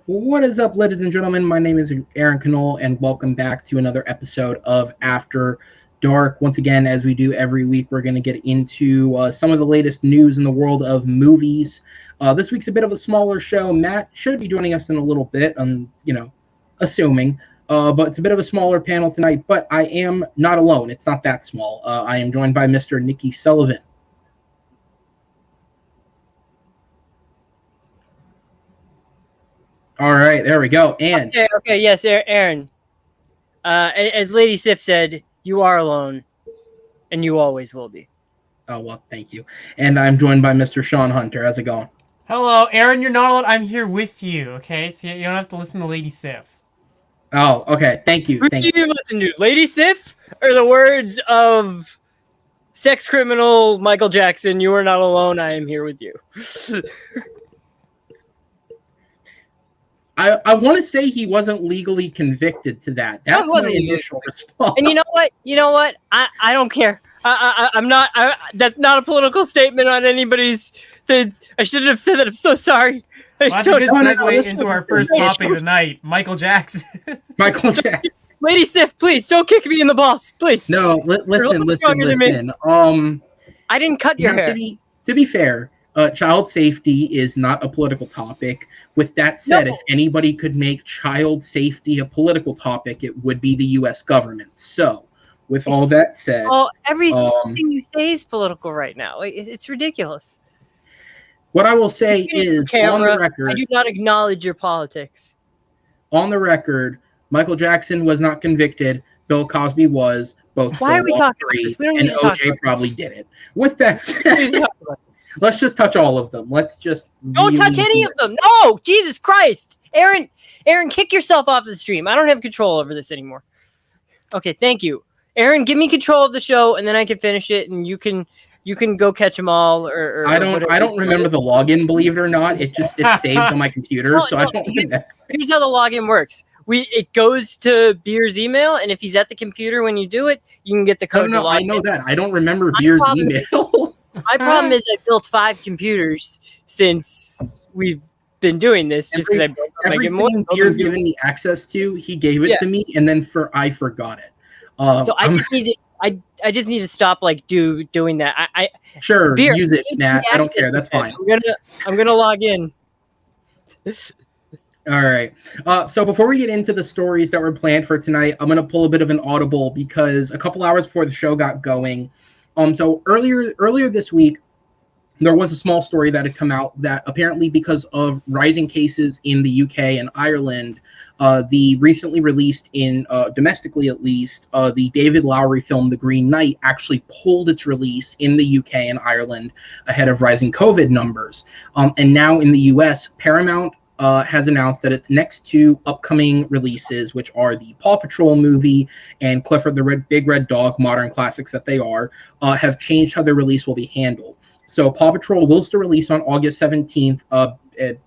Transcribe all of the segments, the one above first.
What is up, ladies and gentlemen? My name is Aaron Knoll, and welcome back to another episode of After Dark. Once again, as we do every week, we're going to get into some of the latest news in the world of movies. This week's a bit of a smaller show. Matt should be joining us in a little bit, assuming. But it's a bit of a smaller panel tonight, but I am not alone. It's not that small. I am joined by Mr. Nicky Sullivan. All right, there we go. And okay, yes, Aaron. As Lady Sif said, you are alone, and you always will be. Oh, well, thank you. And I'm joined by Mr. Sean Hunter. How's it going? Hello, Aaron, you're not alone. I'm here with you, okay? So you don't have to listen to Lady Sif. Oh, okay. Thank you. Who do you listen to, Lady Sif, or the words of sex criminal Michael Jackson, you are not alone, I am here with you? I want to say he wasn't legally convicted to that. That's my initial response. And you know what? I don't care. I'm not. That's not a political statement on anybody's things. I shouldn't have said that. I'm so sorry. Well, that's a good segue into our first topic of the night, Michael Jackson. Michael Jackson. Lady Sif, please don't kick me in the balls, please. No, listen. I didn't cut your hair. To be fair, child safety is not a political topic. With that said, if anybody could make child safety a political topic, it would be the U.S. government. So, with all that said... everything you say is political right now. It's ridiculous. What I will say is, on the record... I do not acknowledge your politics. On the record, Michael Jackson was not convicted. Bill Cosby was. Both. Why are we talking about this? We don't and OJ probably did it. With that said, let's just touch all of them. Let's just don't touch any of them. No, Jesus Christ, Aaron, kick yourself off the stream. I don't have control over this anymore. Okay, thank you, Aaron. Give me control of the show, and then I can finish it, and you can go catch them all. Or I don't remember the login. Believe it or not, it saved on my computer, so I don't. Here's how the login works. It goes to Beer's email, and if he's at the computer when you do it, you can get the code. No, I know that. I don't remember Beer's email. My problem is I built 5 computers since we've been doing this. Just because everything Beer's given me access to, he gave it to me, and then I forgot it. So I just need to stop doing that. Sure, Beer, use it, Nat. I don't care. That's fine. I'm gonna log in. All right. So before we get into the stories that were planned for tonight, I'm going to pull a bit of an audible because a couple hours before the show got going. So earlier this week, there was a small story that had come out that apparently because of rising cases in the UK and Ireland, the recently released domestically at least, the David Lowery film, The Green Knight, actually pulled its release in the UK and Ireland ahead of rising COVID numbers. And now in the US, Paramount has announced that its next 2 upcoming releases, which are the Paw Patrol movie and Clifford the Big Red Dog, modern classics that they are, have changed how their release will be handled. So Paw Patrol will still release on August 17th.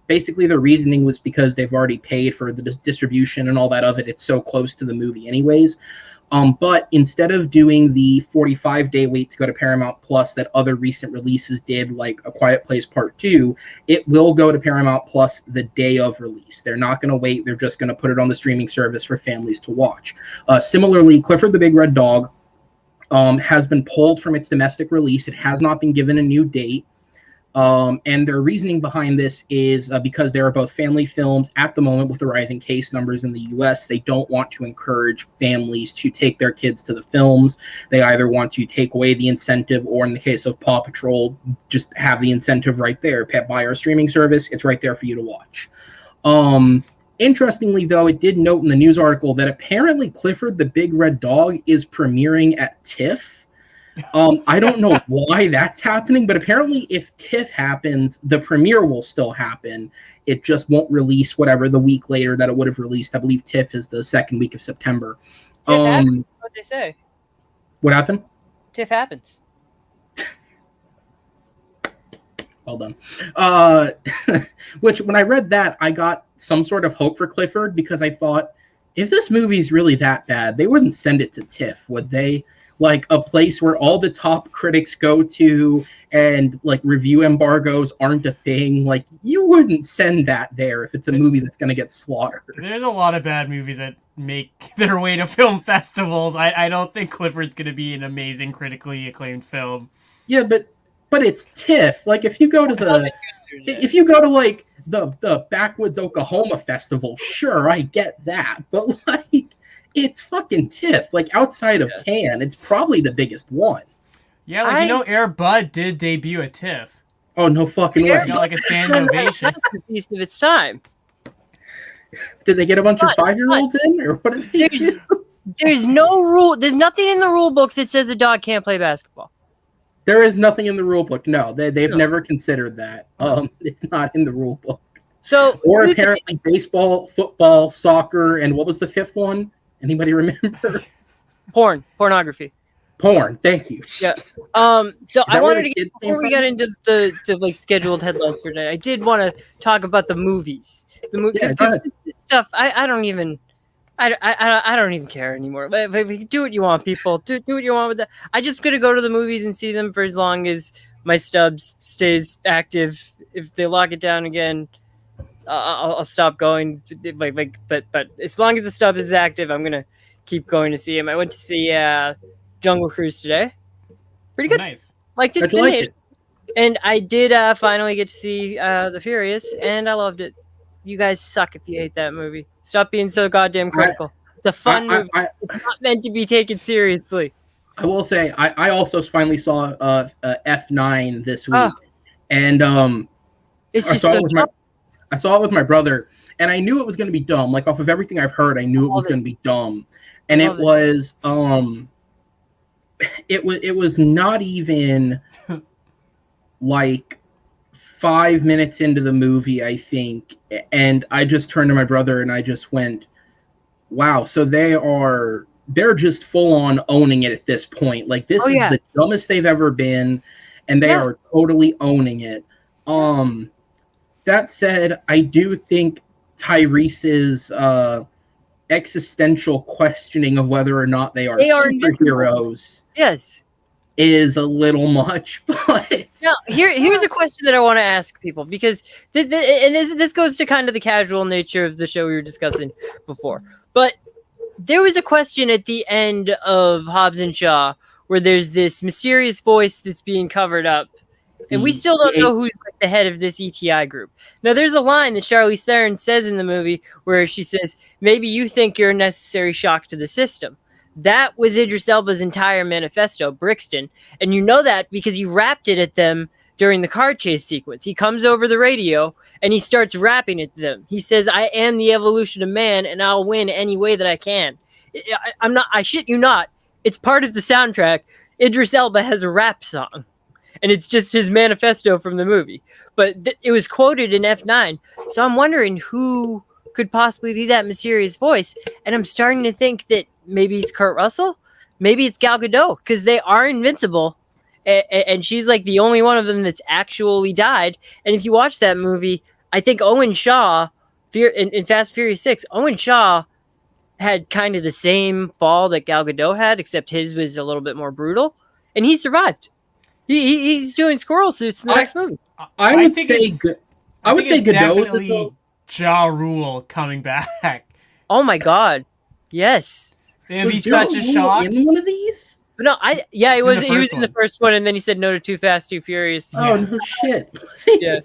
Basically, the reasoning was because they've already paid for the distribution and all that of it. It's so close to the movie anyways. But instead of doing the 45-day wait to go to Paramount Plus that other recent releases did, like A Quiet Place Part 2, it will go to Paramount Plus the day of release. They're not going to wait. They're just going to put it on the streaming service for families to watch. Similarly, Clifford the Big Red Dog has been pulled from its domestic release. It has not been given a new date. And their reasoning behind this is because they are both family films at the moment with the rising case numbers in the U.S. They don't want to encourage families to take their kids to the films. They either want to take away the incentive or, in the case of Paw Patrol, just have the incentive right there. Buy our streaming service. It's right there for you to watch. Interestingly, though, it did note in the news article that apparently Clifford the Big Red Dog is premiering at TIFF. I don't know why that's happening, but apparently if TIFF happens, the premiere will still happen. It just won't release whatever the week later that it would have released. I believe TIFF is the second week of September. TIFF happens, what they say. What happened? TIFF happens. Well done. Which, when I read that, I got some sort of hope for Clifford because I thought, if this movie's really that bad, they wouldn't send it to TIFF, would they? like a place where all the top critics go to and like review embargoes aren't a thing. Like you wouldn't send that there if it's a movie that's going to get slaughtered. There's a lot of bad movies that make their way to film festivals. I don't think Clifford's going to be an amazing critically acclaimed film. Yeah, but it's TIFF. Like if you go to like the Backwoods Oklahoma Festival, sure, I get that. But like it's fucking TIFF. Like outside of Cannes, it's probably the biggest one. Yeah, like Air Bud did debut at TIFF. Oh no fucking way! Got like a standing ovation. Piece of its time. Did they get a bunch of 5-year-olds in, or what did they do? There's no rule. There's nothing in the rule book that says a dog can't play basketball. There is nothing in the rule book. No, they've never considered that. It's not in the rule book. So, or apparently baseball, football, soccer, and what was the fifth one? Anybody remember? Pornography. Porn. Thank you. Yeah. So I wanted to get before we got into the like scheduled headlines for today. I did want to talk about the movies. Because this stuff I don't even care anymore. But do what you want, people. Do what you want with that. I just gonna go to the movies and see them for as long as my stubs stays active. If they lock it down again, I'll stop going. But as long as the stub is active, I'm gonna keep going to see him. I went to see Jungle Cruise today. Pretty good. Nice. Liked it. And I did finally get to see The Furious, and I loved it. You guys suck if you hate that movie. Stop being so goddamn critical. It's a fun movie. It's not meant to be taken seriously. I will say, I also finally saw F9 this week. And it's just so I saw it with my brother, and I knew it was going to be dumb. Like, off of everything I've heard, I knew it was going to be dumb. And it was not even like 5 minutes into the movie, I think, and I just turned to my brother and I just went, wow, so they're just full on owning it at this point. Like this is the dumbest they've ever been, and they are totally owning it. That said, I do think Tyrese's existential questioning of whether or not they are superheroes is a little much. But now, here's a question that I want to ask people, because this goes to kind of the casual nature of the show we were discussing before. But there was a question at the end of Hobbs and Shaw where there's this mysterious voice that's being covered up, and we still don't know who's like the head of this ETI group. Now, there's a line that Charlize Theron says in the movie where she says, maybe you think you're a necessary shock to the system. That was Idris Elba's entire manifesto, Brixton. And you know that because he rapped it at them during the car chase sequence. He comes over the radio and he starts rapping at them. He says, I am the evolution of man and I'll win any way that I can. I shit you not. It's part of the soundtrack. Idris Elba has a rap song. And it's just his manifesto from the movie. But it was quoted in F9. So I'm wondering who could possibly be that mysterious voice. And I'm starting to think that maybe it's Kurt Russell. Maybe it's Gal Gadot. Because they are invincible. And she's like the only one of them that's actually died. And if you watch that movie, I think Owen Shaw, in Fast Furious 6, Owen Shaw had kind of the same fall that Gal Gadot had, except his was a little bit more brutal. And he survived. He's doing squirrel suits in the next movie. I would say Godot is Ja Rule coming back. Oh my god, yes! It'd be such a shock. In one of these? But no, he was in the first one, and then he said no to Too Fast, Too Furious. Oh no shit! Yeah,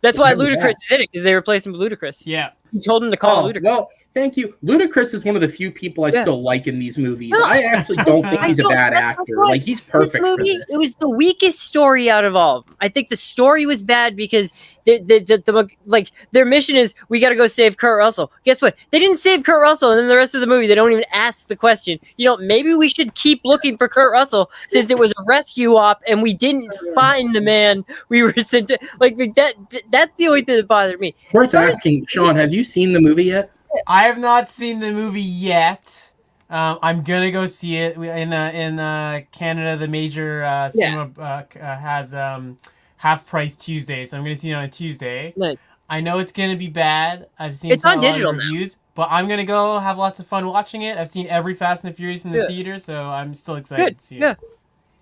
that's why Ludacris is in it, because they replaced him with Ludacris. Yeah, he told him to call Ludacris. Well, thank you. Ludacris is one of the few people I still like in these movies. No, I actually don't think he's a bad actor. Like he's perfect for this. It was the weakest story out of all of them. I think the story was bad because their mission is we got to go save Kurt Russell. Guess what? They didn't save Kurt Russell, and then the rest of the movie they don't even ask the question. You know, maybe we should keep looking for Kurt Russell since it was a rescue op and we didn't find the man we were sent to. Like that. That's the only thing that bothered me. Worth asking, Sean. Have you seen the movie yet? I have not seen the movie yet. I'm gonna go see it in Canada. The major cinema has half price Tuesday, so I'm gonna see it on a Tuesday. Nice. I know it's gonna be bad. I've seen It's on a lot of digital now. reviews, but I'm gonna go have lots of fun watching it. I've seen every Fast and the Furious in the Yeah. theater, so I'm still excited Good. to see it. Yeah.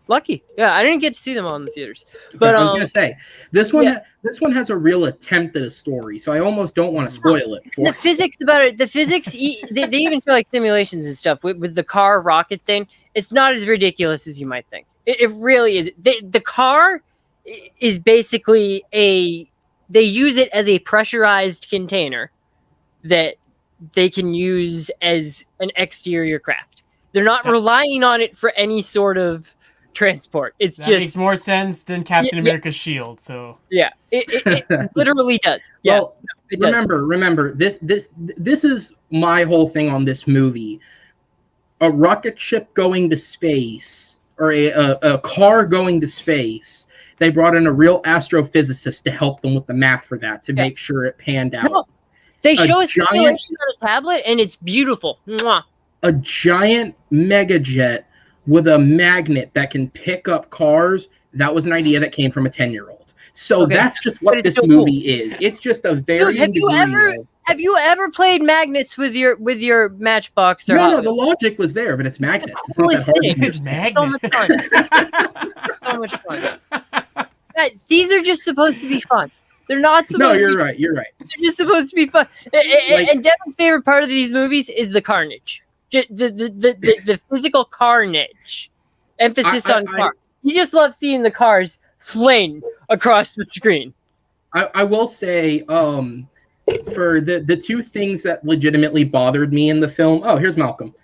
Lucky. Yeah, I didn't get to see them all in the theaters. Okay, But I was gonna say this one has a real attempt at a story, so I almost don't want to spoil it. the physics about it, they even show like simulations and stuff with the car rocket thing. It's not as ridiculous as you might think. It really is. The car is basically they use it as a pressurized container that they can use as an exterior craft. They're not relying on it for any sort of transport. It's That just makes more sense than Captain America's shield. So it literally does. Yeah, Well, it does. remember this is my whole thing on this movie. A rocket ship going to space or a car going to space. They brought in a real astrophysicist to help them with the math for that to make sure it panned out. No, they show a giant- simulation on a tablet and it's beautiful. Mwah. A giant megajet with a magnet that can pick up cars. That was an idea that came from a 10-year-old. So that's just But what it's this still movie is. It's just a very Dude, have you ever played magnets with your Matchbox or No, the logic was there, but it's magnets. It's not coolest that hard to thing. it's understand. magnet. So much fun. Guys, these are just supposed to be fun. They're not supposed No, to you're be right. You're right. They're just supposed to be fun. And Devin's favorite part of these movies is the carnage. The physical carnage. Emphasis on car. He just loves seeing the cars flame across the screen. I will say, for the two things that legitimately bothered me in the film. Oh, here's Malcolm.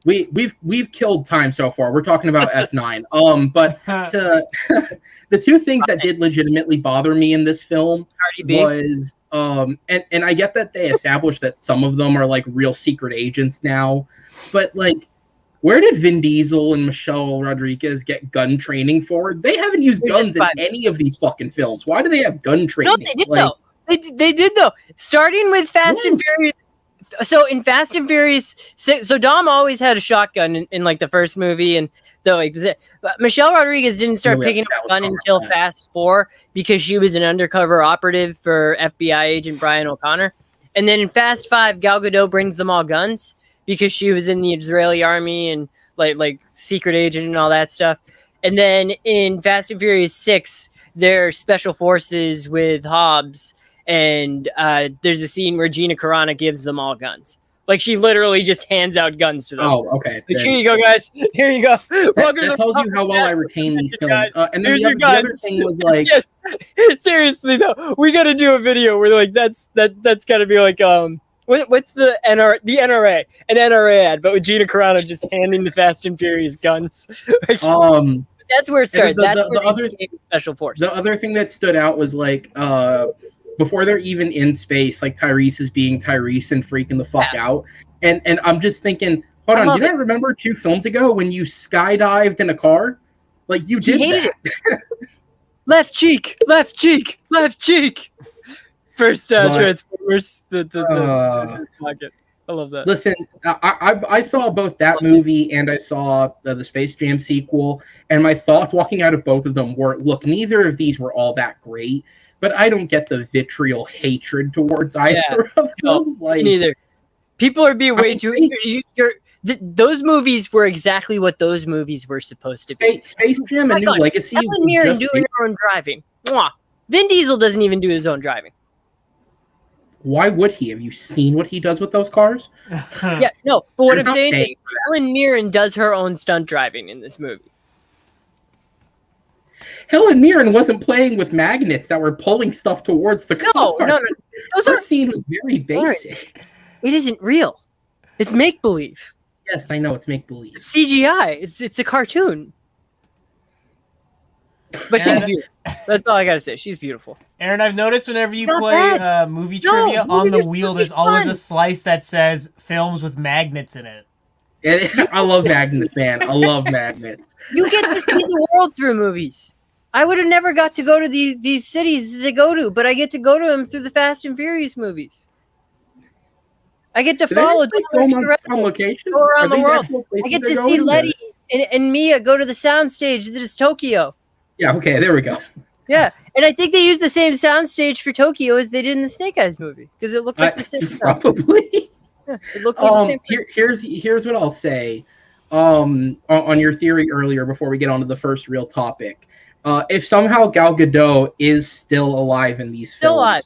We've killed time so far. We're talking about F9. But the two things that did legitimately bother me in this film was and I get that they established that some of them are like real secret agents now, but like, where did Vin Diesel and Michelle Rodriguez get gun training for? They haven't used guns in any of these fucking films. Why do they have gun training? No, they did though. They did though. Starting with Fast and Furious. So in Fast and Furious 6, so Dom always had a shotgun in like the first movie, and but Michelle Rodriguez didn't start picking up a gun until Fast 4 because she was an undercover operative for FBI agent Brian O'Connor. And then in Fast 5, Gal Gadot brings them all guns because she was in the Israeli army and like secret agent and all that stuff. And then in Fast and Furious 6, they're special forces with Hobbs. And there's a scene where Gina Carano gives them all guns. Like, she literally just hands out guns to them. Oh, okay. Like, here you go, guys. Here you go. That tells you how well I retain these films. And then the other thing was like, seriously though, we got to do a video where like that's got to be like what's the NRA, an NRA ad, but with Gina Carano just handing the Fast and Furious guns. That's where it started. That's where the other special forces. The other thing that stood out was like before they're even in space, like Tyrese is being Tyrese and freaking the fuck out. And I'm just thinking, hold on, do you not remember 2 films ago when you skydived in a car? Like, you did that. Left cheek. First Transformers, the pocket. I love that. Listen, I saw both that movie and I saw the Space Jam sequel, and my thoughts walking out of both of them were, look, neither of these were all that great, but I don't get the vitriol hatred towards either of them. Like, neither. People are being way too. Those movies were exactly what those movies were supposed to be. Space Jam and New Legacy. Helen Mirren doing her own driving. Mwah. Vin Diesel doesn't even do his own driving. Why would he? Have you seen what he does with those cars? Yeah, no. But what I'm saying is, Helen Mirren does her own stunt driving in this movie. Helen Mirren wasn't playing with magnets that were pulling stuff towards the car. No. Her scene was very basic. It isn't real. It's make-believe. Yes, I know, it's make-believe. It's CGI. It's a cartoon. But she's beautiful. That's all I gotta say. She's beautiful. Aaron, I've noticed whenever you play movie trivia, on the wheel there's always a slice that says films with magnets in it. I love magnets, man. I love magnets. You get to see the world through movies. I would have never got to go to these cities that they go to, but I get to go to them through the Fast and Furious movies. I get to follow on location go around the world. I get to see Letty and Mia go to the soundstage that is Tokyo. Yeah, okay, there we go. Yeah, And I think they used the same soundstage for Tokyo as they did in the Snake Eyes movie because it looked like the same. Probably. Yeah, it looked like the same. Here's what I'll say. On your theory earlier, before we get on to the first real topic, if somehow Gal Gadot is still alive in these films, Alive.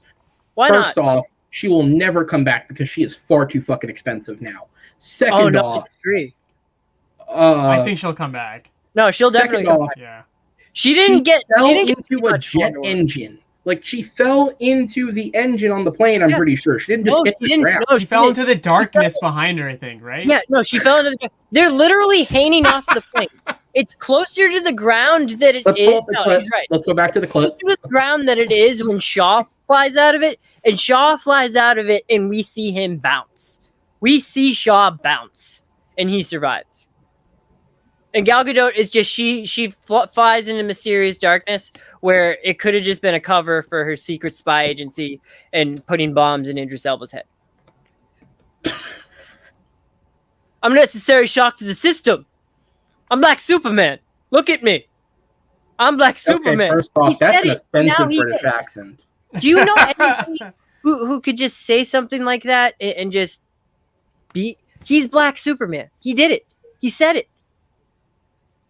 Why first not? off, she will never come back because she is far too fucking expensive now. Second off, it's free. I think she'll come back. No, she'll definitely come back. Yeah. She didn't fell get into a jet engine. Like, she fell into the engine on the plane, I'm pretty sure. She didn't just hit the ground. No, she fell into the darkness behind her, I think, right? Yeah, no, she fell into the. They're literally hanging off the plane. It's closer to the ground than it is. No, he's right. Let's go back to the clip. Closer to the ground than it is when Shaw flies out of it, and Shaw flies out of it, and we see him bounce. We see Shaw bounce, and he survives. And Gal Gadot is just she flies into mysterious darkness where it could have just been a cover for her secret spy agency and putting bombs in Idris Elba's head. I'm necessary shock to the system. I'm Black Superman. Look at me. I'm Black Superman. First off, that's an offensive British accent. Do you know anybody who could just say something like that and just be? He's Black Superman. He did it. He said it.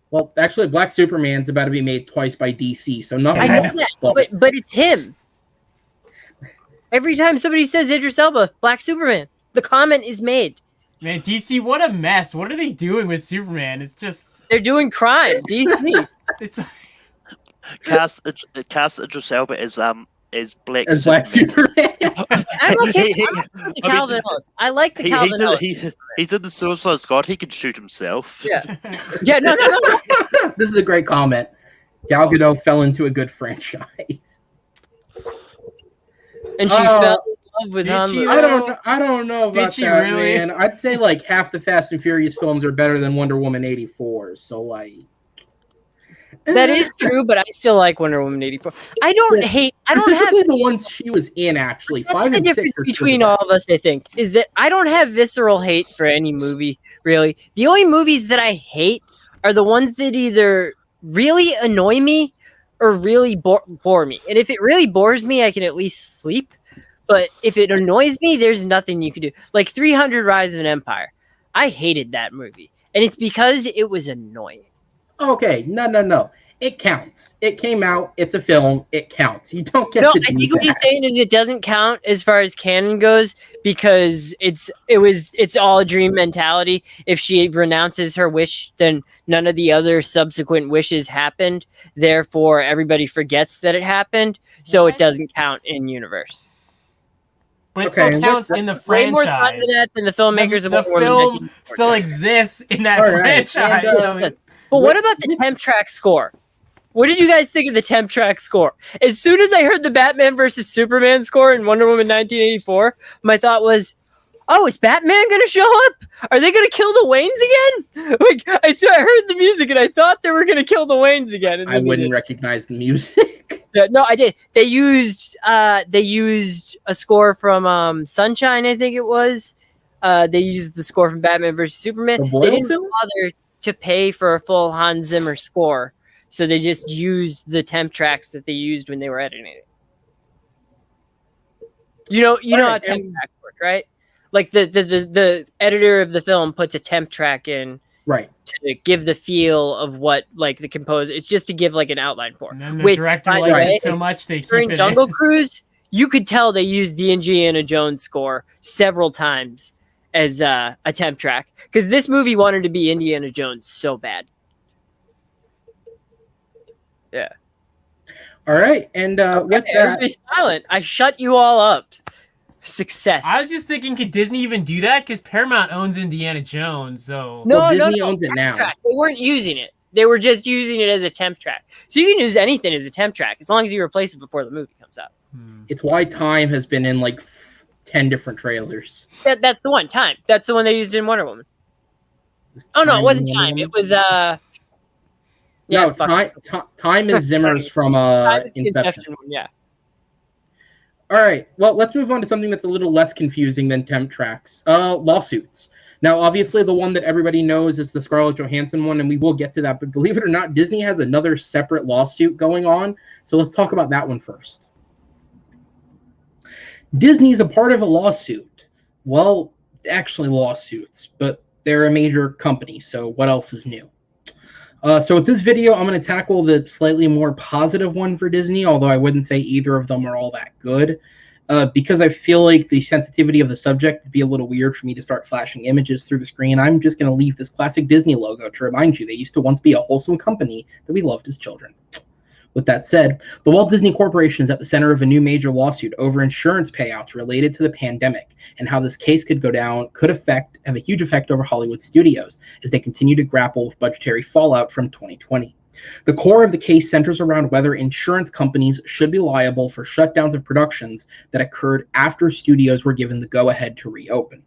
Well, actually, Black Superman's about to be made twice by DC, so nothing. I know that, but it's him. Every time somebody says Idris Elba, Black Superman, the comment is made. Man, DC, what a mess! What are they doing with Superman? It's just they're doing crime. DC. It's cast Idris Elba is Black as Black Superman. I'm okay. The Calvin Host. I like the Calvin Host. He's in the Suicide Squad. He can shoot himself. Yeah. Yeah. No. This is a great comment. Gal Gadot fell into a good franchise, and she fell in love with him. I don't know about that, really? Man. I'd say like half the Fast and Furious films are better than Wonder Woman 84. So like. That is true, but I still like Wonder Woman 84. I don't have the ones she was in. Actually, that's 5 and 6. The difference between all of us, I think, is that I don't have visceral hate for any movie. Really, the only movies that I hate are the ones that either really annoy me or really bore me. And if it really bores me, I can at least sleep. But if it annoys me, there's nothing you can do. Like 300: Rise of an Empire, I hated that movie, and it's because it was annoying. Okay, no. It counts. It came out. It's a film. It counts. You don't get to do that. I think what he's saying is it doesn't count as far as canon goes because it's all a dream mentality. If she renounces her wish, then none of the other subsequent wishes happened. Therefore, everybody forgets that it happened. So it doesn't count in universe. But it still counts in the franchise. Way more thought into that than the filmmakers of the film still exists in that franchise. But what about the temp track score? What did you guys think of the temp track score? As soon as I heard the Batman versus Superman score in Wonder Woman 1984, my thought was, oh, is Batman going to show up? Are they going to kill the Waynes again? Like, I heard the music and I thought they were going to kill the Waynes again. And I wouldn't recognize the music. No, I did. They used a score from Sunshine, I think it was. They used the score from Batman versus Superman. They didn't bother to pay for a full Hans Zimmer score, so they just used the temp tracks that they used when they were editing it. You know how temp tracks work, right? Like the editor of the film puts a temp track in, right, to give the feel of what like the composer. It's just to give like an outline for. And then the director likes it so much they keep it in. Jungle Cruise, you could tell they used the Indiana Jones score several times as a temp track because this movie wanted to be Indiana Jones so bad. Yeah. All right, and with everybody's silent. I shut you all up. Success. I was just thinking, could Disney even do that? Because Paramount owns Indiana Jones, so Disney owns it now. Track. They weren't using it. They were just using it as a temp track. So you can use anything as a temp track as long as you replace it before the movie comes out. It's why Time has been in like 10 different trailers. That's the one. Time. That's the one they used in Wonder Woman. Oh no, it wasn't Time. It was no, Time is Zimmer's from Inception. Yeah. All right. Well, let's move on to something that's a little less confusing than temp tracks. Lawsuits. Now, obviously, the one that everybody knows is the Scarlett Johansson one, and we will get to that. But believe it or not, Disney has another separate lawsuit going on. So let's talk about that one first. Disney's a part of a lawsuit. Well, actually lawsuits, but they're a major company, so what else is new? So with this video, I'm going to tackle the slightly more positive one for Disney, although I wouldn't say either of them are all that good. Because I feel like the sensitivity of the subject would be a little weird for me to start flashing images through the screen. I'm just going to leave this classic Disney logo to remind you they used to once be a wholesome company that we loved as children. With that said, the Walt Disney Corporation is at the center of a new major lawsuit over insurance payouts related to the pandemic, and how this case could go down could have a huge effect over Hollywood studios as they continue to grapple with budgetary fallout from 2020. The core of the case centers around whether insurance companies should be liable for shutdowns of productions that occurred after studios were given the go-ahead to reopen.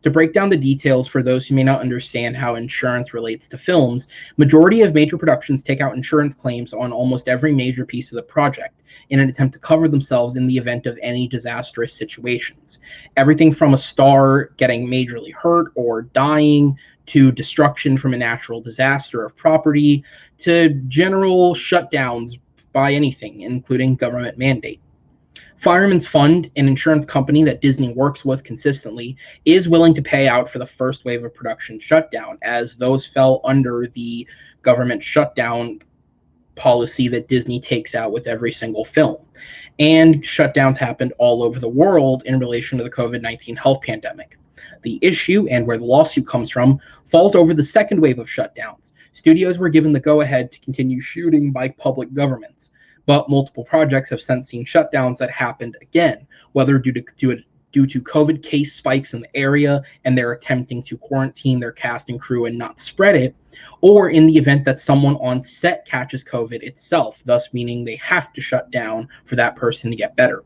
To break down the details for those who may not understand how insurance relates to films, majority of major productions take out insurance claims on almost every major piece of the project in an attempt to cover themselves in the event of any disastrous situations. Everything from a star getting majorly hurt or dying, to destruction from a natural disaster of property, to general shutdowns by anything, including government mandate. Fireman's Fund, an insurance company that Disney works with consistently, is willing to pay out for the first wave of production shutdown, as those fell under the government shutdown policy that Disney takes out with every single film. And shutdowns happened all over the world in relation to the COVID-19 health pandemic. The issue, and where the lawsuit comes from, falls over the second wave of shutdowns. Studios were given the go-ahead to continue shooting by public governments, but multiple projects have since seen shutdowns that happened again, whether due to COVID case spikes in the area and they're attempting to quarantine their cast and crew and not spread it, or in the event that someone on set catches COVID itself, thus meaning they have to shut down for that person to get better.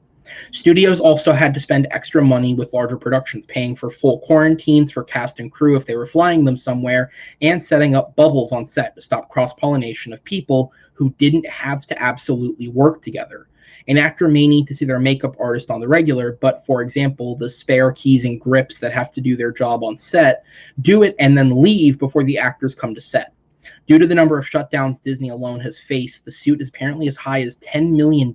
Studios also had to spend extra money with larger productions, paying for full quarantines for cast and crew if they were flying them somewhere, and setting up bubbles on set to stop cross-pollination of people who didn't have to absolutely work together. An actor may need to see their makeup artist on the regular, but for example, the spare keys and grips that have to do their job on set, do it and then leave before the actors come to set. Due to the number of shutdowns Disney alone has faced, the suit is apparently as high as $10 million.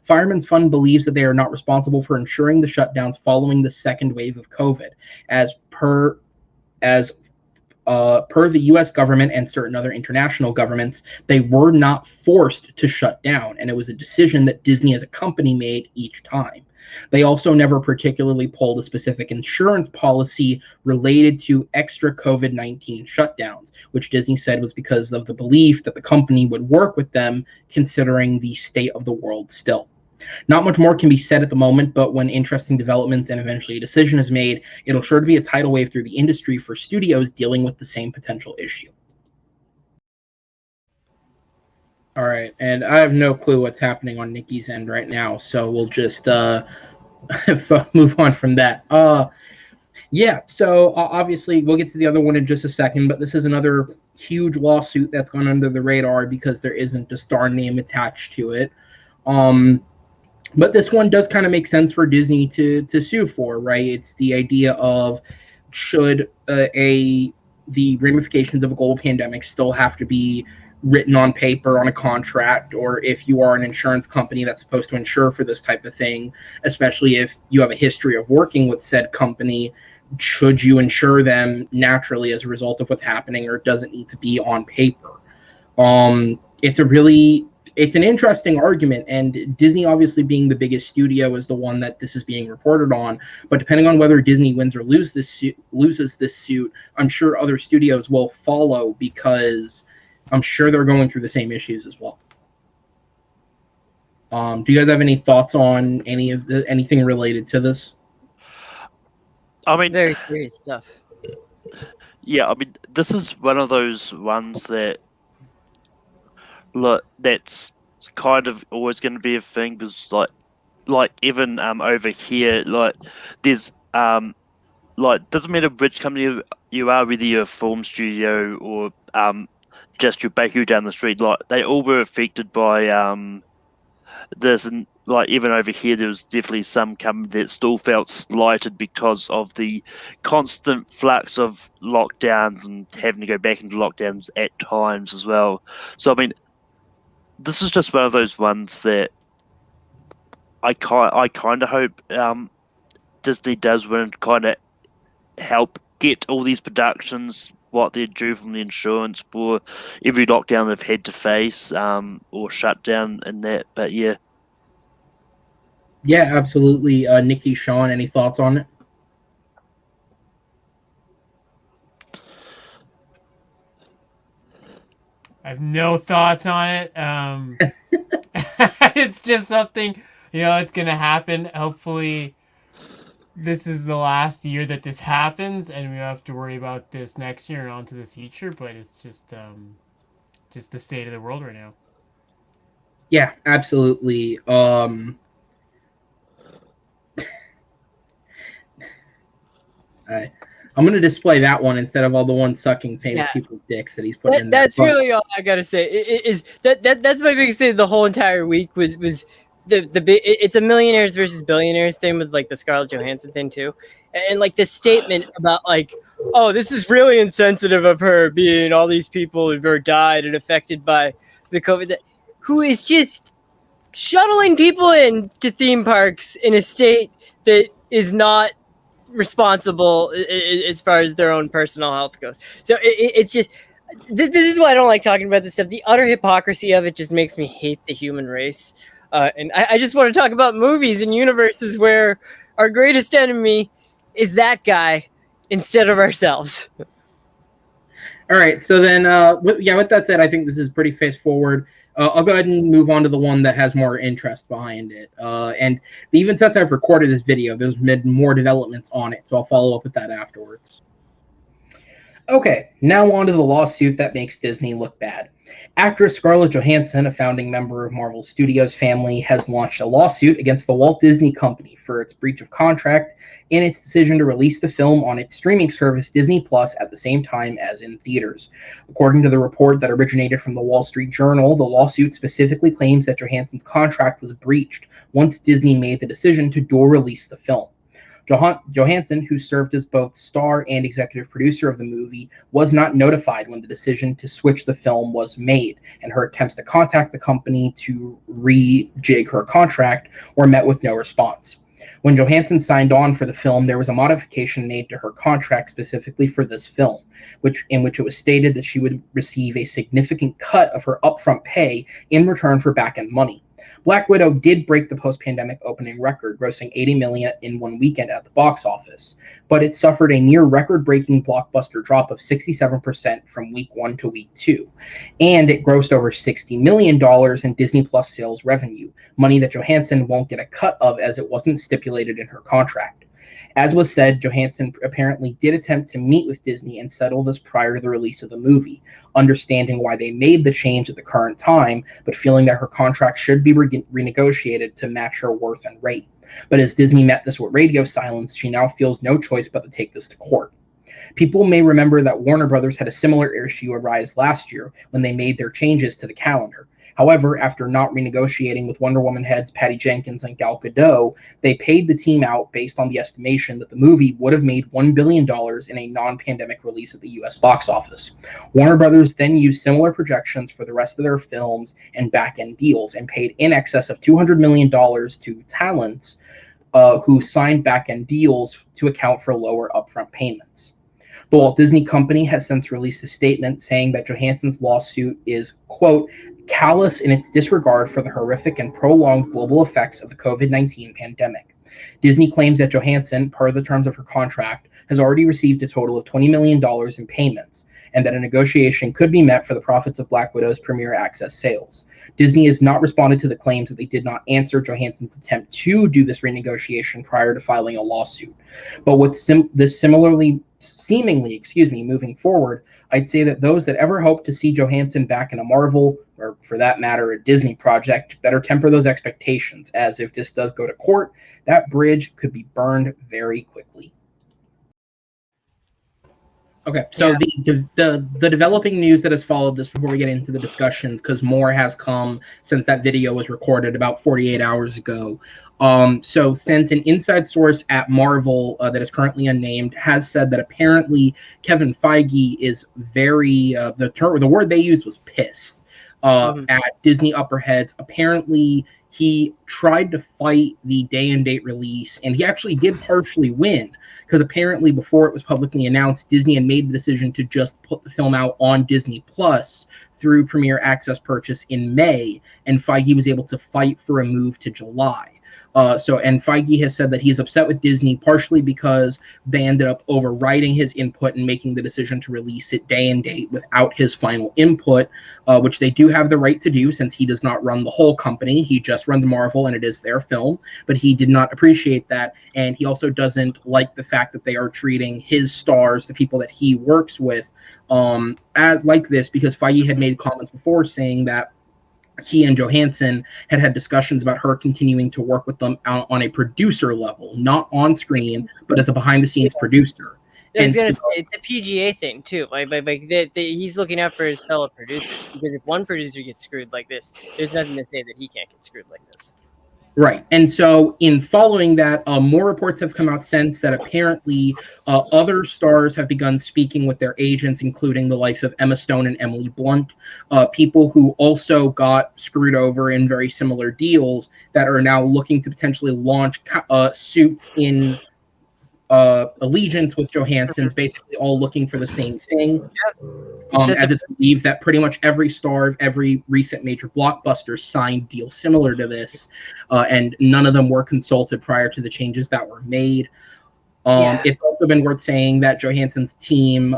Fireman's Fund believes that they are not responsible for ensuring the shutdowns following the second wave of COVID, as per the U.S. government and certain other international governments, they were not forced to shut down, and it was a decision that Disney as a company made each time. They also never particularly pulled a specific insurance policy related to extra COVID-19 shutdowns, which Disney said was because of the belief that the company would work with them considering the state of the world still. Not much more can be said at the moment, but when interesting developments and eventually a decision is made, it'll sure to be a tidal wave through the industry for studios dealing with the same potential issue. All right, and I have no clue what's happening on Nikki's end right now, so we'll just move on from that. Yeah, so obviously we'll get to the other one in just a second, but this is another huge lawsuit that's gone under the radar because there isn't a star name attached to it. But this one does kind of make sense for Disney to sue for, right? It's the idea of should the ramifications of a global pandemic still have to be written on paper on a contract, or if you are an insurance company that's supposed to insure for this type of thing, especially if you have a history of working with said company, should you insure them naturally as a result of what's happening, or does it need to be on paper? It's an interesting argument, and Disney obviously being the biggest studio is the one that this is being reported on, but depending on whether Disney wins or loses this suit, I'm sure other studios will follow because I'm sure they're going through the same issues as well. Do you guys have any thoughts on anything related to this? I mean, Very serious stuff. yeah, I mean, this is one of those ones that that's kind of always going to be a thing, because like even over here, like there's doesn't matter which company you are, whether you're a film studio or just your bakery down the street, like they all were affected by this, and like even over here, there was definitely some company that still felt slighted because of the constant flux of lockdowns and having to go back into lockdowns at times as well. So I mean, this is just one of those ones that I kind of hope Disney does win and kind of help get all these productions what they're due from the insurance for every lockdown they've had to face or shutdown and that. But yeah. Yeah, absolutely. Nikki, Sean, any thoughts on it? I have no thoughts on it. It's just something, it's going to happen. Hopefully, this is the last year that this happens, and we don't have to worry about this next year and on to the future. But it's just the state of the world right now. Yeah, absolutely. I'm going to display that one instead of all the ones sucking famous people's dicks that he's putting in there. That's really all I got to say. That's my biggest thing the whole entire week was it's a millionaires versus billionaires thing with like the Scarlett Johansson thing too. And like this statement about like, oh, this is really insensitive of her being all these people who've ever died and affected by the COVID, who is just shuttling people into theme parks in a state that is not responsible as far as their own personal health goes. So it's just, this is why I don't like talking about this stuff. The utter hypocrisy of it just makes me hate the human race. And I just want to talk about movies and universes where our greatest enemy is that guy instead of ourselves. All right. So then, with that said, I think this is pretty fast forward. I'll go ahead and move on to the one that has more interest behind it. And even since I've recorded this video, there's been more developments on it. So I'll follow up with that afterwards. Okay, now on to the lawsuit that makes Disney look bad. Actress Scarlett Johansson, a founding member of Marvel Studios family, has launched a lawsuit against the Walt Disney Company for its breach of contract and its decision to release the film on its streaming service Disney Plus at the same time as in theaters. According to the report that originated from the Wall Street Journal, the lawsuit specifically claims that Johansson's contract was breached once Disney made the decision to dual release the film. Johansson, who served as both star and executive producer of the movie, was not notified when the decision to switch the film was made, and her attempts to contact the company to rejig her contract were met with no response. When Johansson signed on for the film, there was a modification made to her contract specifically for this film, in which it was stated that she would receive a significant cut of her upfront pay in return for back-end money. Black Widow did break the post-pandemic opening record, grossing $80 million in one weekend at the box office, but it suffered a near record-breaking blockbuster drop of 67% from week 1 to week 2, and it grossed over $60 million in Disney Plus sales revenue, money that Johansson won't get a cut of as it wasn't stipulated in her contract. As was said, Johansson apparently did attempt to meet with Disney and settle this prior to the release of the movie, understanding why they made the change at the current time, but feeling that her contract should be renegotiated to match her worth and rate. But as Disney met this with radio silence, she now feels no choice but to take this to court. People may remember that Warner Brothers had a similar issue arise last year when they made their changes to the calendar. However, after not renegotiating with Wonder Woman heads Patty Jenkins and Gal Gadot, they paid the team out based on the estimation that the movie would have made $1 billion in a non-pandemic release at the U.S. box office. Warner Brothers then used similar projections for the rest of their films and back-end deals and paid in excess of $200 million to talents who signed back-end deals to account for lower upfront payments. The Walt Disney Company has since released a statement saying that Johansson's lawsuit is, quote, callous in its disregard for the horrific and prolonged global effects of the COVID-19 pandemic. Disney claims that Johansson, per the terms of her contract, has already received a total of $20 million in payments, and that a negotiation could be met for the profits of Black Widow's premiere access sales. Disney has not responded to the claims that they did not answer Johansson's attempt to do this renegotiation prior to filing a lawsuit. But with seemingly, moving forward, I'd say that those that ever hope to see Johansson back in a Marvel, or for that matter, a Disney project, better temper those expectations, as if this does go to court, that bridge could be burned very quickly. Okay, so the developing news that has followed this before we get into the discussions, because more has come since that video was recorded about 48 hours ago. So since an inside source at Marvel that is currently unnamed has said that apparently Kevin Feige is very the word they used was pissed at Disney upperheads. Apparently he tried to fight the day and date release, and he actually did partially win. Because apparently before it was publicly announced, Disney had made the decision to just put the film out on Disney Plus through Premier Access purchase in May, and Feige was able to fight for a move to July. And Feige has said that he's upset with Disney partially because they ended up overriding his input and making the decision to release it day and date without his final input, which they do have the right to do since he does not run the whole company. He just runs Marvel and it is their film, but he did not appreciate that. And he also doesn't like the fact that they are treating his stars, the people that he works with, as like this, because Feige had made comments before saying that he and Johansson had discussions about her continuing to work with them on a producer level, not on screen, but as a behind-the-scenes producer. I was gonna say, it's a PGA thing too. He's looking out for his fellow producers, because if one producer gets screwed like this, there's nothing to say that he can't get screwed like this. Right. And so in following that, more reports have come out since that apparently other stars have begun speaking with their agents, including the likes of Emma Stone and Emily Blunt, people who also got screwed over in very similar deals that are now looking to potentially launch suits in allegiance with Johansson's, basically all looking for the same thing. As it's believed that pretty much every star of every recent major blockbuster signed deals similar to this, and none of them were consulted prior to the changes that were made. It's also been worth saying that Johansson's team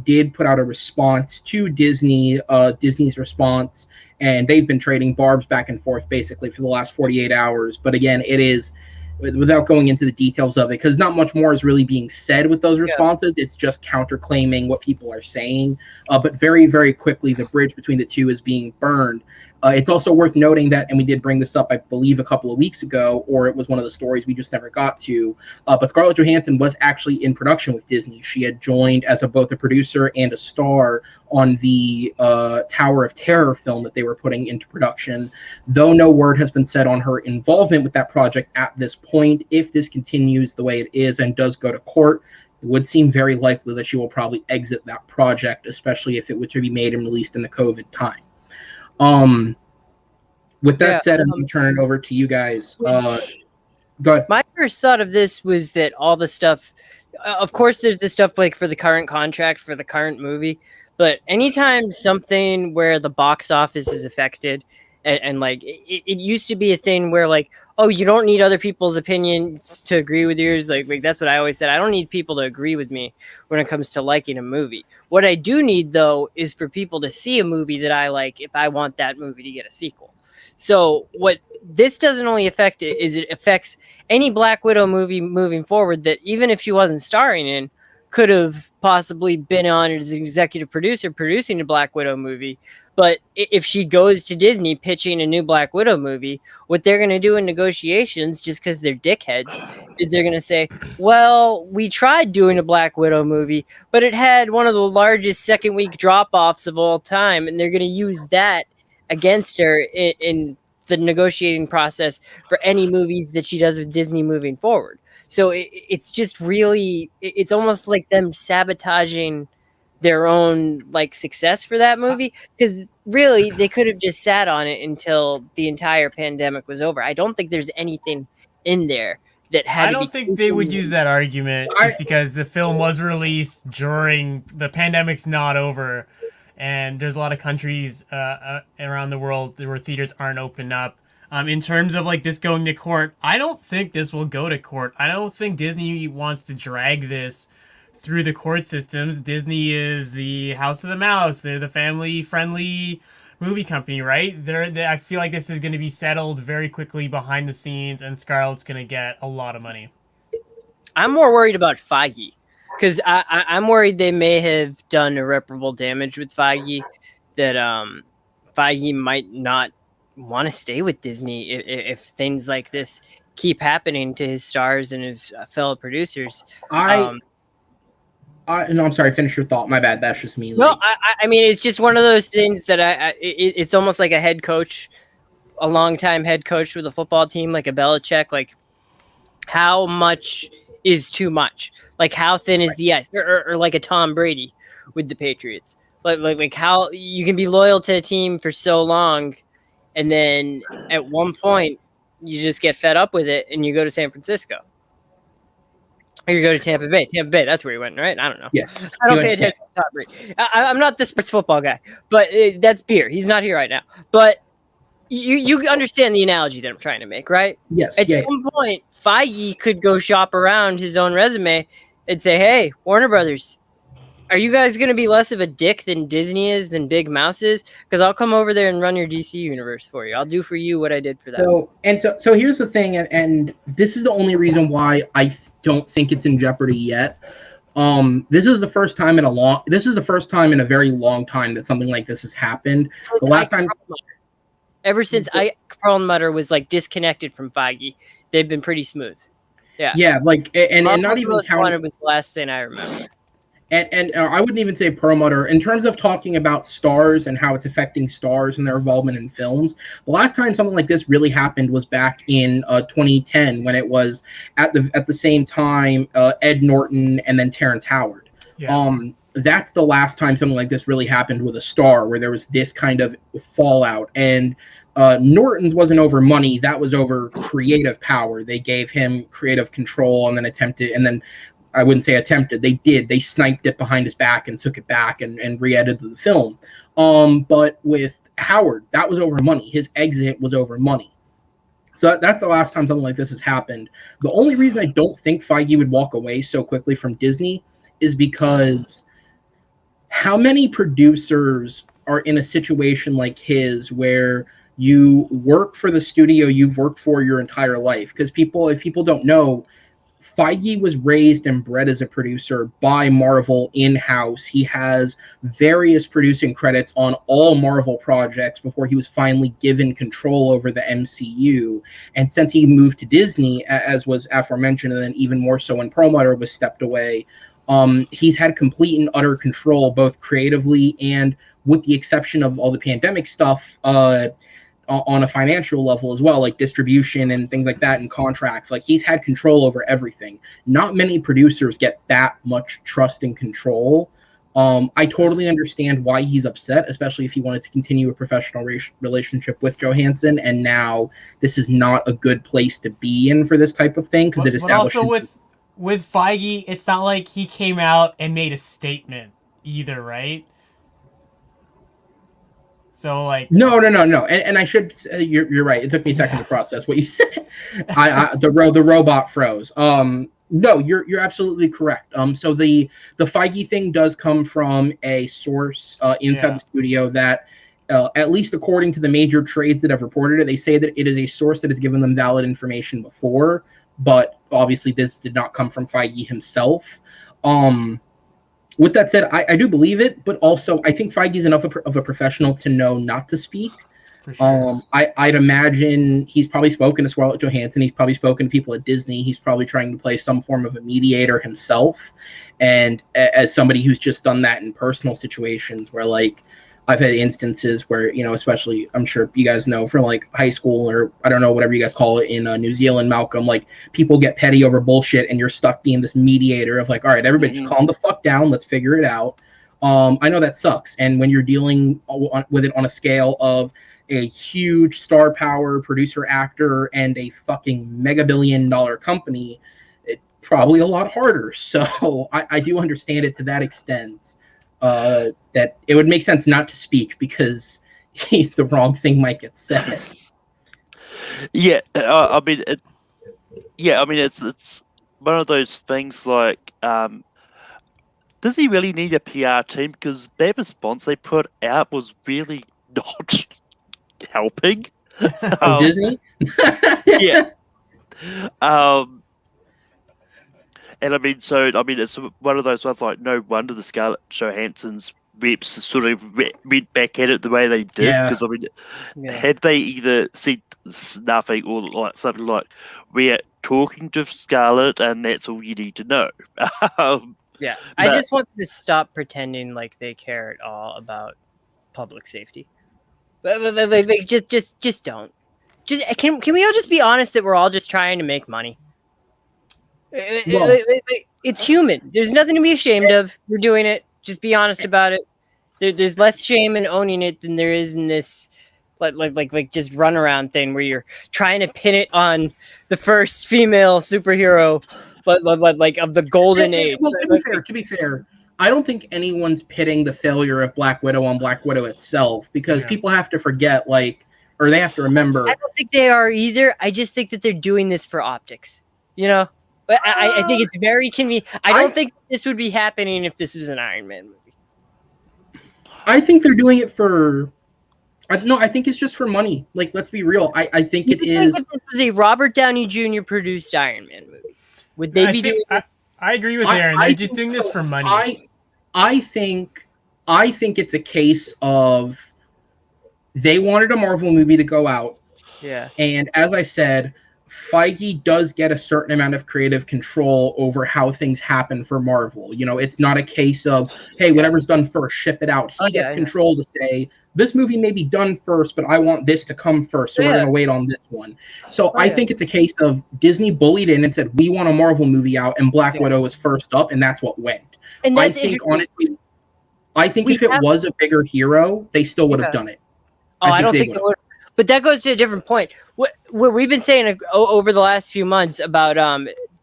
did put out a response to Disney, Disney's response, and they've been trading barbs back and forth basically for the last 48 hours. But again, it is, without going into the details of it, because not much more is really being said with those responses. It's just counterclaiming what people are saying. But very, very quickly, the bridge between the two is being burned. It's also worth noting that, and we did bring this up, I believe, a couple of weeks ago, or it was one of the stories we just never got to, but Scarlett Johansson was actually in production with Disney. She had joined as both a producer and a star on the Tower of Terror film that they were putting into production, though no word has been said on her involvement with that project at this point. If this continues the way it is and does go to court, it would seem very likely that she will probably exit that project, especially if it were to be made and released in the COVID time. With that said, I'm going to turn it over to you guys. Go ahead. My first thought of this was that all the stuff, of course, there's the stuff like for the current contract for the current movie, but anytime something where the box office is affected, and like it used to be a thing where like, oh, you don't need other people's opinions to agree with yours. Like that's what I always said. I don't need people to agree with me when it comes to liking a movie. What I do need, though, is for people to see a movie that I like if I want that movie to get a sequel. So what this doesn't only affect is it affects any Black Widow movie moving forward that even if she wasn't starring in, could have possibly been on as an executive producer producing a Black Widow movie. But if she goes to Disney pitching a new Black Widow movie, what they're going to do in negotiations, just because they're dickheads, is they're going to say, well, we tried doing a Black Widow movie, but it had one of the largest second week drop-offs of all time. And they're going to use that against her in the negotiating process for any movies that she does with Disney moving forward. So it's just really, it's almost like them sabotaging their own like success for that movie, because really they could have just sat on it until the entire pandemic was over. I don't think there's anything in there that had. I don't think they would use that argument just because the film was released during the pandemic's not over, and there's a lot of countries around the world where theaters aren't open up. In terms of like this going to court, I don't think this will go to court. I don't think Disney wants to drag this through the court systems. Disney is the House of the Mouse. They're the family-friendly movie company, right? I feel like this is going to be settled very quickly behind the scenes, and Scarlett's going to get a lot of money. I'm more worried about Feige, because I'm worried they may have done irreparable damage with Feige, that Feige might not want to stay with Disney if things like this keep happening to his stars and his fellow producers. No, I'm sorry. Finish your thought. My bad. That's just me. No, Like, I mean, it's just one of those things that it's almost like a head coach, a longtime head coach with a football team, like a Belichick. Like, how much is too much? Like, how thin is the ice? Or like a Tom Brady with the Patriots. Like how you can be loyal to a team for so long, and then at one point you just get fed up with it and you go to San Francisco. Or you go to Tampa Bay. Tampa Bay, that's where he went, right? I don't know. yes. I don't pay attention to Tom Brady. I'm not the sports football guy, but that's beer. He's not here right now. But you understand the analogy that I'm trying to make, right? Yes. At some point, Feige could go shop around his own resume and say, hey, Warner Brothers, are you guys going to be less of a dick than Disney is, than Big Mouse is? Because I'll come over there and run your DC universe for you. I'll do for you what I did for them. So here's the thing, and this is the only reason why I don't think it's in jeopardy yet. This is the first time in a very long time that something like this has happened. The last time, ever since Ike Perlmutter was like disconnected from Feige, they've been pretty smooth. Yeah, like and not even counting was the last thing I remember. And I wouldn't even say Perlmutter in terms of talking about stars and how it's affecting stars and their involvement in films. The last time something like this really happened was back in 2010 when it was at the same time Ed Norton and then Terrence Howard. Yeah. That's the last time something like this really happened with a star where there was this kind of fallout. And Norton's wasn't over money. That was over creative power. They gave him creative control and then I wouldn't say attempted. They sniped it behind his back and took it back and re-edited the film. But with Howard, that was over money. His exit was over money. So that's the last time something like this has happened. The only reason I don't think Feige would walk away so quickly from Disney is because how many producers are in a situation like his where you work for the studio you've worked for your entire life? Because if people don't know, Feige was raised and bred as a producer by Marvel in-house. He has various producing credits on all Marvel projects before he was finally given control over the MCU. And since he moved to Disney, as was aforementioned, and then even more so when Perlmutter was stepped away, he's had complete and utter control, both creatively and, with the exception of all the pandemic stuff, on a financial level as well, like distribution and things like that and contracts. Like, he's had control over everything. Not many producers get that much trust and control. I totally understand why he's upset, especially if he wanted to continue a professional relationship with Johansson, and now this is not a good place to be in for this type of thing, because it establishes... But also with Feige, it's not like he came out and made a statement either, right? So, like, no, and I should say, you're right. It took me a second to process what you said. The robot froze. No, you're absolutely correct. So the Feige thing does come from a source inside the studio that, at least according to the major trades that have reported it, they say that it is a source that has given them valid information before. But obviously, this did not come from Feige himself. With that said, I do believe it, but also I think Feige's enough of a professional to know not to speak. For sure. I'd imagine he's probably spoken to Scarlett Johansson. He's probably spoken to people at Disney. He's probably trying to play some form of a mediator himself. And as somebody who's just done that in personal situations where, like, I've had instances where, especially, I'm sure you guys know from like high school, or I don't know, whatever you guys call it in New Zealand, Malcolm, like, people get petty over bullshit and you're stuck being this mediator of like, all right, everybody just calm the fuck down. Let's figure it out. I know that sucks. And when you're dealing with it on a scale of a huge star power producer, actor, and a fucking mega billion-dollar company, it's probably a lot harder. So I do understand it to that extent. That it would make sense not to speak because the wrong thing might get said. Yeah, I mean, it's one of those things like, does he really need a PR team? Because their response they put out was really not helping. Disney? Yeah. And it's one of those ones like, no wonder the Scarlett Johansson's reps sort of went back at it the way they did. Because had they either said nothing or like something like, we're talking to Scarlett and that's all you need to know. Yeah, I just want them to stop pretending like they care at all about public safety. Like, just don't. Just can we all just be honest that we're all just trying to make money? Well, It's human. There's nothing to be ashamed of. We're doing it. Just be honest about it. There's less shame in owning it than there is in this like just runaround thing where you're trying to pin it on the first female superhero, like of the golden age. Well, to be fair, I don't think anyone's pitting the failure of Black Widow on Black Widow itself, because people have to forget, or they have to remember. I don't think they are either. I just think that they're doing this for optics, But I think it's very convenient. I don't think this would be happening if this was an Iron Man movie. I think they're doing it for. No, I think it's just for money. Let's be real. I think it is. If this was a Robert Downey Jr. produced Iron Man movie, would they be doing? I agree with Aaron. They're just doing this for money. I think it's a case of they wanted a Marvel movie to go out. Yeah. And as I said, Feige does get a certain amount of creative control over how things happen for Marvel. It's not a case of, hey, whatever's done first, ship it out. He gets control to say, this movie may be done first, but I want this to come first, so we're going to wait on this one. So I think it's a case of Disney bullied in and said, we want a Marvel movie out, and Black Widow was first up, and that's what went. And that's honestly, if it was a bigger hero, they still would have done it. I don't think they would. But that goes to a different point. What we've been saying over the last few months about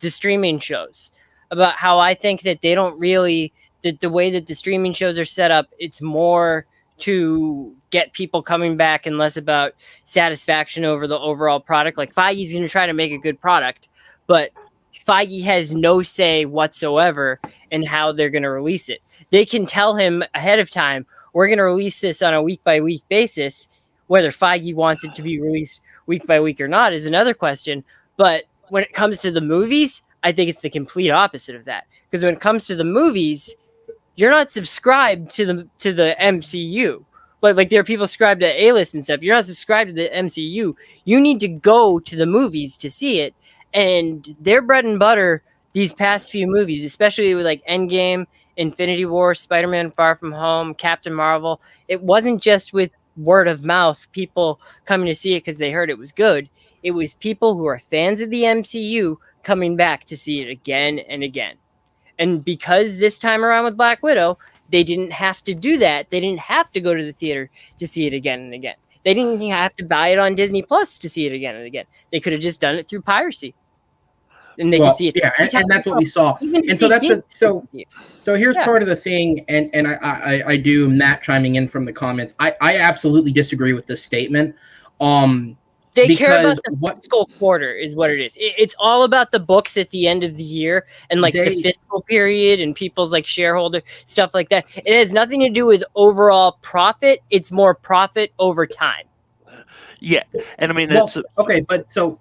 the streaming shows, about how I think that they don't really, that the way that the streaming shows are set up, it's more to get people coming back and less about satisfaction over the overall product. Like, Feige's going to try to make a good product, but Feige has no say whatsoever in how they're going to release it. They can tell him ahead of time, we're going to release this on a week-by-week basis. Whether Feige wants it to be released week by week or not is another question. But when it comes to the movies, I think it's the complete opposite of that. Because when it comes to the movies, you're not subscribed to the MCU. Like there are people subscribed to A-list and stuff. You're not subscribed to the MCU. You need to go to the movies to see it. And their bread and butter, these past few movies, especially with like Endgame, Infinity War, Spider-Man Far From Home, Captain Marvel, it wasn't just with word of mouth, people coming to see it because they heard it was good. It was people who are fans of the MCU coming back to see it again and again. And because this time around with Black Widow, they didn't have to do that. They didn't have to go to the theater to see it again and again. They didn't even have to buy it on Disney Plus to see it again and again. They could have just done it through piracy. And they could see it. Yeah, and that's what we saw. And so so here's part of the thing, and I do, Matt chiming in from the comments. I absolutely disagree with this statement. They care about the fiscal quarter is what it is. It's all about the books at the end of the year and the fiscal period and people's shareholder stuff like that. It has nothing to do with overall profit. It's more profit over time. Yeah, and I mean, okay, but so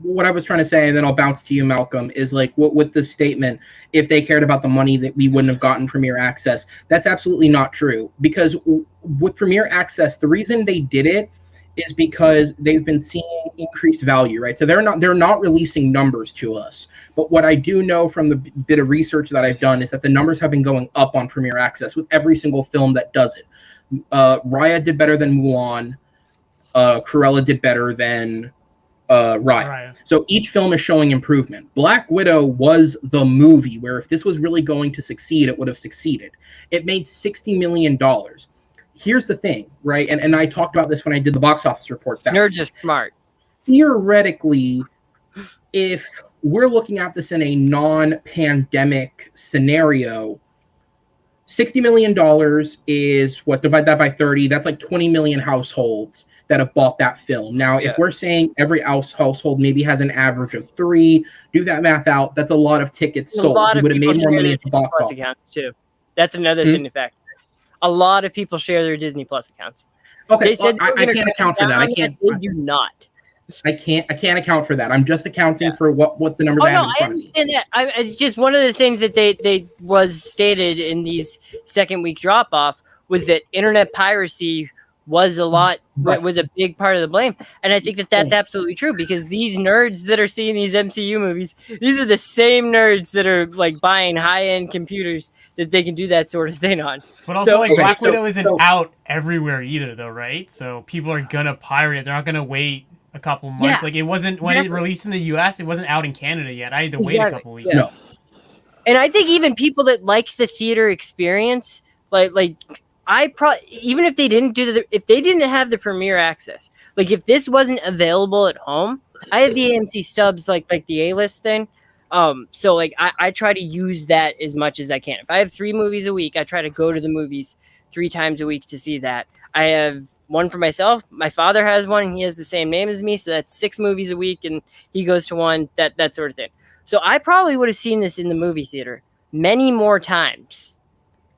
what I was trying to say, and then I'll bounce to you, Malcolm, is with this statement, if they cared about the money that we wouldn't have gotten Premier Access, that's absolutely not true. Because with Premier Access, the reason they did it is because they've been seeing increased value, right? So they're not releasing numbers to us. But what I do know from the bit of research that I've done is that the numbers have been going up on Premier Access with every single film that does it. Raya did better than Mulan. Cruella did better than Raya. So each film is showing improvement. Black Widow was the movie where if this was really going to succeed, it would have succeeded. It made $60 million. Here's the thing, right? And I talked about this when I did the box office report back. You're just smart. Theoretically, if we're looking at this in a non-pandemic scenario, $60 million is what, divide that by 30, that's 20 million households that have bought that film. Now, if we're saying every household maybe has an average of 3, do that math out, that's a lot of tickets sold. You would have made more money at the box office. Accounts too. That's another thing to factor. A lot of people share their Disney Plus accounts. Okay, I can't account for that. I can't. They do not. I can't account for that. I'm just accounting for what the numbers are. I understand that. It's just one of the things that they was stated in these second week drop off was that internet piracy was Right. was a big part of the blame. And I think that that's absolutely true, because these nerds that are seeing these MCU movies, these are the same nerds that are like buying high-end computers that they can do that sort of thing on. But also, So- Black Widow isn't out everywhere either, though, right? So people are gonna pirate it. They're not gonna wait a couple months. Yeah, Like, it wasn't when it released in the US. It wasn't out in Canada yet. I had to wait a couple weeks. No. And I think even people that like the theater experience, even if they didn't if they didn't have the premiere access, like if this wasn't available at home, I have the AMC stubs, like the A-list thing. So like I try to use that as much as I can. If I have 3 movies a week, I try to go to the movies 3 times a week to see that. I have one for myself. My father has one. He has the same name as me, so that's 6 movies a week, and he goes to one. That sort of thing. So I probably would have seen this in the movie theater many more times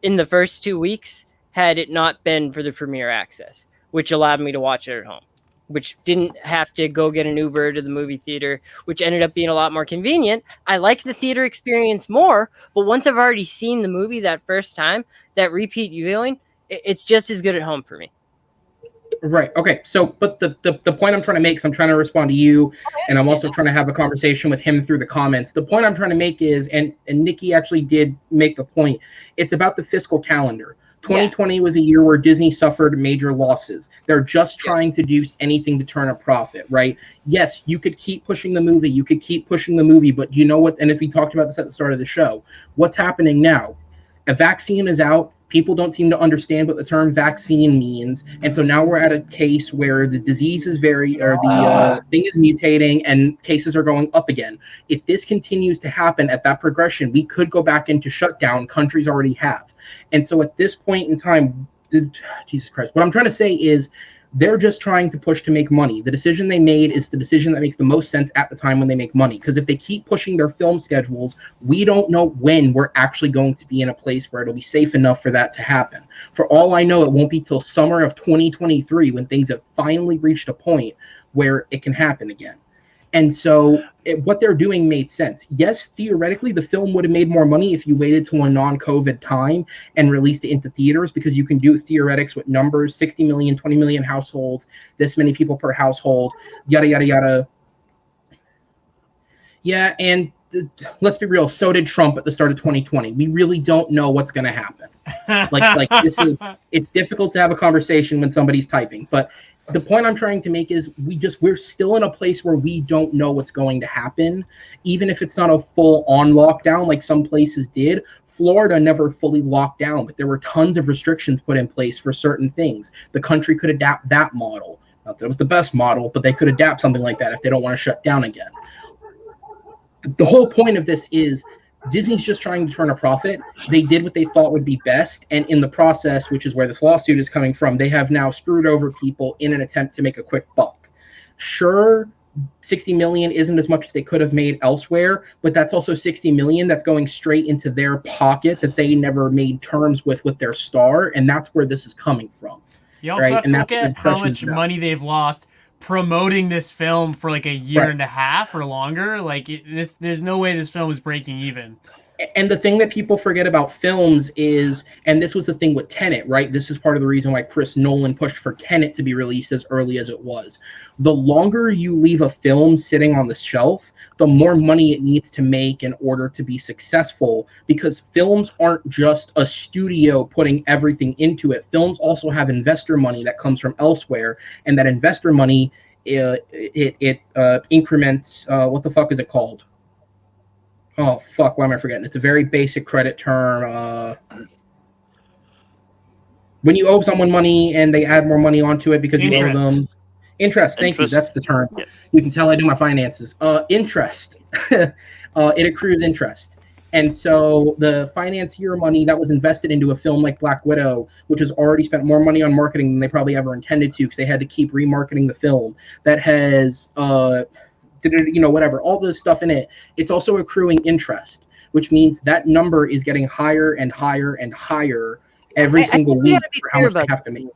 in the first 2 weeks had it not been for the premiere access, which allowed me to watch it at home, which didn't have to go get an Uber to the movie theater, which ended up being a lot more convenient. I like the theater experience more, but once I've already seen the movie that first time, that repeat viewing, it's just as good at home for me. Right. Okay. So, but the point I'm trying to make is I'm trying to respond to you, and I'm also trying to have a conversation with him through the comments. The point I'm trying to make is, and Nikki actually did make the point, it's about the fiscal calendar. 2020 was a year where Disney suffered major losses. They're just trying to do anything to turn a profit, right? Yes, you could keep pushing the movie. You could keep pushing the movie, but you know what? And if we talked about this at the start of the show, what's happening now? A vaccine is out. People don't seem to understand what the term vaccine means. And so now we're at a case where the disease is thing is mutating and cases are going up again. If this continues to happen at that progression, we could go back into shutdown. Countries already have. And so at this point in time, Jesus Christ, what I'm trying to say is they're just trying to push to make money. The decision they made is the decision that makes the most sense at the time when they make money. Because if they keep pushing their film schedules, we don't know when we're actually going to be in a place where it'll be safe enough for that to happen. For all I know, it won't be till summer of 2023 when things have finally reached a point where it can happen again. And so what they're doing made sense. Yes, theoretically, the film would have made more money if you waited till a non-COVID time and released it into theaters, because you can do theoretics with numbers, 60 million, 20 million households, this many people per household, yada, yada, yada. Yeah, and let's be real, so did Trump at the start of 2020. We really don't know what's going to happen. It's difficult to have a conversation when somebody's typing, but the point I'm trying to make is we're still in a place where we don't know what's going to happen. Even if it's not a full on lockdown like some places did, Florida never fully locked down, but there were tons of restrictions put in place for certain things. The country could adapt that model. Not that it was the best model, but they could adapt something like that if they don't want to shut down again. The whole point of this is Disney's just trying to turn a profit. They did what they thought would be best, and in the process, which is where this lawsuit is coming from, they have now screwed over people in an attempt to make a quick buck. Sure, 60 million isn't as much as they could have made elsewhere, but that's also 60 million that's going straight into their pocket that they never made terms with their star, and that's where this is coming from. You also have to look at how much money they've lost promoting this film for like a year and a half or longer. There's no way this film is breaking even. And the thing that people forget about films is, and this was the thing with Tenet, right? This is part of the reason why Chris Nolan pushed for Tenet to be released as early as it was. The longer you leave a film sitting on the shelf, the more money it needs to make in order to be successful, because films aren't just a studio putting everything into it. Films also have investor money that comes from elsewhere, and that investor money, it increments, what the fuck is it called? Oh, fuck, why am I forgetting? It's a very basic credit term. When you owe someone money and they add more money onto it because you owe them. Interest, thank you. That's the term. Yeah. You can tell I do my finances. Interest. It accrues interest. And so the financier money that was invested into a film like Black Widow, which has already spent more money on marketing than they probably ever intended to, because they had to keep remarketing the film, that has... whatever, all this stuff in it, it's also accruing interest, which means that number is getting higher and higher and higher every single week for how much they have to make.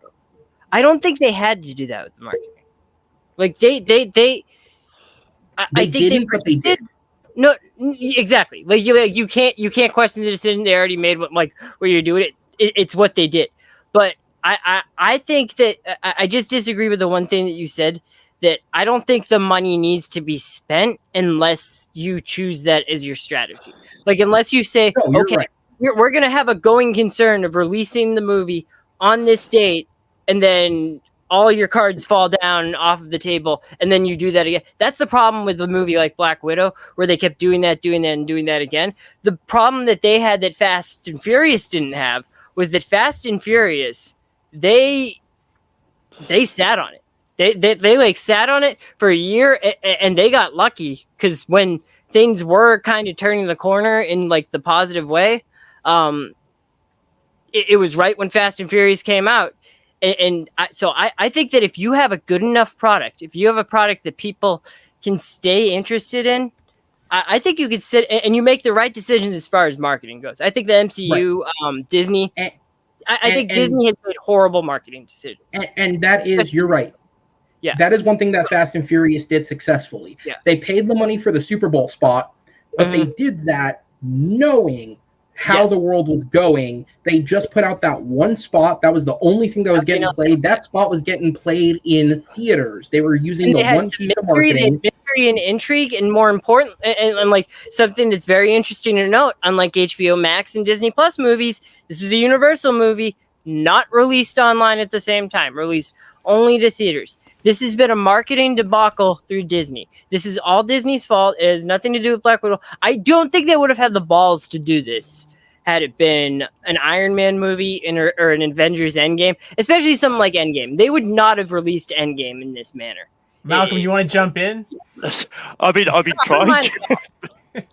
I don't think they had to do that with the marketing. Like I think they did. No, exactly. Like you can't question the decision they already made. Where you're doing it. It's what they did. But I think that I just disagree with the one thing that you said, that I don't think the money needs to be spent unless you choose that as your strategy. Like, unless you say, No, you're okay, right. we're going to have a going concern of releasing the movie on this date, and then all your cards fall down off of the table, and then you do that again. That's the problem with the movie like Black Widow, where they kept doing that, and doing that again. The problem that they had that Fast and Furious didn't have was that Fast and Furious, they sat on it. They like sat on it for a year, and they got lucky because when things were kind of turning the corner in like the positive way, it was right when Fast and Furious came out. So I think that if you have a good enough product, if you have a product that people can stay interested in, I think you could sit and you make the right decisions as far as marketing goes. I think the MCU, Disney, I think Disney has made horrible marketing decisions. And that is, you're right. Yeah. That is one thing that Fast and Furious did successfully. Yeah. They paid the money for the Super Bowl spot, but they did that knowing how the world was going. They just put out that one spot. That was the only thing that was getting played. That spot was getting played in theaters. They were using the one piece of marketing. Mystery and intrigue, and more important, and like something that's very interesting to note, unlike HBO Max and Disney Plus movies, this was a Universal movie, not released online at the same time, released only to theaters. This has been a marketing debacle through Disney. This is all Disney's fault. It has nothing to do with Black Widow. I don't think they would have had the balls to do this had it been an Iron Man movie or an Avengers Endgame, especially something like Endgame. They would not have released Endgame in this manner. Malcolm, you want to jump in? I've been trying to.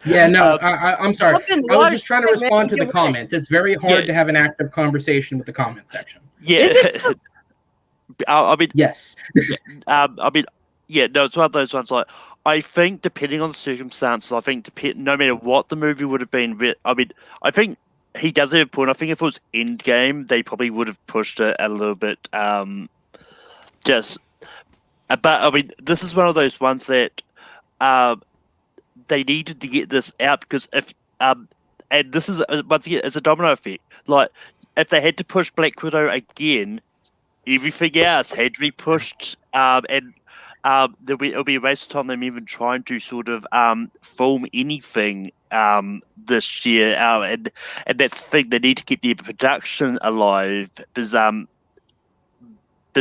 Yeah, no, I'm sorry. I was just trying to respond to the comment. It's very hard to have an active conversation with the comment section. Yeah. I mean, yes. I mean, yeah, no, it's one of those ones. Like, I think depending on the circumstances, I think no matter what the movie would have been, I mean, I think he does have a point. I think if it was Endgame, they probably would have pushed it a little bit. But I mean, this is one of those ones that they needed to get this out because if and this is once again, it's a domino effect. Like, if they had to push Black Widow again, everything else had to be pushed, and it'll be a waste of time them even trying to sort of film anything this year. And that's the thing, they need to keep the production alive because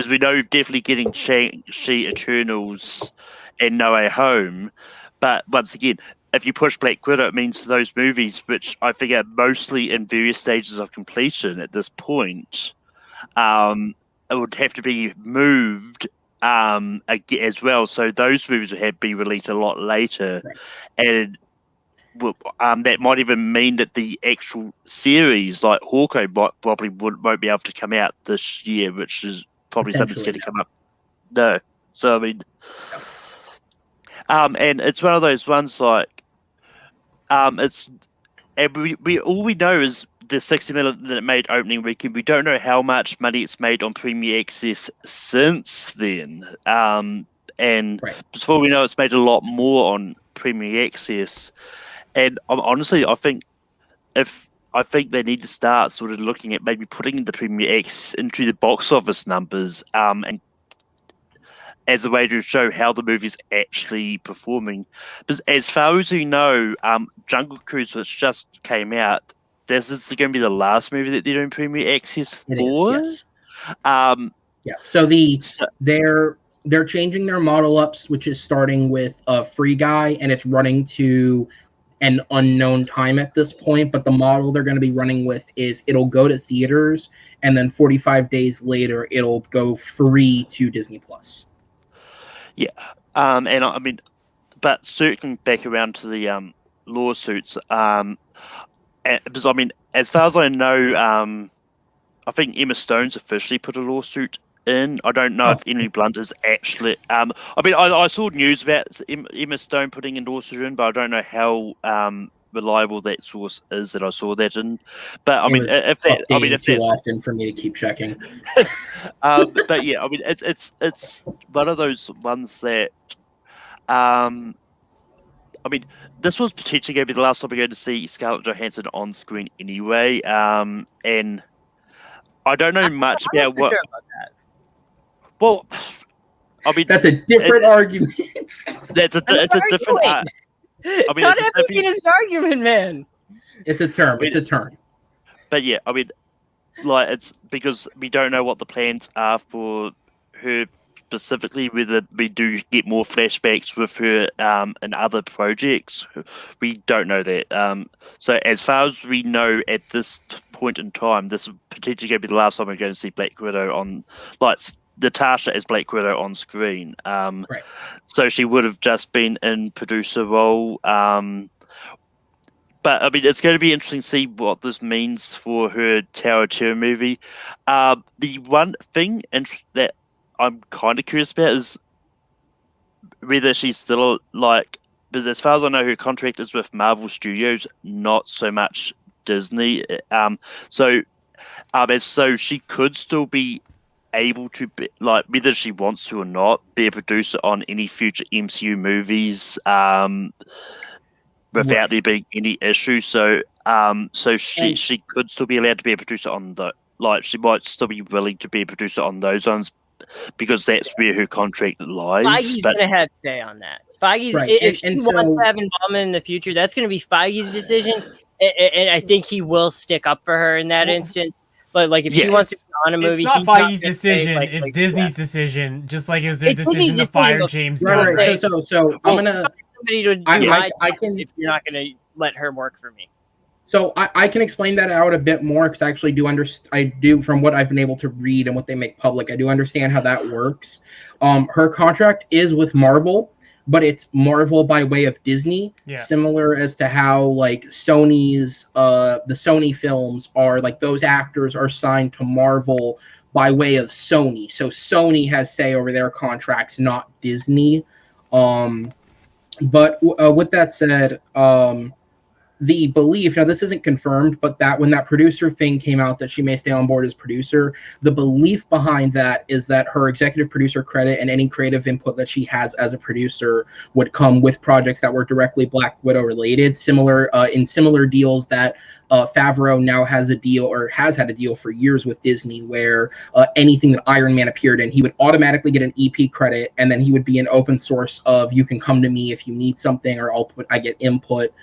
we know definitely getting Shang-Chi Eternals and No Way Home, but once again, if you push Black Widow, it means those movies, which I think are mostly in various stages of completion at this point, it would have to be moved as well. So those movies would have to be released a lot later. Right. And that might even mean that the actual series, like Hawkeye, probably won't be able to come out this year, which is probably something that's going to come up. No. So, I mean... and it's one of those ones like... it's... And we all we know is the 60 million that it made opening weekend. We don't know how much money it's made on Premier Access since then. And before we know, it's made a lot more on Premier Access. And honestly, I think they need to start sort of looking at maybe putting the Premier Access into the box office numbers, and as a way to show how the movie's actually performing. Because as far as we know, Jungle Cruise, which just came out, this is going to be the last movie that they're doing Premier Access for. It is, yes. So they're changing their model ups, which is starting with a free guy, and it's running to an unknown time at this point. But the model they're going to be running with is it'll go to theaters, and then 45 days later, it'll go free to Disney Plus. Yeah, and I mean, but circling back around to the lawsuits, because I mean, as far as I know, I think Emma Stone's officially put a lawsuit in. I don't know if Emily Blunt is actually. I mean, I saw news about Emma Stone putting a lawsuit in, but I don't know how reliable that source is that I saw that in. But I mean, if too often for me to keep checking. But yeah, I mean, it's one of those ones that. I mean, this was potentially going to be the last time we're going to see Scarlett Johansson on screen anyway, and I don't know much I'm not about what. sure about that. Well, I mean, That's a different argument. it's a different. I mean, Not it's a everything different. is an argument, man. It's a term. It's a term. But yeah, I mean, like it's because we don't know what the plans are for her specifically. Whether we do get more flashbacks with her in other projects, we don't know that. So as far as we know at this point in time, this is potentially going to be the last time we're going to see Black Widow on, like Natasha as Black Widow on screen. Right. So she would have just been in producer role. But I mean, it's going to be interesting to see what this means for her Tower of Terror movie. The one thing that I'm kind of curious about is whether she's still like, because as far as I know, her contract is with Marvel Studios, not so much Disney. So she could still be able to be like, whether she wants to or not, be a producer on any future MCU movies. Without there being any issue, so she could still be allowed to be a producer on the, like, she might still be willing to be a producer on those ones because that's where her contract lies. Feige's gonna have say on that. Feige's Right. if she wants to have involvement in the future, that's gonna be Feige's decision, and I think he will stick up for her in that instance. But like, if she wants to be on a movie, it's not he's Feige's not decision. It's Disney's decision. Just like it was their decision to fire James Gunn. Right. So I'm gonna. Somebody to do I can. If you're not gonna let her work for me. So I can explain that out a bit more because I actually do from what I've been able to read and what they make public. I do understand how that works. Her contract is with Marvel, but it's Marvel by way of Disney, similar as to how like Sony's the Sony films are, like those actors are signed to Marvel by way of Sony. So Sony has say over their contracts, not Disney. But with that said, the belief, now this isn't confirmed, but that when that producer thing came out that she may stay on board as producer, the belief behind that is that her executive producer credit and any creative input that she has as a producer would come with projects that were directly Black Widow related, similar deals that Favreau now has a deal, or has had a deal for years with Disney, where anything that Iron Man appeared in, he would automatically get an EP credit, and then he would be an open source of, you can come to me if you need something, or I get input.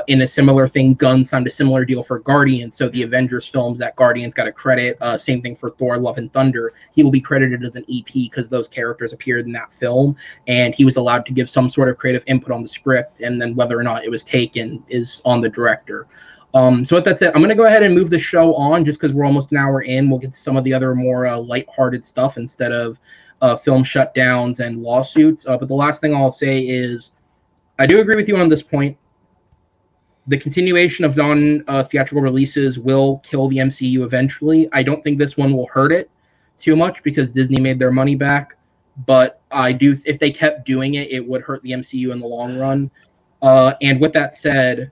In a similar thing, Gunn signed a similar deal for Guardians, so the Avengers films that Guardians got a credit, same thing for Thor, Love and Thunder, he will be credited as an EP because those characters appeared in that film, and he was allowed to give some sort of creative input on the script, and then whether or not it was taken is on the director. So with that said, I'm going to go ahead and move the show on just because we're almost an hour in. We'll get to some of the other more lighthearted stuff instead of film shutdowns and lawsuits. But the last thing I'll say is I do agree with you on this point. The continuation of non-theatrical releases will kill the MCU eventually. I don't think this one will hurt it too much because Disney made their money back. But I do, if they kept doing it, it would hurt the MCU in the long run. And with that said,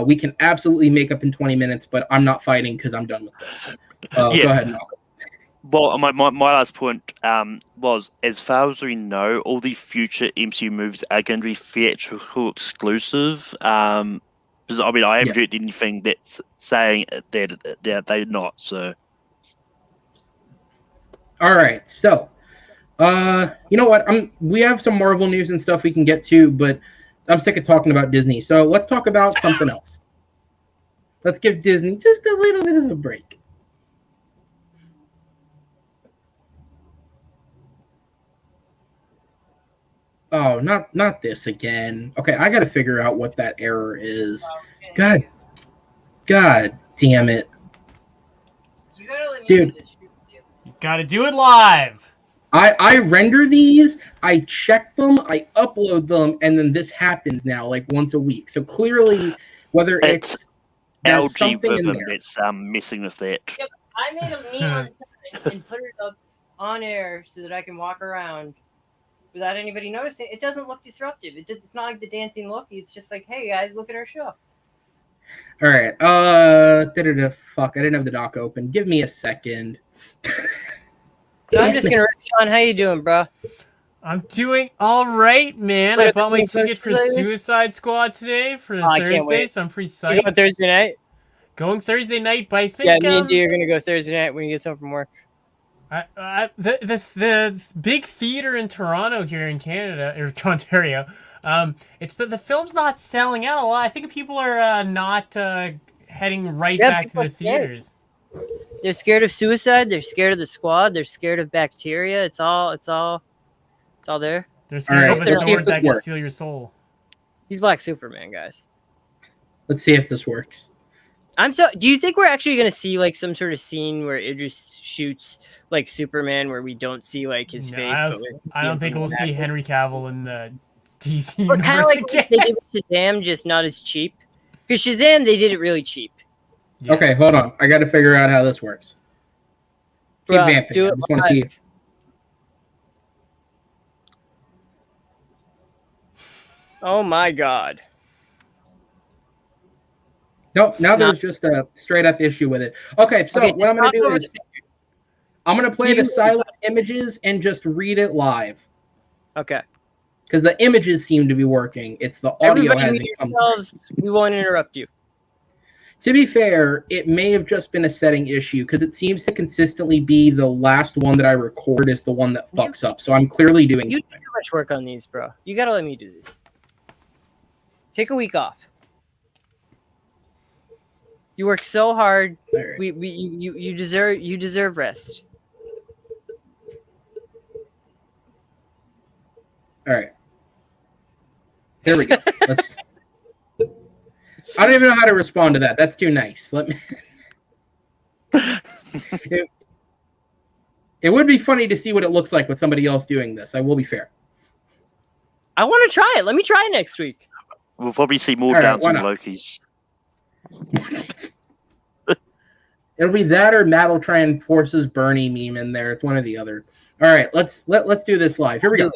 we can absolutely make up in 20 minutes, but I'm not fighting because I'm done with this. Go ahead, Malcolm. Well, my last point was, as far as we know, all the future MCU movies are going to be theatrical exclusive. Because I mean, I haven't heard anything that's saying that they're not. So, all right. So, you know what? We have some Marvel news and stuff we can get to, but I'm sick of talking about Disney. So let's talk about something else. Let's give Disney just a little bit of a break. Oh, not this again. Okay, I got to figure out what that error is. God damn it. You gotta let me Dude. do this. You gotta do it live. I render these, I check them, I upload them, and then this happens now like once a week. So clearly, whether it's algorithm that's messing with that. Yep, I made a neon sign and put it up on air so that I can walk around without anybody noticing. It doesn't look disruptive. It's not like the dancing Loki. It's just like, hey guys, look at our show. All right. Fuck, I didn't have the doc open. Give me a second. So I'm just gonna. Sean, how you doing, bro? I'm doing all right, man. I bought my ticket for Suicide Squad today for Thursday, so I'm pretty psyched. You going Thursday night? Going Thursday night, but I think Yeah, me and D are gonna go Thursday night when he gets home from work. The big theater in Toronto here in Canada or Ontario, it's that the film's not selling out a lot. I think people are not heading right back to the theaters. They're scared of suicide. They're scared of the squad. They're scared of bacteria. It's all there. They're scared of a let's see if sword this that can works. steal your soul. He's Black Superman, guys. Let's see if this works. Do you think we're actually gonna see like some sort of scene where Idris shoots like Superman, where we don't see like his face? I don't think we'll see Henry Cavill in the DC But kind of universe like again. they did with Shazam, just not as cheap. Because Shazam, they did it really cheap. Yeah. Okay, hold on. I got to figure out how this works. Keep Bruh, vamping. do I it just want to see. Oh my god. Nope, now It's there's just a straight up issue with it. Okay, so what I'm going to do is I'm going to play the silent images and just read it live. Okay. Because the images seem to be working. It's the audio Everybody hasn't mute come yourselves. We won't interrupt you. To be fair, it may have just been a setting issue because it seems to consistently be the last one that I record is the one that fucks up. So I'm clearly doing You do something. too much work on these, bro. You gotta let me do this. Take a week off. You work so hard. All right. You deserve rest. All right. Here we go. Let's. I don't even know how to respond to that. That's too nice. Let me. It would be funny to see what it looks like with somebody else doing this. I will be fair. I want to try it. Let me try it next week. We'll probably see more All right, Downs why and not? Lokis. It'll be that or Matt will try and force his Bernie meme in there. It's one or the other. All right, let's do this live. Here we go.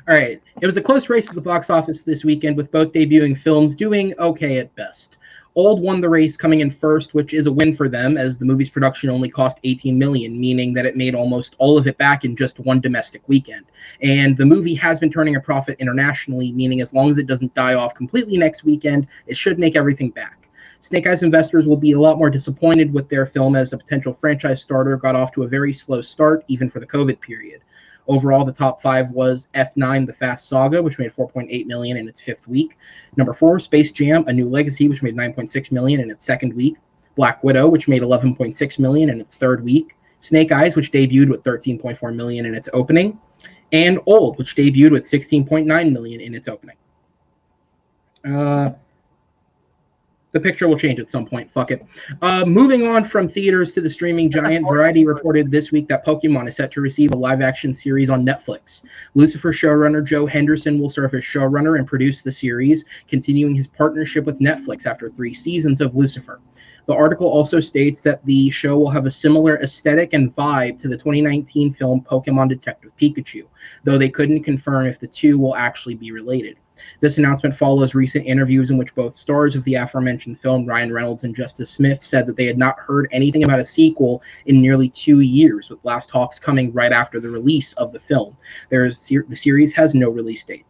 All right. It was a close race at the box office this weekend with both debuting films doing okay at best. Old won the race coming in first, which is a win for them as the movie's production only cost $18 million, meaning that it made almost all of it back in just one domestic weekend. And the movie has been turning a profit internationally, meaning as long as it doesn't die off completely next weekend, it should make everything back. Snake Eyes investors will be a lot more disappointed with their film as a potential franchise starter got off to a very slow start, even for the COVID period. Overall, the top 5 was F9, The Fast Saga, which made $4.8 million in its 5th week. Number 4, Space Jam: A New Legacy, which made $9.6 million in its 2nd week. Black Widow, which made $11.6 million in its 3rd week. Snake Eyes, which debuted with $13.4 million in its opening. And Old, which debuted with $16.9 million in its opening. The picture will change at some point. Fuck it. Moving on from theaters to the streaming giant, Variety reported this week that Pokemon is set to receive a live-action series on Netflix. Lucifer showrunner Joe Henderson will serve as showrunner and produce the series, continuing his partnership with Netflix after 3 seasons of Lucifer. The article also states that the show will have a similar aesthetic and vibe to the 2019 film Pokemon Detective Pikachu, though they couldn't confirm if the two will actually be related. This announcement follows recent interviews in which both stars of the aforementioned film, Ryan Reynolds and Justice Smith, said that they had not heard anything about a sequel in nearly 2 years, with last talks coming right after the release of the film. The series has no release date.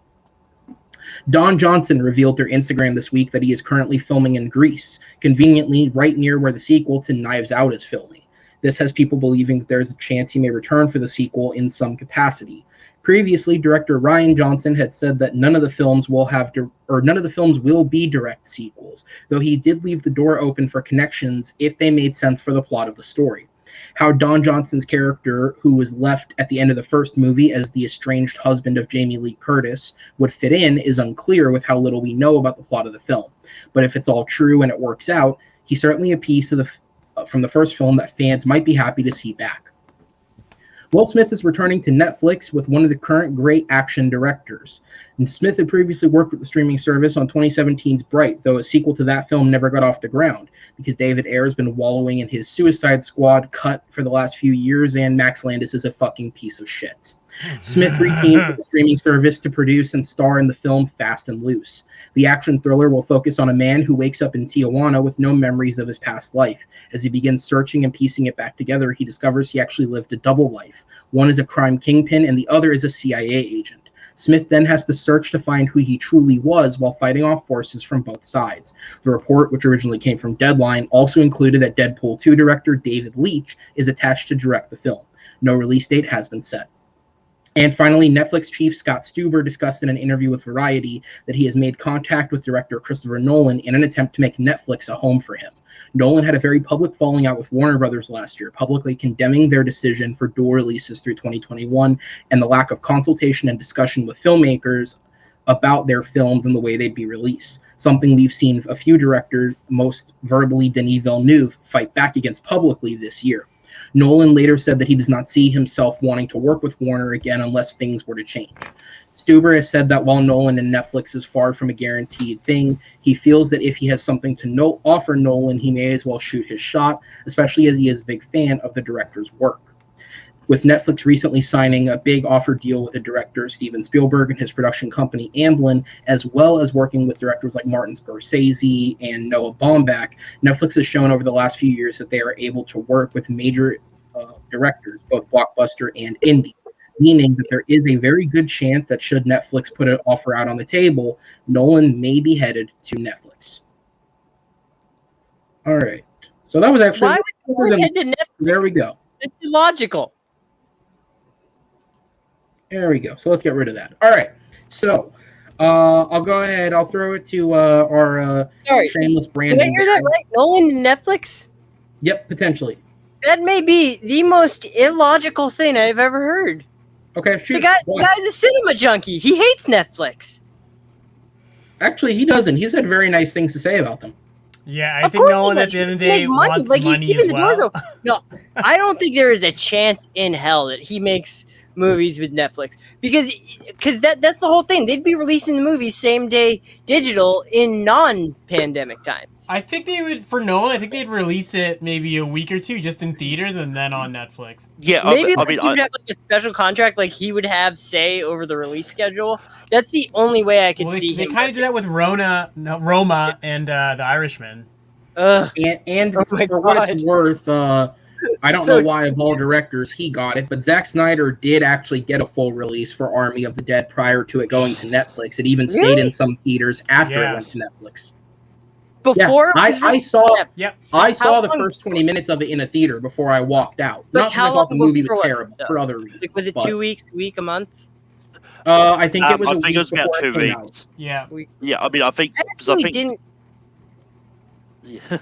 Don Johnson revealed through Instagram this week that he is currently filming in Greece, conveniently right near where the sequel to Knives Out is filming. This has people believing that there is a chance he may return for the sequel in some capacity. Previously, director Ryan Johnson had said that none of the films will be direct sequels, though he did leave the door open for connections if they made sense for the plot of the story. How Don Johnson's character, who was left at the end of the first movie as the estranged husband of Jamie Lee Curtis, would fit in is unclear with how little we know about the plot of the film. But if it's all true and it works out, he's certainly a piece of from the first film that fans might be happy to see back. Will Smith is returning to Netflix with one of the current great action directors. And Smith had previously worked with the streaming service on 2017's Bright, though a sequel to that film never got off the ground, because David Ayer has been wallowing in his Suicide Squad cut for the last few years, and Max Landis is a fucking piece of shit. Smith reteams with the streaming service to produce and star in the film Fast and Loose. The action thriller will focus on a man who wakes up in Tijuana with no memories of his past life. As he begins searching and piecing it back together, he discovers he actually lived a double life. One is a crime kingpin and the other is a CIA agent. Smith then has to search to find who he truly was while fighting off forces from both sides. The report, which originally came from Deadline, also included that Deadpool 2 director David Leitch is attached to direct the film. No release date has been set. And finally, Netflix chief Scott Stuber discussed in an interview with Variety that he has made contact with director Christopher Nolan in an attempt to make Netflix a home for him. Nolan had a very public falling out with Warner Brothers last year, publicly condemning their decision for dual releases through 2021 and the lack of consultation and discussion with filmmakers about their films and the way they'd be released. Something we've seen a few directors, most verbally Denis Villeneuve, fight back against publicly this year. Nolan later said that he does not see himself wanting to work with Warner again unless things were to change. Stuber has said that while Nolan and Netflix is far from a guaranteed thing, he feels that if he has something to offer Nolan, he may as well shoot his shot, especially as he is a big fan of the director's work. With Netflix recently signing a big offer deal with the director Steven Spielberg and his production company Amblin, as well as working with directors like Martin Scorsese and Noah Baumbach, Netflix has shown over the last few years that they are able to work with major directors, both blockbuster and indie, meaning that there is a very good chance that should Netflix put an offer out on the table, Nolan may be headed to Netflix. All right. So that was actually... Why would Nolan head to Netflix? There we go. It's illogical. There we go. So let's get rid of that. All right. So I'll go ahead. I'll throw it to our shameless branding. Did I hear that right? Nolan Netflix? Yep, potentially. That may be the most illogical thing I've ever heard. Okay, shoot. The guy's a cinema junkie. He hates Netflix. Actually, he doesn't. He's had very nice things to say about them. Yeah, I think Nolan at the end of the day wants money he's keeping as the doors well. open. No, I don't think there is a chance in hell that he makes movies with Netflix because that's the whole thing. They'd be releasing the movies same day digital in non-pandemic times. I think they would, for Nolan, I think they'd release it maybe a week or two just in theaters and then on Netflix. Yeah, maybe he would have like a special contract, like he would have say over the release schedule. That's the only way I could see they him. They kind of do that with Roma and The Irishman. And for what it's worth, I don't know why of all directors he got it, but Zack Snyder did actually get a full release for Army of the Dead prior to it going to Netflix. It even stayed in some theaters after it went to Netflix. Before I saw the first 20 minutes of it in a theater before I walked out. Not because I thought the movie was terrible, for other reasons. Like, was it 2 weeks, week, a month? I think it was a week. I think it was about 2 weeks. Out. Yeah. Yeah, I mean, I think didn't.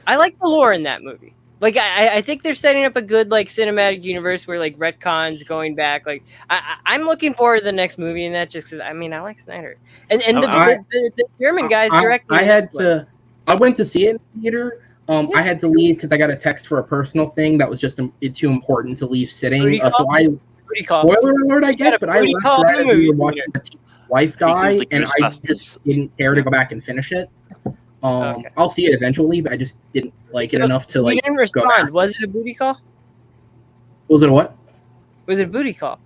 I like the lore in that movie. Like, I think they're setting up a good, like, cinematic universe where, like, retcons going back. Like, I'm looking forward to the next movie in that just because, I mean, I like Snyder. And the German guys directing I went to see it in the theater. I had to leave because I got a text for a personal thing that was just too important to leave sitting. Spoiler alert, I guess, but I left right as we were watching my wife die, and I just didn't care to go back and finish it. I'll see it eventually, but I just didn't like it enough to like. You didn't respond. Was it a booty call? Was it a what? Was it a booty call?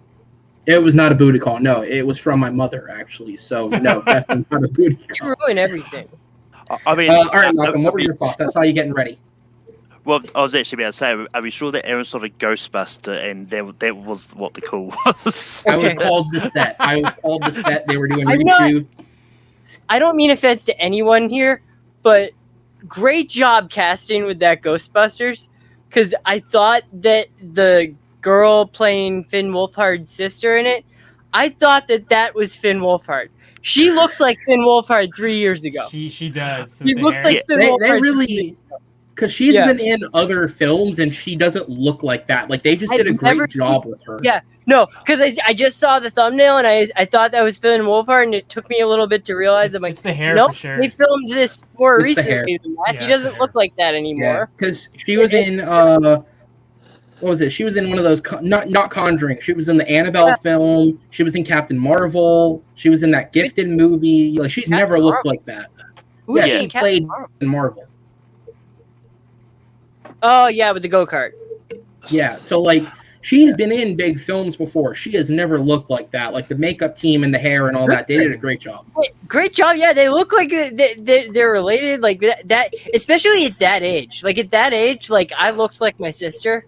It was not a booty call. No, it was from my mother actually. So no, definitely not a booty call. You ruin everything. I mean, all right, Malcolm. What were your thoughts? That's how you getting ready. Well, I was actually about to say, are we sure that Aaron saw the Ghostbuster and that was what the call was? I was called the set. They were doing YouTube. I don't mean offense to anyone here, but great job casting with that Ghostbusters, because I thought that the girl playing Finn Wolfhard's sister in it, I thought that was Finn Wolfhard. She looks like Finn Wolfhard 3 years ago. She does. She looks like Finn Wolfhard. They really, because she's been in other films and she doesn't look like that. Like they just did a great job with her. Yeah, no, because I just saw the thumbnail and I thought that was Finn Wolfhard, and it took me a little bit to realize. I'm like, it's the hair nope, for sure. They filmed this more recently than that. Yeah, he doesn't look like that anymore. Because she was in what was it? She was in one of those not Conjuring. She was in the Annabelle film. She was in Captain Marvel. She was in that Gifted movie. Like she's never looked like that. She played in Marvel. Oh yeah, with the go-kart. Yeah, so like she's been in big films before. She has never looked like that. Like the makeup team and the hair and all that, they did a great job. Great job, yeah. They look like they're related, like that. Especially at that age. Like at that age, like I looked like my sister.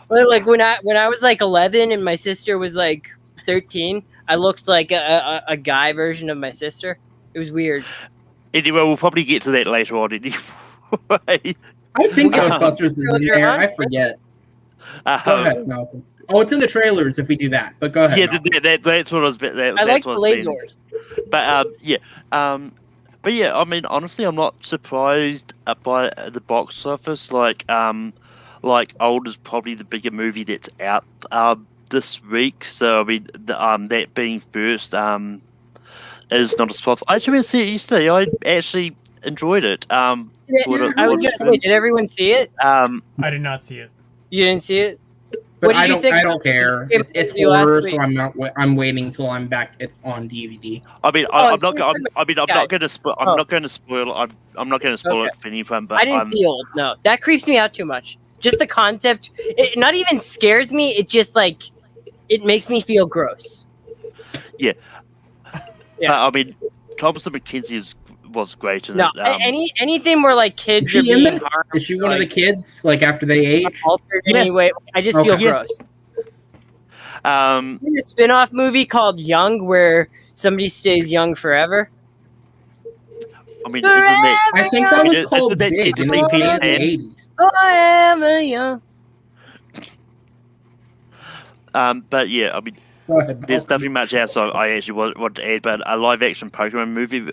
Like when I was like 11 and my sister was like 13, I looked like a guy version of my sister. It was weird. Anyway, we'll probably get to that later on. Anyway, I think We'll get Ghostbusters is in later there. on. I forget. Go ahead, Malcolm. Oh, it's in the trailers if we do that. But go ahead. yeah, Malcolm. that's what I was. I like the lasers. But but yeah, I mean, honestly, I'm not surprised by the box office. Like Old is probably the bigger movie that's out this week. So I mean, that being first is not a surprise. I actually went to see it yesterday. I actually enjoyed it. I was gonna say, did everyone see it? I did not see it. You didn't see it? But What did you think? I don't care. It's horror, so I'm waiting till I'm back. It's on DVD. I mean, I'm not going to spoil. I'm Oh. not going to spoil. I'm not going to spoil it for anyone. But I didn't see Old. No, that creeps me out too much. Just the concept, it not even scares me. It just like it makes me feel gross. Yeah. Yeah. But, I mean, Thompson McKenzie was great in No, it. anything where like kids Is are she in being there? harmed, Is she one of the like, kids? Like after they age? altered in Yeah. any way, I just feel Okay. gross. In a spin-off movie called Young, where somebody stays young forever. I mean, isn't that? I think that was Isn't called that Big, and technically they came out in Peter the Pan? 80s. Forever young. But yeah, I mean, Go ahead. there's nothing much else I actually want to add. But a live-action Pokemon movie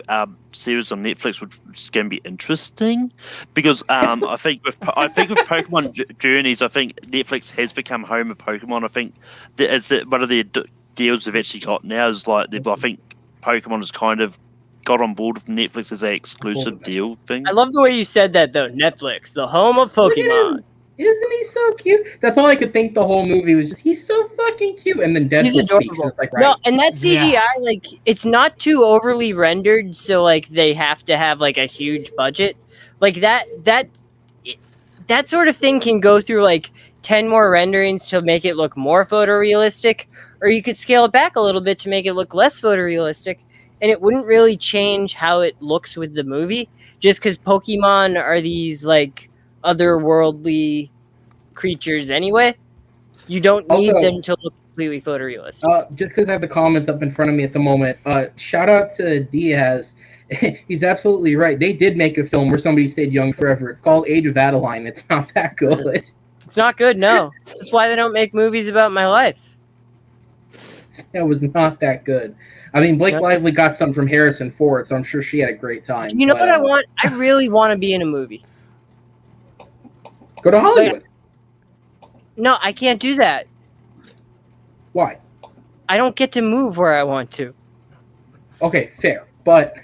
series on Netflix, which is going to be interesting, because I think with Pokemon Journeys, I think Netflix has become home of Pokemon. I think that one of the deals they've actually got now is like I think Pokemon has kind of got on board with Netflix as an exclusive deal thing. I love the way you said that though. Netflix, the home of Look at Pokemon. him. Isn't he so cute? That's all I could think the whole movie was just, he's so fucking cute. And then He's Deadpool speaks. adorable. And it's like, right. No, and that CGI, Yeah. like, it's not too overly rendered, so like they have to have like a huge budget. Like that sort of thing can go through like 10 more renderings to make it look more photorealistic, or you could scale it back a little bit to make it look less photorealistic, and it wouldn't really change how it looks with the movie, just because Pokemon are these like otherworldly creatures anyway. You don't need Also- them to look completely photorealistic. Just because I have the comments up in front of me at the moment, shout out to Diaz. He's absolutely right. They did make a film where somebody stayed young forever. It's called Age of Adeline. It's not that good. It's not good, no. That's why they don't make movies about my life. It was not that good. I mean, Blake Yep. Lively got some from Harrison Ford, so I'm sure she had a great time. You know but, what I want? I really want to be in a movie. Go to Hollywood. No, I can't do that. Why? I don't get to move where I want to. Okay, fair. But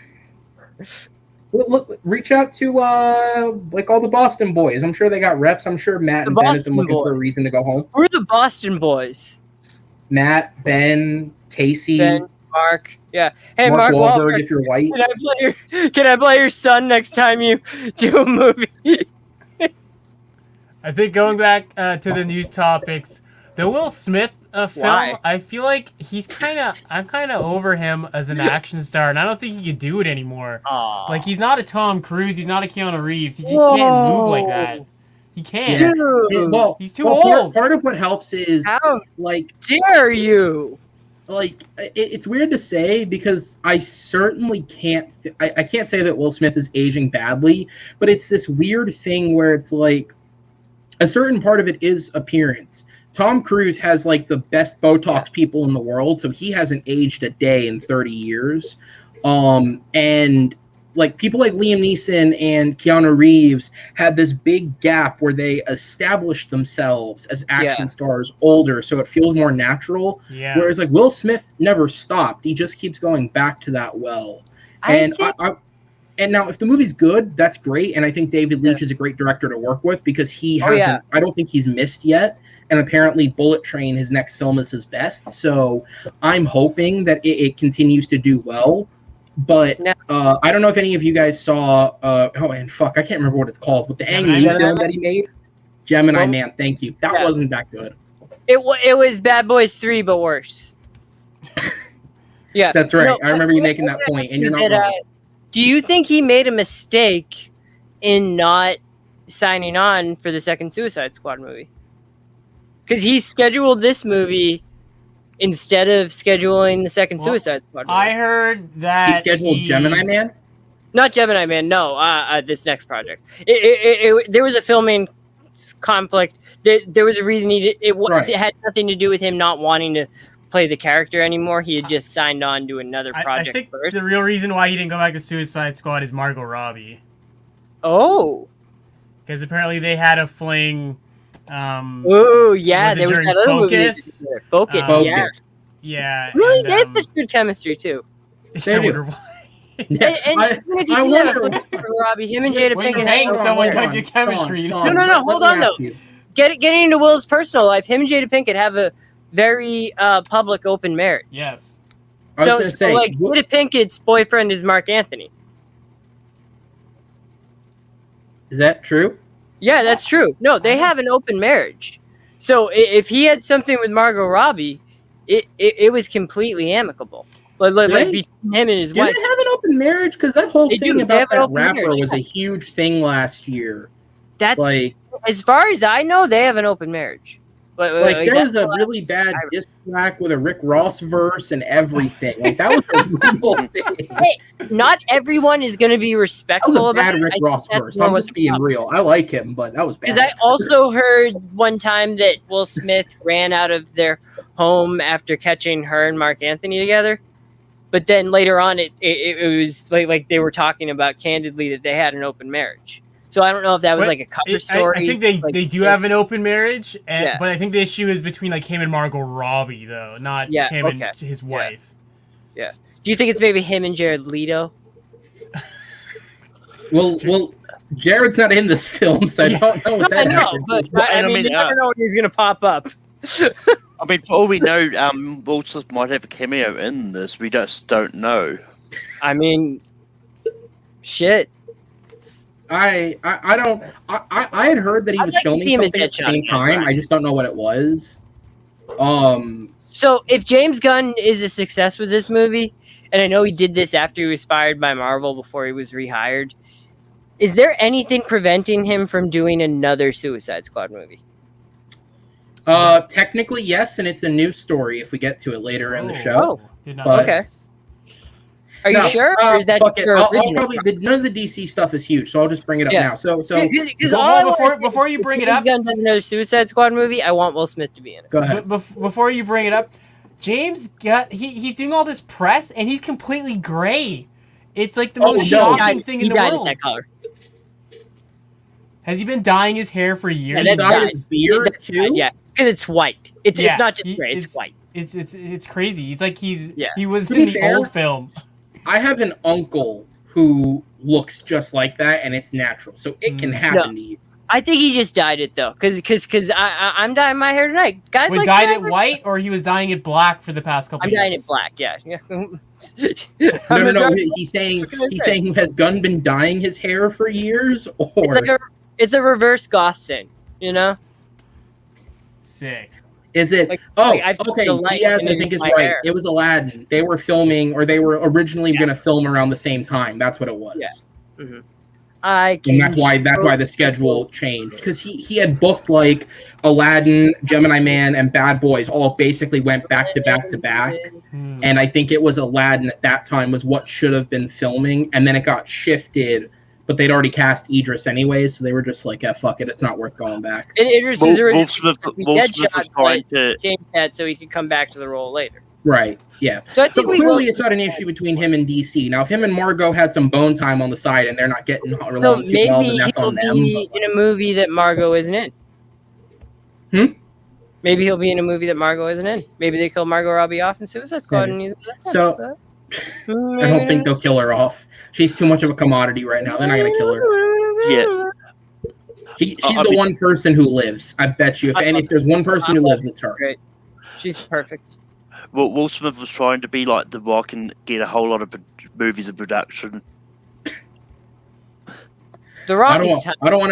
look, reach out to like all the Boston boys. I'm sure they got reps. I'm sure Matt The and Ben have been Boston looking for a boys. reason to go home. We're the Boston boys. Matt, Ben, Casey, Ben, Mark. Yeah. Hey, Mark Mark Wahlberg, Wahlberg. if you're white. Can I play your son next time you do a movie? I think going back to the news topics, the Will Smith film, Why? I feel like I'm kind of over him as an action star, and I don't think he could do it anymore. Aw. Like, he's not a Tom Cruise, he's not a Keanu Reeves, he just can't move like that. He can't. Dude, Well, He's too well, old. Part of what helps is how like dare you? it's weird to say because I certainly can't. I can't say that Will Smith is aging badly, but it's this weird thing where it's like a certain part of it is appearance. Tom Cruise has like the best Botox people in the world, so he hasn't aged a day in 30 years. And like people like Liam Neeson and Keanu Reeves had this big gap where they established themselves as action stars older, so it feels more natural. Yeah. Whereas like Will Smith never stopped; he just keeps going back to that well. And and now if the movie's good, that's great. And I think David Leitch is a great director to work with because he hasn't. I don't think he's missed yet. And apparently, Bullet Train, his next film, is his best. So I'm hoping that it continues to do well. But I don't know if any of you guys saw. I can't remember what it's called. But the Ang Lee film that he made, Gemini Man. Thank you. That wasn't that good. It was Bad Boys 3, but worse. Yeah, That's right. No, I remember you making that point, and you're not wrong. Do you think he made a mistake in not signing on for the second Suicide Squad movie? Because he scheduled this movie instead of scheduling the second Suicide Squad movie. I heard that He scheduled Gemini Man. Not Gemini Man, no. This next project. There was a filming conflict. There was a reason it had nothing to do with him not wanting to play the character anymore. He had just signed on to another project. I think first. the real reason why he didn't go back to Suicide Squad is Margot Robbie. Oh. Because apparently they had a fling. Oh yeah, there was that other Focus? movie. Focus, yeah. Yeah. Really, they have such good chemistry too. I wonder why. And if you wonder, Robbie, him and Jada when Pinkett. you're paying someone good good chemistry. No. Hold on though. Getting into Will's personal life, him and Jada Pinkett have a very public open marriage. Yes. So like Jada Pinkett's boyfriend is Mark Anthony. Is that true? Yeah, that's true. No, they have an open marriage. So if he had something with Margot Robbie, it was completely amicable. Like between him and his wife. Do they have an open marriage? Because that whole thing about that rapper was a huge thing last year. That's like, as far as I know, they have an open marriage. Like there was a really bad diss track with a Rick Ross verse and everything. Like that was a real thing. Hey, not everyone is going to be respectful about Rick Ross verse. I'm just being real. I like him, but that was bad. Because I also heard one time that Will Smith ran out of their home after catching her and Mark Anthony together. But then later on, it was like they were talking about candidly that they had an open marriage. So I don't know if that was like a cover story. I think they do have an open marriage, but I think the issue is between like him and Margot Robbie, though, not him and his wife. Yeah. Do you think it's maybe him and Jared Leto? Well, Jared's not in this film, so I don't know what that is. But I mean, you never know when he's going to pop up. I mean, for all we know, Will Smith might have a cameo in this. We just don't know. I mean, shit. I had heard that he was filming something at the same time. I just don't know what it was. So if James Gunn is a success with this movie, and I know he did this after he was fired by Marvel before he was rehired, is there anything preventing him from doing another Suicide Squad movie? Technically, yes, and it's a new story if we get to it later in the show. Okay. Are you sure? Or is that I'll probably none of the DC stuff is huge, so I'll just bring it up now. So before you bring it up, James Gunn does another Suicide Squad movie. I want Will Smith to be in it. Go ahead. Before you bring it up, James Gunn, he's doing all this press and he's completely gray. It's like the most shocking thing in the world. He died that color. Has he been dyeing his hair for years? And dyed his beard too. Yeah, because it's white. It's not just gray. It's white. It's crazy. It's like he was in the old film. I have an uncle who looks just like that, and it's natural, so it can happen to you. I think he just dyed it though, because I'm dyeing my hair tonight. Guys, like dyed it white, or he was dyeing it black for the past couple. I'm dyeing it black. Yeah. No. He's saying has Gunn been dyeing his hair for years, or it's a reverse goth thing, you know? Sick. Is it? Okay. Diaz, I think is right. Hair. It was Aladdin. They were filming, or they were originally going to film around the same time. That's what it was. Yeah. Mm-hmm. And that's why the schedule changed, because he had booked like Aladdin, Gemini Man, and Bad Boys all basically went back to back to back. And I think it was Aladdin at that time was what should have been filming, and then it got shifted. But they'd already cast Idris anyways, so they were just like, fuck it, it's not worth going back. And Idris was originally supposed to be Deadshot, but James had so he could come back to the role later. Right, yeah. So clearly it's not an issue between him and DC. Now, if him and Margot had some bone time on the side and they're not getting along too well, then that's on them. Maybe he'll be in a movie that Margot isn't in. Maybe he'll be in a movie that Margot isn't in. Maybe they kill Margot Robbie off in Suicide Squad. And I don't think they'll kill her off. She's too much of a commodity right now. They're not going to kill her. Yeah. She's the one person who lives. I bet you. If there's one person who lives, it's her. Great. She's perfect. Well, Will Smith was trying to be like The Rock and get a whole lot of movies in production. The Rock I don't want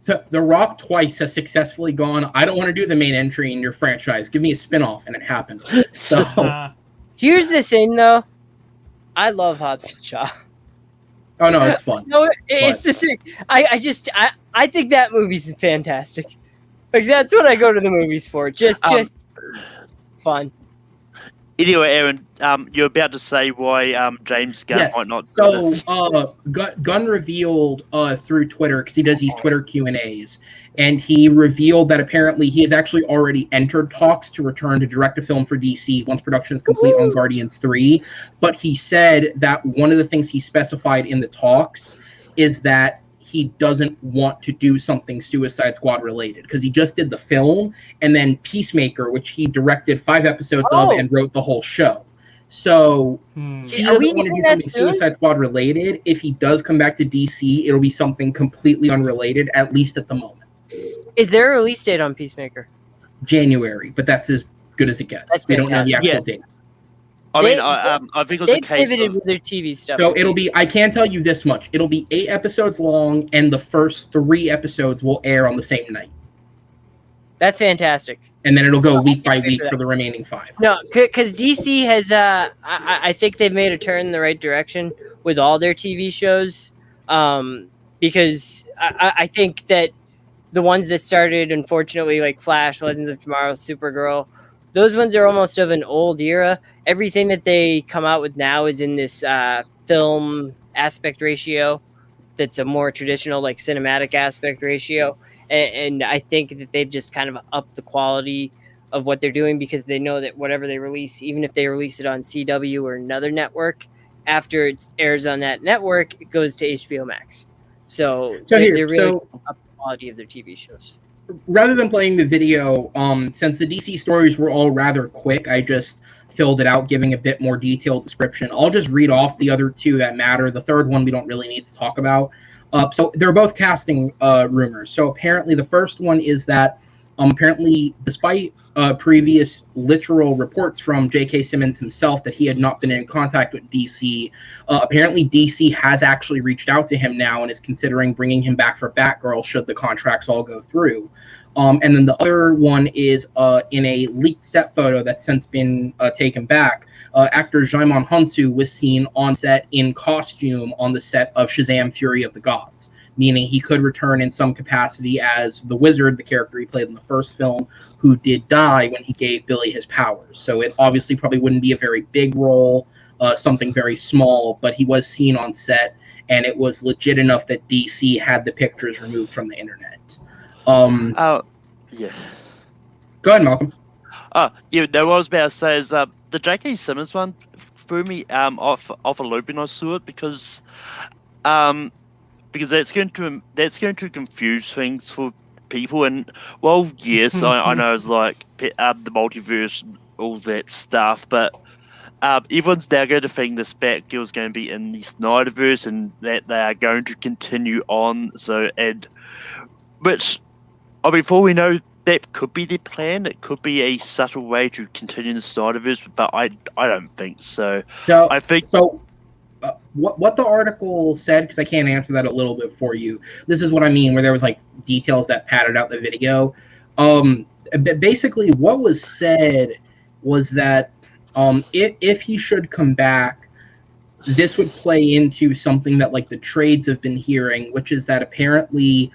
to... The Rock twice has successfully gone, I don't want to do the main entry in your franchise. Give me a spin-off, and it happened. So... Here's the thing, though. I love Hobbs and Shaw. Oh no, it's fun. No, it's the same. I think that movie's fantastic. Like that's what I go to the movies for. Just fun. Anyway, Aaron, you're about to say why James Gunn Yes. might not. So, Gunn revealed through Twitter, because he does these Twitter Q&As, and he revealed that apparently he has actually already entered talks to return to direct a film for DC once production is complete on Guardians 3. But he said that one of the things he specified in the talks is that he doesn't want to do something Suicide Squad related, because he just did the film and then Peacemaker, which he directed 5 episodes of and wrote the whole show. So he doesn't want to do something Suicide Squad related. If he does come back to DC, it'll be something completely unrelated, at least at the moment. Is there a release date on Peacemaker? January, but that's as good as it gets. We don't know the actual date. I mean, I think it was a case pivoted of... with their TV stuff. So it'll be, I can tell you this much, it'll be 8 episodes long, and the first 3 episodes will air on the same night. That's fantastic. And then it'll go week by week for the remaining 5. No, because DC has, I think they've made a turn in the right direction with all their TV shows. Because I think that the ones that started, unfortunately, like Flash, Legends of Tomorrow, Supergirl, those ones are almost of an old era. Everything that they come out with now is in this film aspect ratio that's a more traditional, like, cinematic aspect ratio. And I think that they've just kind of upped the quality of what they're doing, because they know that whatever they release, even if they release it on CW or another network, after it airs on that network, it goes to HBO Max. So they really up the quality of their TV shows. Rather than playing the video, since the DC stories were all rather quick, I just filled it out, giving a bit more detailed description. I'll just read off the other 2 that matter. The third one we don't really need to talk about. So they're both casting rumors. So apparently the first one is that apparently, despite previous literal reports from J.K. Simmons himself that he had not been in contact with DC, apparently DC has actually reached out to him now and is considering bringing him back for Batgirl should the contracts all go through. And then the other one is in a leaked set photo that's since been taken back. Actor Jaimon Hunsu was seen on set in costume on the set of Shazam! Fury of the Gods, meaning he could return in some capacity as the Wizard, the character he played in the first film, who did die when he gave Billy his powers. So it obviously probably wouldn't be a very big role, something very small, but he was seen on set, and it was legit enough that DC had the pictures removed from the internet. Yeah. Go ahead, Malcolm. Yeah, no, what I was about to say is the J.K. Simmons one threw me off a loop when I saw it, because that's going to confuse things for people. And well, yes, I know it's like the multiverse, all that stuff, but everyone's now going to think this Batgirl's going to be in the Snyderverse and that they are going to continue on. Which, I mean, before we know, that could be their plan. It could be a subtle way to continue the Snyderverse, but I don't think so. I think so. What the article said, because I can't answer that a little bit for you. This is what I mean, where there was like details that padded out the video. Basically, what was said was that if he should come back, this would play into something that like the trades have been hearing, which is that apparently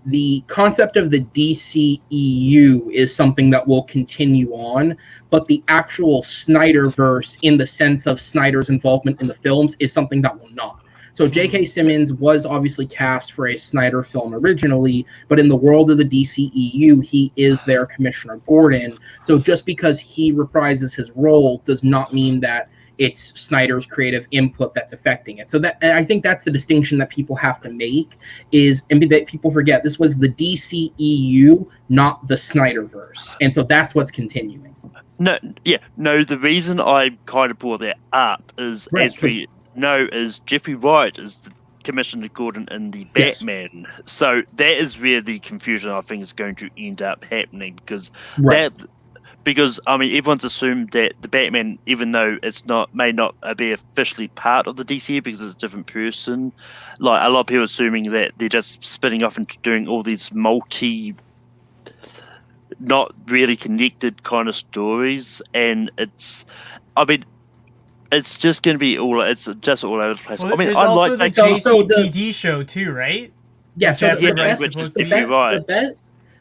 the concept of the DCEU is something that will continue on, but the actual Snyderverse, in the sense of Snyder's involvement in the films, is something that will not. So J.K. Simmons was obviously cast for a Snyder film originally, but in the world of the DCEU, he is their Commissioner Gordon. So just because he reprises his role does not mean that it's Snyder's creative input that's affecting it. So that, and I think that's the distinction that people have to make, and that people forget this was the DCEU, not the Snyderverse. And so that's what's continuing. The reason I kind of brought that up is, as we know, is Jeffrey Wright is the Commissioner Gordon in the Batman. Yes. So that is where the confusion, I think, is going to end up happening, because Because I mean, everyone's assumed that the Batman, even though may not be officially part of the DC because it's a different person, like a lot of people assuming that they're just spinning off into doing all these not really connected kind of stories, and it's just going to be it's just all over the place. Well, I mean, there's I also like the JCPD show too, right? Yeah, so which is right.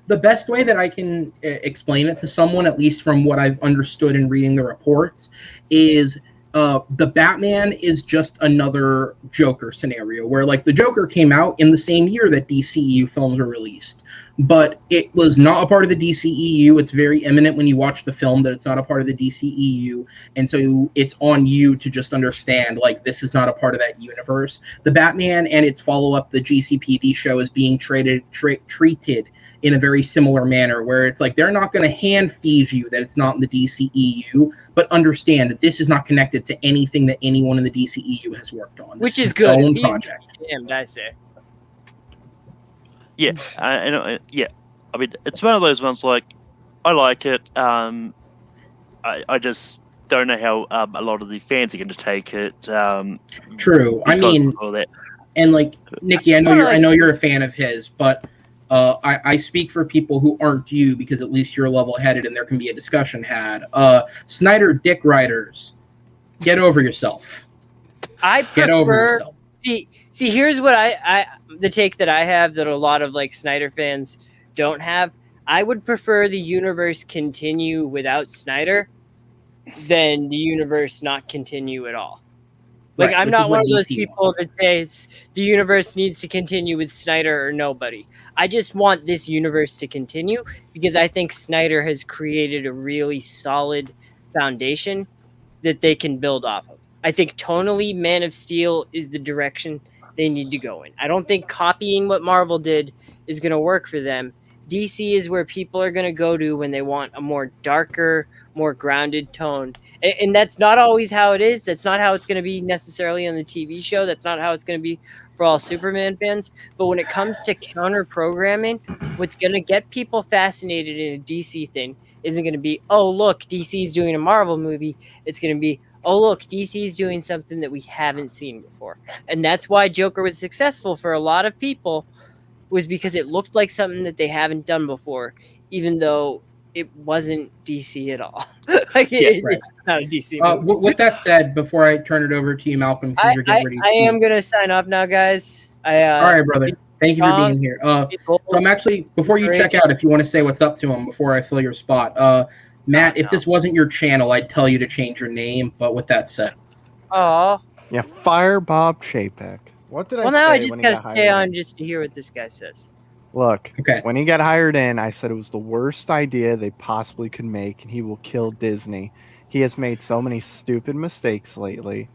the best way that I can explain it to someone, at least from what I've understood in reading the reports, is the Batman is just another Joker scenario where, like, the Joker came out in the same year that DCEU films were released, but it was not a part of the DCEU. It's very eminent when you watch the film that it's not a part of the DCEU, and so it's on you to just understand, like, this is not a part of that universe. The Batman and its follow-up, the GCPD show, is being treated in a very similar manner, where it's like they're not going to hand feed you that it's not in the DCEU, but understand that this is not connected to anything that anyone in the DCEU has worked on. Which This is good. Its own He's project. damned, I say. Yeah, yeah. I mean, it's one of those ones. Like, I like it. I just don't know how a lot of the fans are going to take it. True. I mean, and like Nikki, I know you're a fan of his, but I speak for people who aren't you, because at least you're level-headed and there can be a discussion had. Snyder dick riders, get over yourself. Get over yourself. See, here's what the take that I have that a lot of like Snyder fans don't have. I would prefer the universe continue without Snyder than the universe not continue at all. Like, right, I'm not one of those people that says the universe needs to continue with Snyder or nobody. I just want this universe to continue because I think Snyder has created a really solid foundation that they can build off of. I think tonally, Man of Steel is the direction they need to go in. I don't think copying what Marvel did is going to work for them. DC is where people are going to go to when they want a more darker, more grounded tone. And that's not always how it is. That's not how it's going to be necessarily on the TV show. That's not how it's going to be for all Superman fans. But when it comes to counter programming, what's going to get people fascinated in a DC thing isn't going to be, oh, look, DC's doing a Marvel movie. It's going to be, oh, look, DC's doing something that we haven't seen before. And that's why Joker was successful for a lot of people, was because it looked like something that they haven't done before, even though it wasn't DC at all. It's not a DC movie. With that said, before I turn it over to you, Malcolm, I am going to sign off now, guys. All right, brother. Thank you for being here. So I'm actually, before you check out, if you want to say what's up to him before I fill your spot, Matt, if this wasn't your channel, I'd tell you to change your name. But with that said. Oh. Yeah, fire Bob Chapek. What did I say? Well, now I just got to stay on just to hear what this guy says. Look, when he got hired in, I said it was the worst idea they possibly could make, and he will kill Disney. He has made so many stupid mistakes lately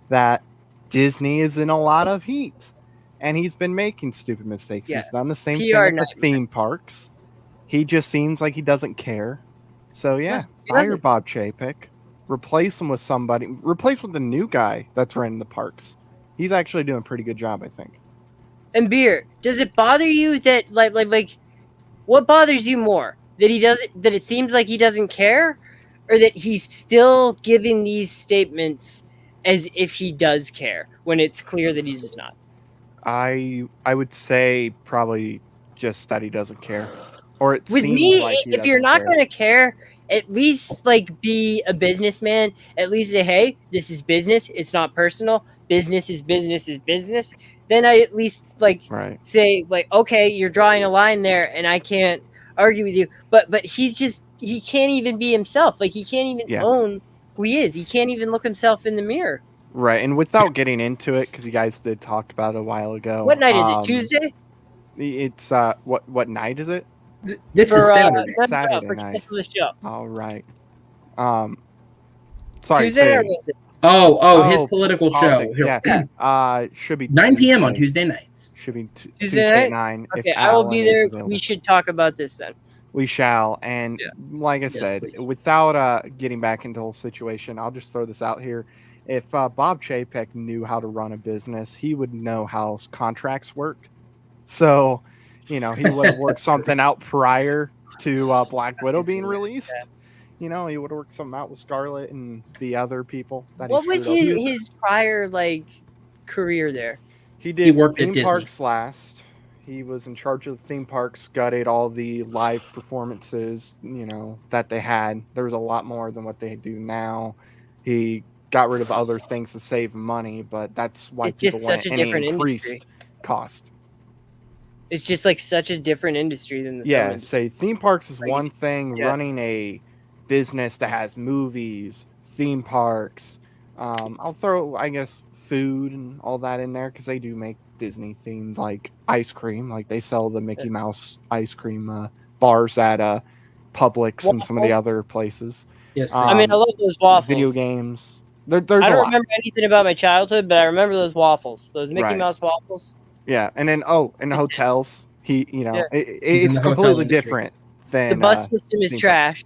that Disney is in a lot of heat. And he's been making stupid mistakes. Yeah. He's done the same thing with the theme parks. He just seems like he doesn't care. So, fire Bob Chapek. Replace him with somebody. Replace with the new guy that's running the parks. He's actually doing a pretty good job, I think. And Beer, does it bother you that like what bothers you more? That it seems like he doesn't care, or that he's still giving these statements as if he does care when it's clear that he does not? I would say probably just that he doesn't care. Or it with seems me, like if you're not going to care, at least like be a businessman. At least say, hey, this is business. It's not personal. Business is business is business. Then I at least say like, okay, you're drawing a line there, and I can't argue with you. But he can't even be himself. Like he can't even own who he is. He can't even look himself in the mirror. Right, and without getting into it, because you guys did talk about it a while ago. What night is it? Tuesday? It's what night is it? This is Saturday. Saturday night. The show. All right. Sorry. Tuesday or Wednesday? His political show. Yeah. Should be 9 p.m. on Tuesday nights. Should be Tuesday at 9. Okay, I will be there. We should talk about this then. We shall. And like I said, without getting back into the whole situation, I'll just throw this out here. If Bob Chapek knew how to run a business, he would know how contracts work. So, he would have worked something out prior to Black Widow being released. He would have worked something out with Scarlett and the other people. What was his prior career there? He worked theme parks last. He was in charge of the theme parks, gutted all the live performances, that they had. There was a lot more than what they do now. He got rid of other things to save money, but that's why it's people just such want a different increased industry. Cost. It's just like such a different industry than the film Yeah, industry. say theme parks is Like, one thing. yeah. Running a business that has movies, theme parks. I'll throw, I guess, food and all that in there because they do make Disney themed like ice cream. Like they sell the Mickey Mouse ice cream bars at Publix and some of the other places. Yes. I mean, I love those waffles. Video games. There's I a don't lot. remember anything about my childhood, but I remember those waffles, those Mickey Right. Mouse waffles. Yeah, and then in the hotels, Yeah. it's the hotel completely industry. different The than bus system is theme trash.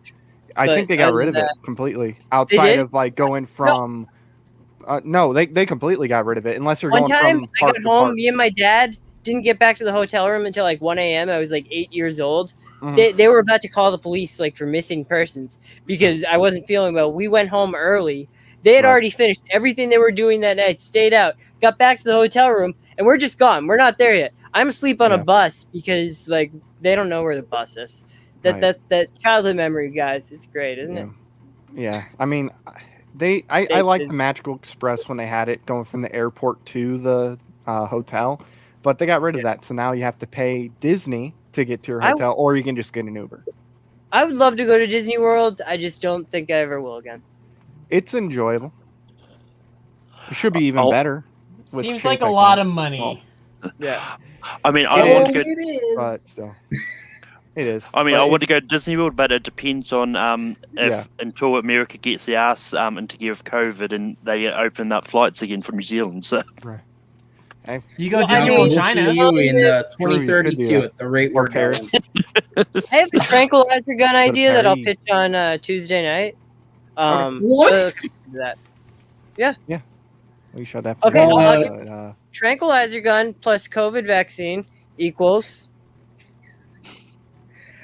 I but think they got other rid of than it that- completely. Outside did? of like going from, no, they completely got rid of it unless you're One going time, from I park got to home. park. Me and my dad didn't get back to the hotel room until like 1 a.m. I was like 8 years old. Mhm. They were about to call the police like for missing persons because I wasn't feeling well. We went home early. They had Right. already finished everything they were doing that night, stayed out, got back to the hotel room, and we're just gone. We're not there yet. I'm asleep on a Yeah. bus because like they don't know where the bus is. Right. That childhood memory, guys. It's great, isn't it? Yeah, I mean, I liked the Magical Express when they had it going from the airport to the hotel, but they got rid of that. So now you have to pay Disney to get to your hotel, or you can just get an Uber. I would love to go to Disney World. I just don't think I ever will again. It's enjoyable. It should be even better. with Seems chain like a tycoon. lot of money. Yeah. I mean, It I want to is. go. It is. But still, it is. I mean, But I if- want to go to Disney World, but it depends on if Yeah. until America gets their ass into gear of COVID and they open up flights again from New Zealand. So You go Well, I Disney mean, World We'll China. see you in True, you could do 2032 that. at the rate Or we're Paris. going. I have a tranquilizer gun idea that I'll Paris. pitch on Tuesday night. What? That We should have. Okay, I'll tranquilizer gun plus COVID vaccine equals.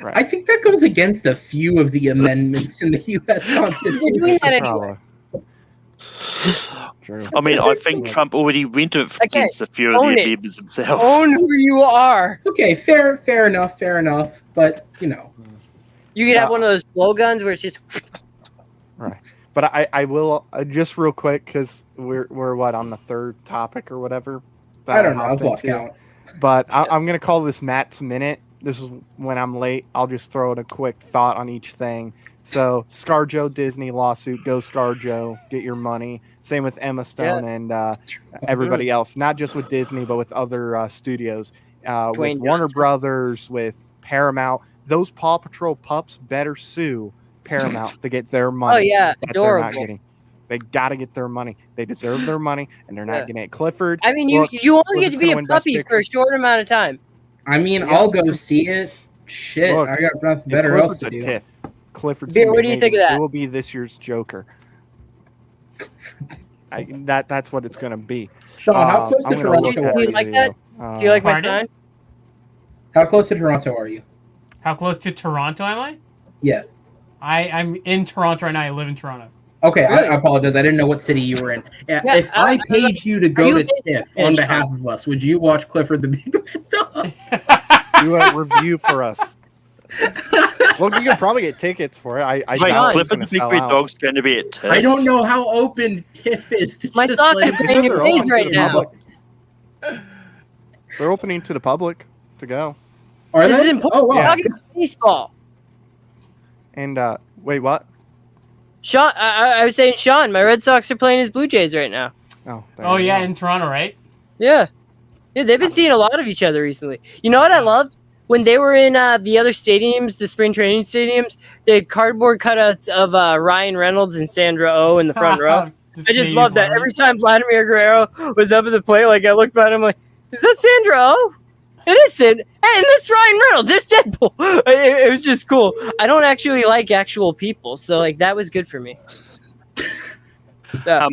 right. I think that goes against a few of the amendments in the U.S. They're doing Constitution. that anyway. True. I mean, I think Trump already went Okay, against a few of own the it. amendments himself. Own who you are. Okay, fair enough. But you know, You could have Uh, one of those blow guns where it's just. But I will just real quick because we're what on the third topic or whatever. that I don't know. I've hopped lost into. count. But I'm gonna call this Matt's minute. This is when I'm late. I'll just throw in a quick thought on each thing. So ScarJo Disney lawsuit, go ScarJo, get your money. Same with Emma Stone and everybody else, not just with Disney, but with other studios, with Dwayne Warner Johnson. Brothers, with Paramount. Those Paw Patrol pups better sue Paramount to get their money. Oh yeah, that they're not adorable. getting. They got to get their money. They deserve their money, and they're not Yeah. getting it. Clifford. I mean, look, you only we're get just to be gonna a win Best puppy for a Picture. short amount of time. I mean, Yeah. I'll go see it. Shit, Look, I got nothing if better else Clifford's to a do. tiff. Clifford's Beer, gonna be what do you think of amazing. that? It will be this year's Joker. That's what it's gonna be. Sean, how close I'm to gonna look Toronto at are you you? the like video. Do you like my Pardon? sign? How close to Toronto are you? How close to Toronto am I? Yeah. I'm in Toronto right now. I live in Toronto. Okay, Really? I apologize. I didn't know what city you were in. Yeah, If I paid you to go you to based TIFF in on Toronto? behalf of us, would you watch Clifford the Big Red Dog? Do a review for us. Well, you can probably get tickets for it. I Wait, doubt it's Clifford gonna the Big sell Red out. Dog's going to be at TIFF. I don't know how open TIFF is to My just socks let are it playing go. your They're face open right to the now. public. They're opening to the public to go. Are This they? is important. Oh, wow. We're talking about baseball. And wait, what? Sean, I was saying, Sean, my Red Sox are playing as Blue Jays right now. Oh, there Oh you yeah, go. in Toronto, right? Yeah, they've been seeing a lot of each other recently. You know what I loved? When they were in the other stadiums, the spring training stadiums, they had cardboard cutouts of Ryan Reynolds and Sandra Oh in the front row. I just Canadian love that. celebrities. Every time Vladimir Guerrero was up at the plate, like I looked at him like, is that Sandra Oh? It is Sid. Hey, and that's Ryan Reynolds. There's Deadpool. It was just cool. I don't actually like actual people, so like that was good for me. Yeah.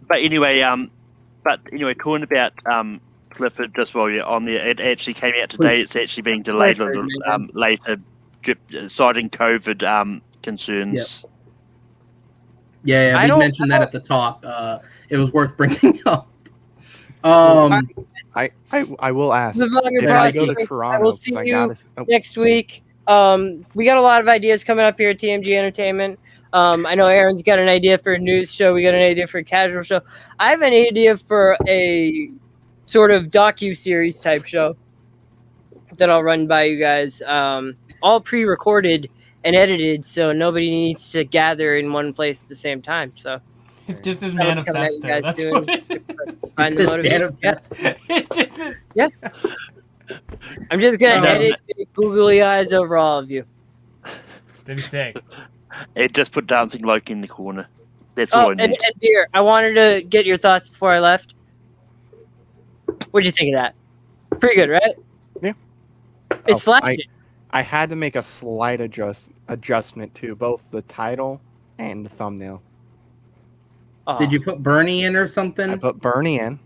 But anyway, talking about Clifford, just while you're on there, it actually came out today. It's actually being delayed a Clifford, little later, citing COVID concerns. Yeah, I we don't- mentioned that at the top. It was worth bringing up. I will ask. The vlogger Did I go to Piracy, Toronto? I will 'Cause see I you gotta- oh, next sorry. week. We got a lot of ideas coming up here at TMG Entertainment. I know Aaron's got an idea for a news show. We got an idea for a casual show. I have an idea for a sort of docu-series type show. that I'll run by you guys. All pre-recorded and edited, so nobody needs to gather in one place at the same time. So It's just his I don't know what you manifesto. guys That's doing. what it is. Find the His motivation. Yeah. manifesto. It's just his. I'm just gonna No. edit googly eyes over all of you. That'd be sick. It just put Dancing Loki in the corner. That's all Oh, I and need. Beer, I wanted to get your thoughts before I left. What'd you think of that? Pretty good, right? Yeah. It's Oh, flashing. I had to make a slight adjustment to both the title and the thumbnail. Oh. Did you put Bernie in or I something? put Bernie in.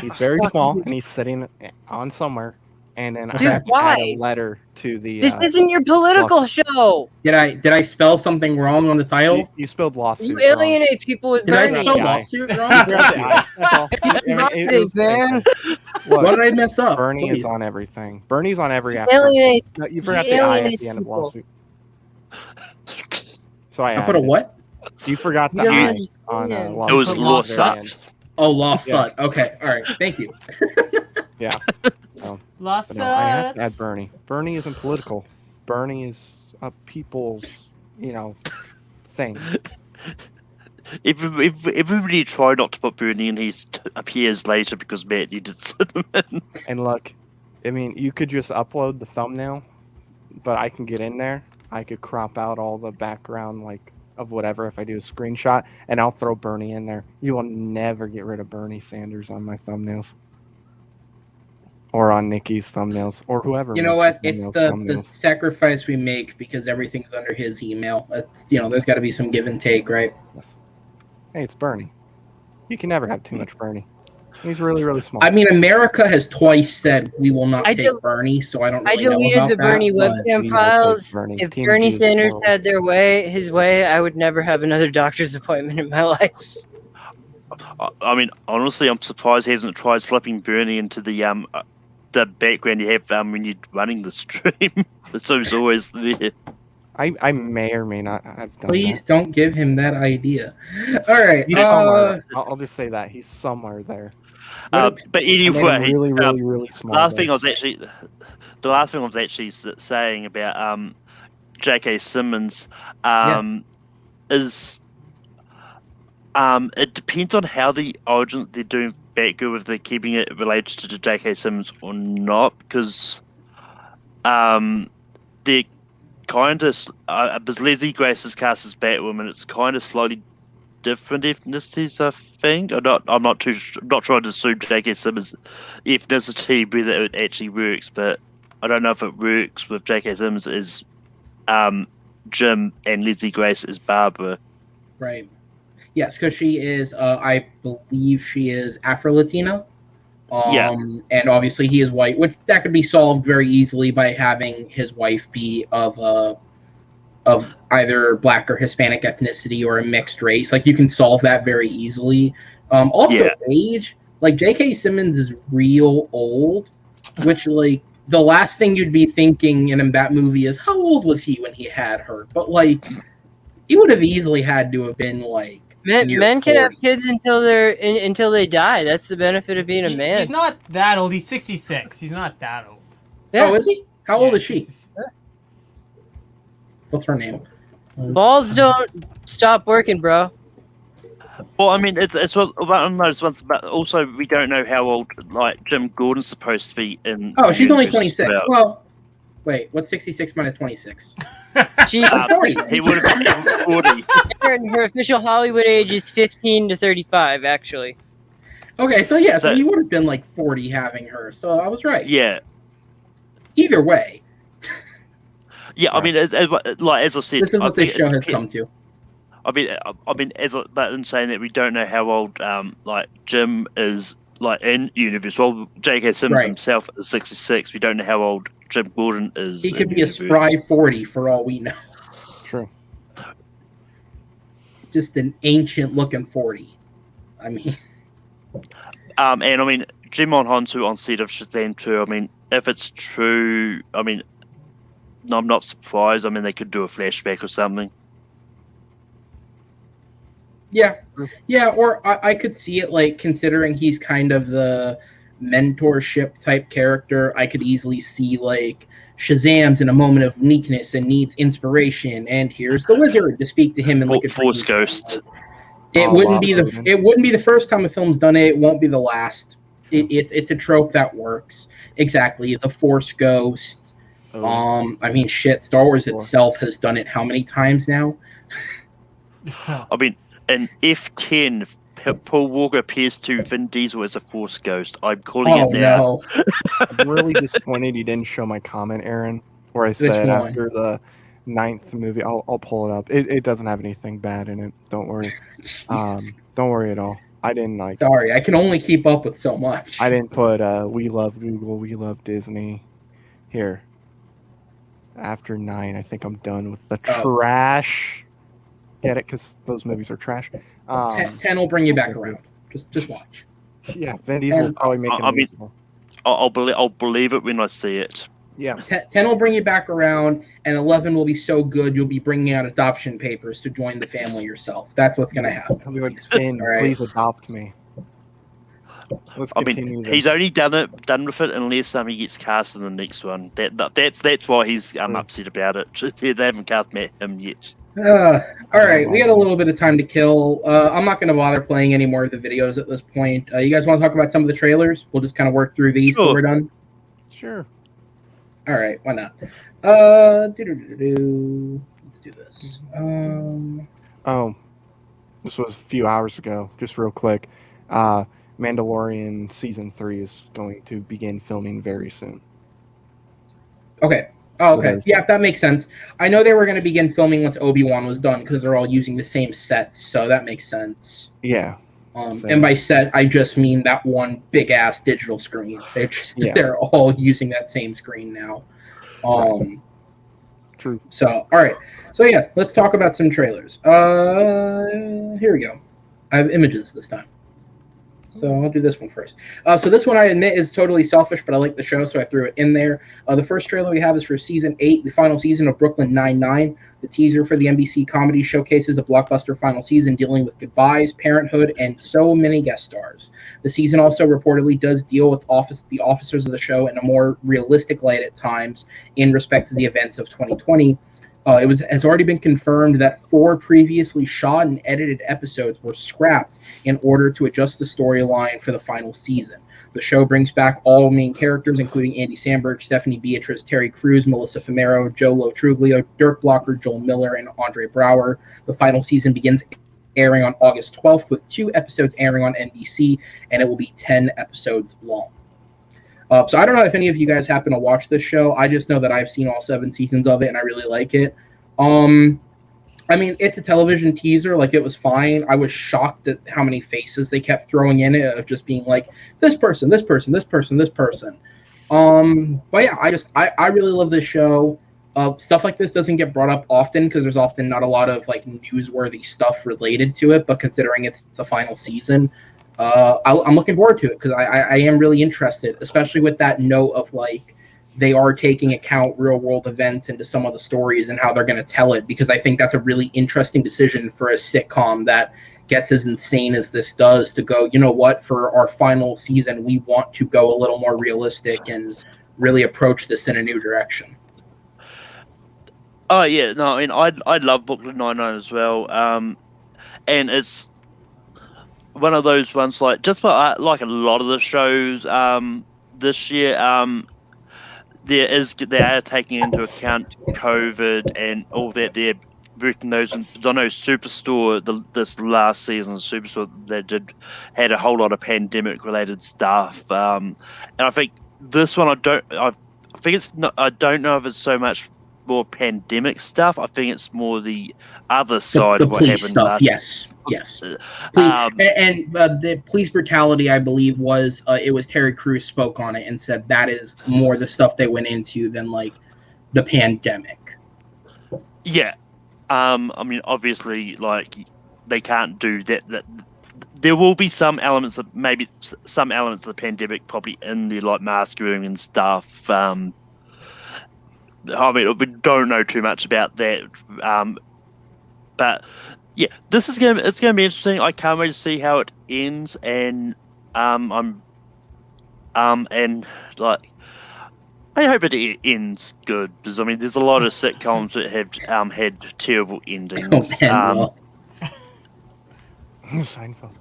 He's very small and he's sitting on somewhere. And then I Dude, had to add why? a letter to the. This isn't your political lost- show. Did I spell something wrong on the title? You spelled lawsuit. You wrong. alienate people with Did I Bernie. spell Yeah. lawsuit You wrong? forgot the I. That's all. Nowadays, man. What Look, did I mess up? Bernie Please. is on everything. Bernie's on every He episode. alienates. No, you he forgot the I at alienates the end of people. lawsuit. So I I put a added it. what? You forgot He the doesn't I understand. on It was Put Lost Lost Suts. Oh, lost Yeah. slut. Okay, all right. Thank you. Lost But no, I have to add Suts. Bernie. Bernie isn't political. Bernie is a people's, thing. If everybody tried not to put Bernie in, he appears later because Matt needed cinnamon. And look, I mean, you could just upload the thumbnail, but I can get in there. I could crop out all the background, of whatever if I do a screenshot, and I'll throw Bernie in there. You will never get rid of Bernie Sanders on my thumbnails. Or on Nikki's thumbnails, or whoever. You know makes what? the It's thumbnails the thumbnails. sacrifice we make because everything's under his email. It's, there's got to be some give and take, right? Yes. Hey, it's Bernie. You can never have too much Bernie. He's really, really small. I mean, America has twice said we will not I take del- Bernie, so I don't I really know deleted about the that, Bernie but- webcam we will files. take Bernie. If Team Bernie G is Sanders horrible. had his way, I would never have another doctor's appointment in my life. I mean, honestly, I'm surprised he hasn't tried slipping Bernie into the background you have when you're running the stream. So he's always there. I may or may not have done Please that. don't give him that idea. All right. He's somewhere. I'll just say that. He's somewhere there. But I made him anyway, really, really, really small. the last there. thing I was actually saying about J.K. Simmons is it depends on how the origin they're doing Batgirl, if they're keeping it related to J.K. Simmons or not, because they're kind of because Leslie Grace's cast as Batwoman, it's kind of slightly different ethnicities, I think. I'm not trying to assume J.K. Simmons' ethnicity whether it actually works, but I don't know if it works with J.K. Simmons as Jim and Leslie Grace as Barbara. Right. Yes, because she is, I believe she is Afro-Latina. Yeah. And obviously he is white, which that could be solved very easily by having his wife be of either black or Hispanic ethnicity or a mixed race. Like, you can solve that very easily. Also, age. Like, J.K. Simmons is real old, which, like, the last thing you'd be thinking in that movie is, how old was he when he had her? But, like, he would have easily had to have been, like, Men can have kids until they die. That's the benefit of being a man. He's not that old. He's 66. He's not that old. Yeah. Oh, is he? How old is she? 66. What's her name? Balls don't stop working, bro. Well, I mean, it's about those ones, but also we don't know how old like Jim Gordon's supposed to be in. Oh, the she's only universe 26. about. Well, wait, what's 66 minus 26? Jesus. He would have been 40. Her official Hollywood age is 15 to 35, actually. Okay, so yeah, so So- he would have been like 40 having her, so I was right. Yeah, Either way, yeah. I mean, as I said, this is I what this think show it has depends- come to. I mean, but in saying that, we don't know how old like Jim is like in universe. Well, J.K. Simmons Right. himself is 66. We don't know how old Jim Gordon is. He could in be a universe. spry 40 for all we know. True. Just an ancient looking 40. I mean, And I mean, Jimon Honsu on set of Shazam 2. I mean, if it's true, I mean, no, I'm not surprised. I mean, they could do a flashback or something. yeah, or I could see it, like, considering he's kind of the mentorship type character. I could easily see like Shazam's in a moment of weakness and needs inspiration, and here's the wizard to speak to him in like a Force dream. Ghost. It wouldn't be the first time a film's done it. It won't be the last. It's a trope that works. Exactly. The Force Ghost. I mean, shit. Star Wars itself has done it how many times now? I mean, in F10, Paul Walker appears to Vin Diesel as a Force Ghost. I'm calling it now. No. I'm really disappointed you didn't show my comment, Aaron, where I said after the 9th movie, I'll pull it up. It doesn't have anything bad in it. Don't worry. Don't worry at all. I didn't like. Sorry, I can only keep up with so much. I didn't put we love Google, we love Disney. Here. After 9, I think I'm done with the trash. Get it? Because those movies are trash. 10 will bring you back around. Just watch. Yeah, Vin Diesel will probably make it. I mean, I'll believe it when I see it. Yeah. 10 will bring you back around, and 11 will be so good you'll be bringing out adoption papers to join the family yourself. That's what's going to happen. I'll be like, Finn, please adopt me. Let's continue. This. He's only done with it unless he gets cast in the next one. That's why he's upset about it. They haven't cast him yet. All right, we got a little bit of time to kill. I'm not going to bother playing any more of the videos at this point. You guys want to talk about some of the trailers? We'll just kind of work through these till we're done. Sure. All right, why not? Let's do this. This was a few hours ago. Just real quick. Mandalorian season 3 is going to begin filming very soon. Okay. Oh, okay. Yeah, that makes sense. I know they were going to begin filming once Obi-Wan was done because they're all using the same sets, so that makes sense. Yeah. And by set, I just mean that one big-ass digital screen. They're all using that same screen now. True. So, all right. So, yeah, let's talk about some trailers. Here we go. I have images this time. So I'll do this one first. So this one, I admit, is totally selfish, but I like the show, so I threw it in there. The first trailer we have is for Season 8, the final season of Brooklyn Nine-Nine. The teaser for the NBC comedy showcases a blockbuster final season dealing with goodbyes, parenthood, and so many guest stars. The season also reportedly does deal with the officers of the show in a more realistic light at times in respect to the events of 2020. Has already been confirmed that 4 previously shot and edited episodes were scrapped in order to adjust the storyline for the final season. The show brings back all main characters, including Andy Samberg, Stephanie Beatriz, Terry Crews, Melissa Fumero, Joe Lo Truglio, Dirk Blocker, Joel Miller, and Andre Brower. The final season begins airing on August 12th, with 2 episodes airing on NBC, and it will be 10 episodes long. So I don't know if any of you guys happen to watch this show. I just know that I've seen all 7 seasons of it, and I really like it. I mean, it's a television teaser. Like, it was fine. I was shocked at how many faces they kept throwing in it, of just being like, this person, this person, this person, this person. But yeah, I really love this show. Stuff like this doesn't get brought up often because there's often not a lot of like newsworthy stuff related to it. But considering it's the final season, I'm looking forward to it because I am really interested, especially with that note of like they are taking account real world events into some of the stories and how they're going to tell it, because I think that's a really interesting decision for a sitcom that gets as insane as this does, to go, you know what, for our final season, we want to go a little more realistic and really approach this in a new direction. Oh yeah, no, I mean, I love Brooklyn Nine-Nine as well, and it's one of those ones like just like a lot of the shows this year. They are taking into account COVID and all that. They're breaking those. I know Superstore, this last season, Superstore, they had a whole lot of pandemic related stuff. And I think this one, I don't know if it's so much more pandemic stuff. I think it's more the other side of what happened last year. Yes. The police brutality, I believe, was it was Terry Crews spoke on it and said that is more the stuff they went into than like the pandemic. Yeah, I mean, obviously, like they can't do that. There will be some elements of the pandemic probably in there, like mask wearing and stuff. I mean, we don't know too much about that, but. Yeah, it's gonna be interesting. I can't wait to see how it ends, and I'm And like, I hope it ends good because I mean, there's a lot of sitcoms that have had terrible endings. Don't end well. Seinfeld.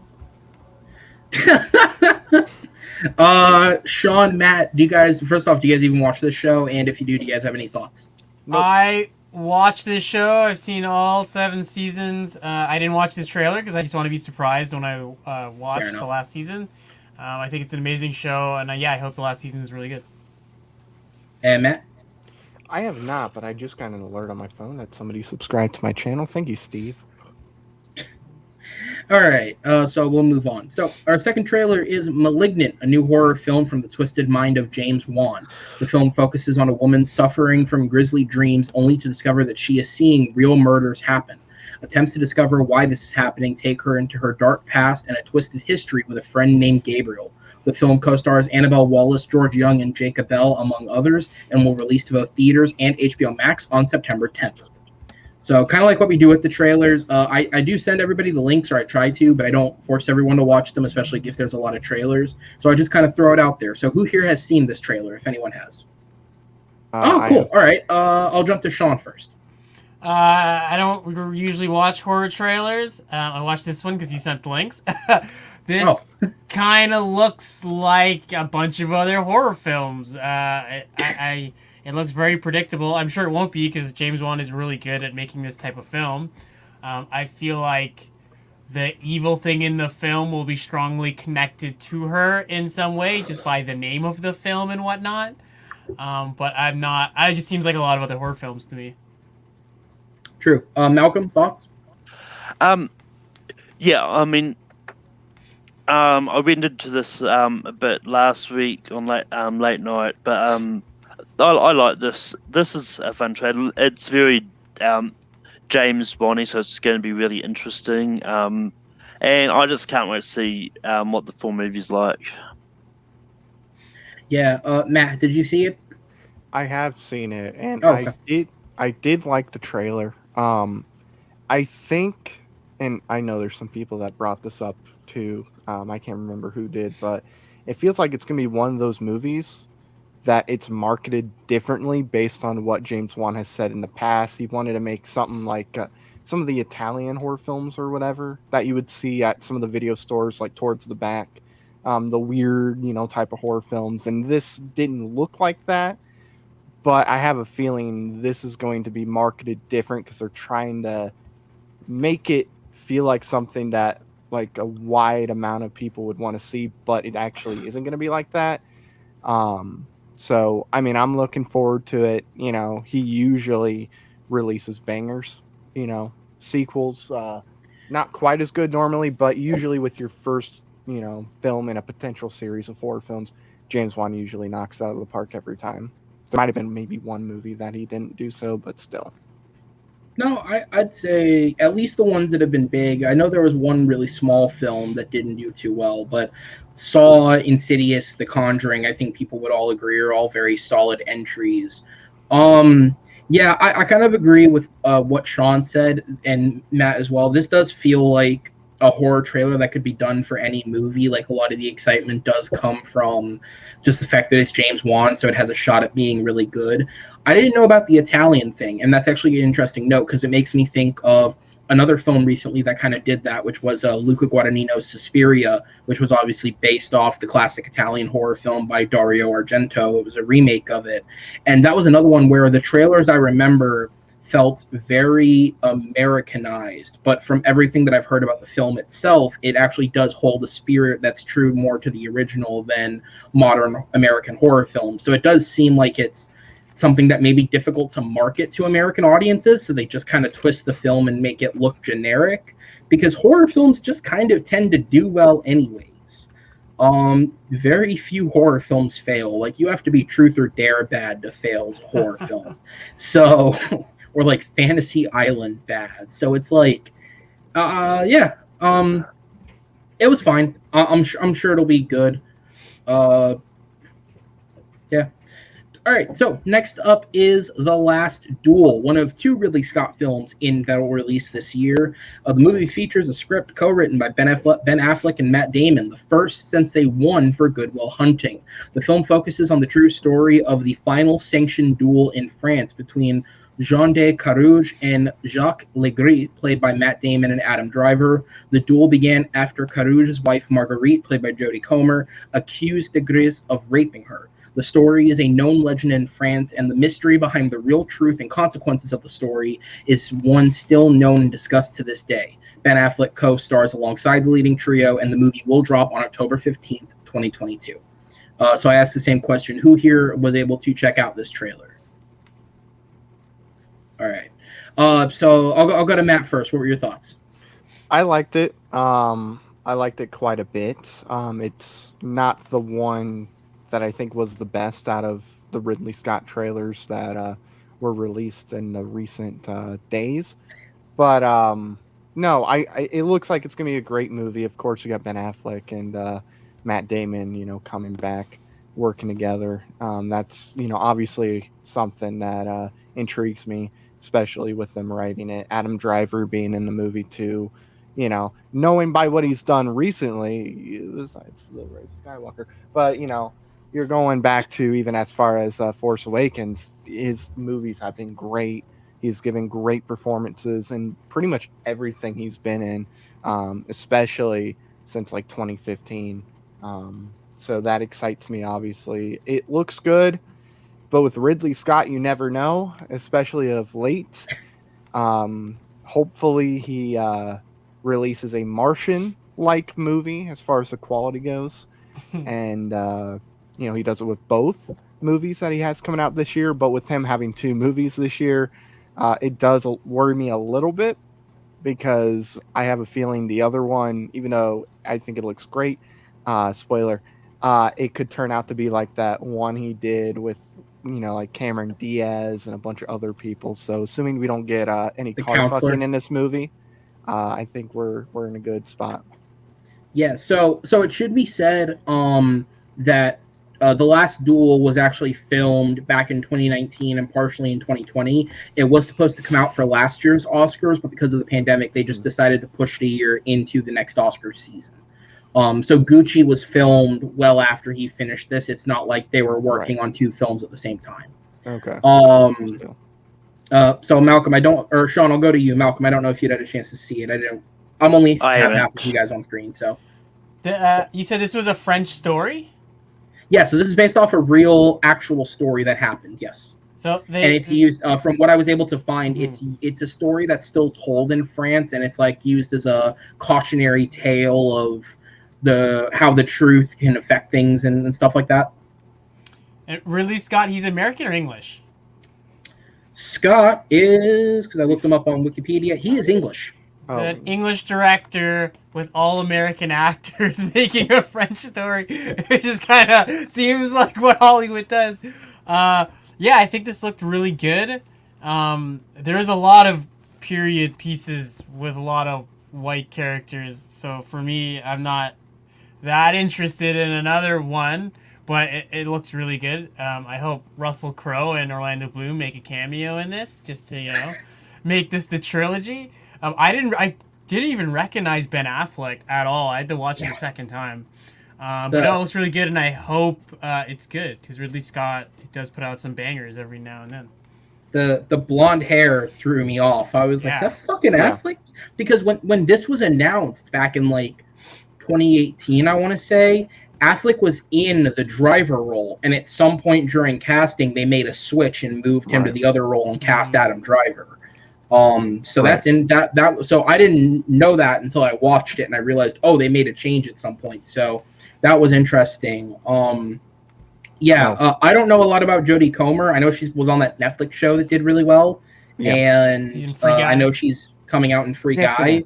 Sean, Matt, do you guys even watch this show? And if you do you guys have any thoughts? Nope. I watched this show. I've seen all 7 seasons. I didn't watch this trailer because I just want to be surprised when I watch the last season. I think it's an amazing show, and I hope the last season is really good. And Matt? I have not, but I just got an alert on my phone that somebody subscribed to my channel. Thank you, Steve. All right, so we'll move on. So our second trailer is Malignant, a new horror film from the twisted mind of James Wan. The film focuses on a woman suffering from grisly dreams only to discover that she is seeing real murders happen. Attempts to discover why this is happening take her into her dark past and a twisted history with a friend named Gabriel. The film co-stars Annabelle Wallis, George Young, and Jacob Bell, among others, and will release to both theaters and HBO Max on September 10th. So kind of like what we do with the trailers, I do send everybody the links, or I try to, but I don't force everyone to watch them, especially if there's a lot of trailers. So I just kind of throw it out there. So who here has seen this trailer, if anyone has? Cool. All right. I'll jump to Sean first. I don't usually watch horror trailers. I watched this one because you sent the links. This kind of looks like a bunch of other horror films. It looks very predictable. I'm sure it won't be because James Wan is really good at making this type of film. I feel like the evil thing in the film will be strongly connected to her in some way just by the name of the film and whatnot. But I'm not. It just seems like a lot of other horror films to me. True. Malcolm, thoughts? Yeah, I mean, I went into this a bit last week on late night, but I like this. This is a fun trailer. It's very James Wan-y, so it's going to be really interesting. And I just can't wait to see what the full movie's like. Yeah, Matt, did you see it? I have seen it, and okay. I did like the trailer. I think, and I know there's some people that brought this up too. I can't remember who did, but it feels like it's gonna be one of those movies that it's marketed differently based on what James Wan has said in the past. He wanted to make something like some of the Italian horror films or whatever that you would see at some of the video stores, like towards the back, the weird, type of horror films. And this didn't look like that, but I have a feeling this is going to be marketed different because they're trying to make it feel like something that like a wide amount of people would want to see, but it actually isn't going to be like that. So, I mean, I'm looking forward to it. He usually releases bangers, sequels, not quite as good normally, but usually with your first, film in a potential series of horror films, James Wan usually knocks out of the park every time. There might have been maybe one movie that he didn't do so, but still. No, I'd say at least the ones that have been big. I know there was one really small film that didn't do too well, but Saw, Insidious, The Conjuring, I think people would all agree are all very solid entries. Yeah, I kind of agree with what Sean said and Matt as well. This does feel like a horror trailer that could be done for any movie. Like a lot of the excitement does come from just the fact that it's James Wan, so it has a shot at being really good. I didn't know about the Italian thing, and that's actually an interesting note because it makes me think of another film recently that kind of did that, which was Luca Guadagnino's Suspiria, which was obviously based off the classic Italian horror film by Dario Argento. It was a remake of it. And that was another one where the trailers I remember felt very Americanized, but from everything that I've heard about the film itself, it actually does hold a spirit that's true more to the original than modern American horror films. So it does seem like it's something that may be difficult to market to American audiences, so they just kind of twist the film and make it look generic, because horror films just kind of tend to do well anyways. Very few horror films fail. Like, you have to be Truth or Dare bad to fail as a horror film. So, or like Fantasy Island bad. So it's like, it was fine. I'm sure it'll be good. Yeah. All right, so next up is The Last Duel, one of two Ridley Scott films that will release this year. The movie features a script co-written by Ben Affleck and Matt Damon, the first since they won for Good Will Hunting. The film focuses on the true story of the final sanctioned duel in France between Jean de Carouge and Jacques Legris, played by Matt Damon and Adam Driver. The duel began after Carouge's wife Marguerite, played by Jodie Comer, accused de Gris of raping her. The story is a known legend in France, and the mystery behind the real truth and consequences of the story is one still known and discussed to this day. Ben Affleck co-stars alongside the leading trio, and the movie will drop on October 15th, 2022. So I asked the same question. Who here was able to check out this trailer? All right. So I'll go to Matt first. What were your thoughts? I liked it. I liked it quite a bit. It's not the one that I think was the best out of the Ridley Scott trailers that were released in the recent days. But no, it looks like it's going to be a great movie. Of course, you got Ben Affleck and Matt Damon, coming back, working together. That's, obviously something that intrigues me, especially with them writing it. Adam Driver being in the movie too, knowing by what he's done recently, besides The Rise of Skywalker, but, you're going back to even as far as Force Awakens, his movies have been great. He's given great performances in pretty much everything he's been in, especially since like 2015. So that excites me, obviously. It looks good, but with Ridley Scott, you never know, especially of late. Hopefully he releases a Martian-like movie as far as the quality goes. And, he does it with both movies that he has coming out this year, but with him having two movies this year, it does worry me a little bit because I have a feeling the other one, even though I think it looks great, spoiler, it could turn out to be like that one he did with, like Cameron Diaz and a bunch of other people. So assuming we don't get any car fucking in this movie, I think we're in a good spot. Yeah, so it should be said that The Last Duel was actually filmed back in 2019 and partially in 2020. It was supposed to come out for last year's Oscars, but because of the pandemic, they just decided to push the year into the next Oscar season. So Gucci was filmed well after he finished this. It's not like they were working on two films at the same time. Okay. So Malcolm, Sean, I'll go to you. Malcolm, I don't know if you'd had a chance to see it. I'm only have half of you guys on screen, so. You said this was a French story? Yeah, so this is based off a real, actual story that happened. Yes. So and it's used from what I was able to find. It's a story that's still told in France, and it's like used as a cautionary tale of how the truth can affect things and stuff like that. And Ridley Scott, he's American or English? Scott is, because I looked him up on Wikipedia, he is English. So an English director with all American actors making a French story. It just kind of seems like what Hollywood does. Yeah, I think this looked really good. There's a lot of period pieces with a lot of white characters. So for me, I'm not that interested in another one, but it looks really good. I hope Russell Crowe and Orlando Bloom make a cameo in this just to, make this the trilogy. I didn't even recognize Ben Affleck at all. I had to watch it a second time. But it looks really good, and I hope it's good because Ridley Scott does put out some bangers every now and then. The blonde hair threw me off. I was like, is that fucking Affleck? Because when this was announced back in like 2018, I want to say, Affleck was in the driver role, and at some point during casting, they made a switch and moved him to the other role and cast Adam Driver. That's in that. So I didn't know that until I watched it, and I realized, they made a change at some point. So that was interesting. I don't know a lot about Jodie Comer. I know she was on that Netflix show that did really well, and I know she's coming out in Free Guy.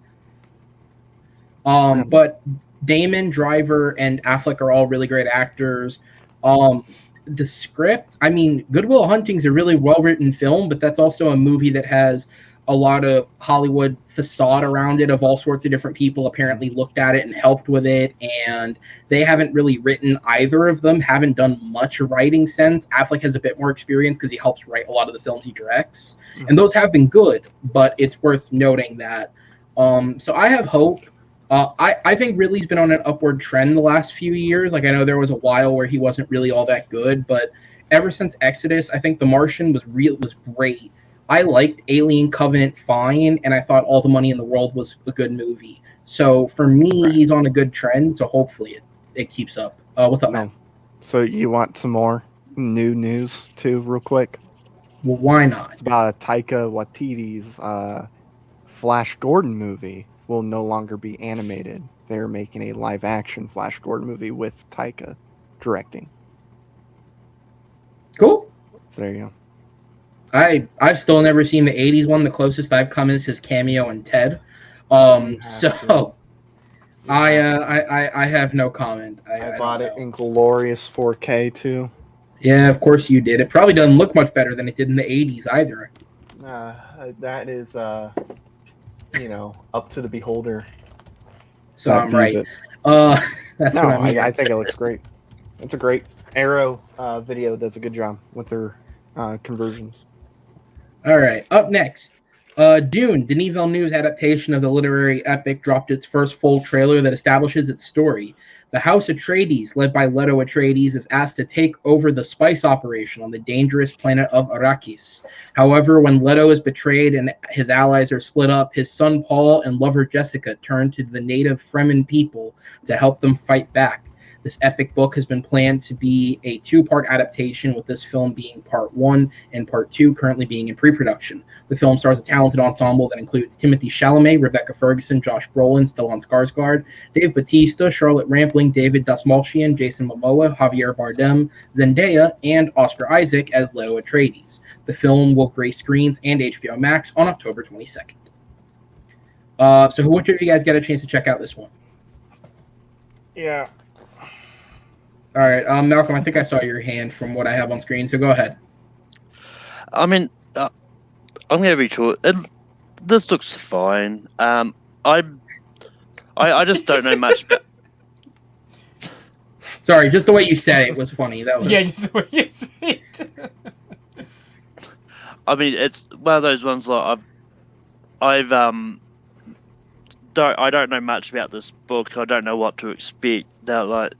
But Damon, Driver, and Affleck are all really great actors. The script, Good Will Hunting is a really well-written film, but that's also a movie that has a lot of Hollywood facade around it of all sorts of different people apparently looked at it and helped with it, and they haven't really written, either of them haven't done much writing since. Affleck has a bit more experience because he helps write a lot of the films he directs, and those have been good, but it's worth noting that. So I have hope. I think Ridley's been on an upward trend the last few years. Like, I know there was a while where he wasn't really all that good, but ever since Exodus, I think The Martian was great. I liked Alien Covenant fine, and I thought All the Money in the World was a good movie. So for me, he's on a good trend, so hopefully it keeps up. What's up, man? So you want some more new news, too, real quick? Well, why not? It's about Taika Waititi's Flash Gordon movie will no longer be animated. They're making a live-action Flash Gordon movie with Taika directing. Cool. So there you go. I've still never seen the 80s one. The closest I've come is his cameo in Ted. So I have no comment. I bought it in glorious 4K too. Yeah, of course you did. It probably doesn't look much better than it did in the 80s either. That is up to the beholder. So I'm right. That's no, what I mean. I think it looks great. It's a great Arrow video does a good job with their conversions. All right, up next, Dune, Denis Villeneuve's adaptation of the literary epic, dropped its first full trailer that establishes its story. The House Atreides, led by Leto Atreides, is asked to take over the spice operation on the dangerous planet of Arrakis. However, when Leto is betrayed and his allies are split up, his son Paul and lover Jessica turn to the native Fremen people to help them fight back. This epic book has been planned to be a 2-part adaptation, with this film being part 1 and part 2 currently being in pre-production. The film stars a talented ensemble that includes Timothée Chalamet, Rebecca Ferguson, Josh Brolin, Stellan Skarsgård, Dave Bautista, Charlotte Rampling, David Dastmalchian, Jason Momoa, Javier Bardem, Zendaya, and Oscar Isaac as Leto Atreides. The film will grace screens and HBO Max on October 22nd. So which of you guys got a chance to check out this one? Yeah. All right, Malcolm, I think I saw your hand from what I have on screen, so go ahead. I mean, I'm going to be short. This looks fine. I just don't know much about... Sorry, just the way you said it was funny. That was... Yeah, just the way you said it. I mean, it's one of those ones like I don't know much about this book. I don't know what to expect. That like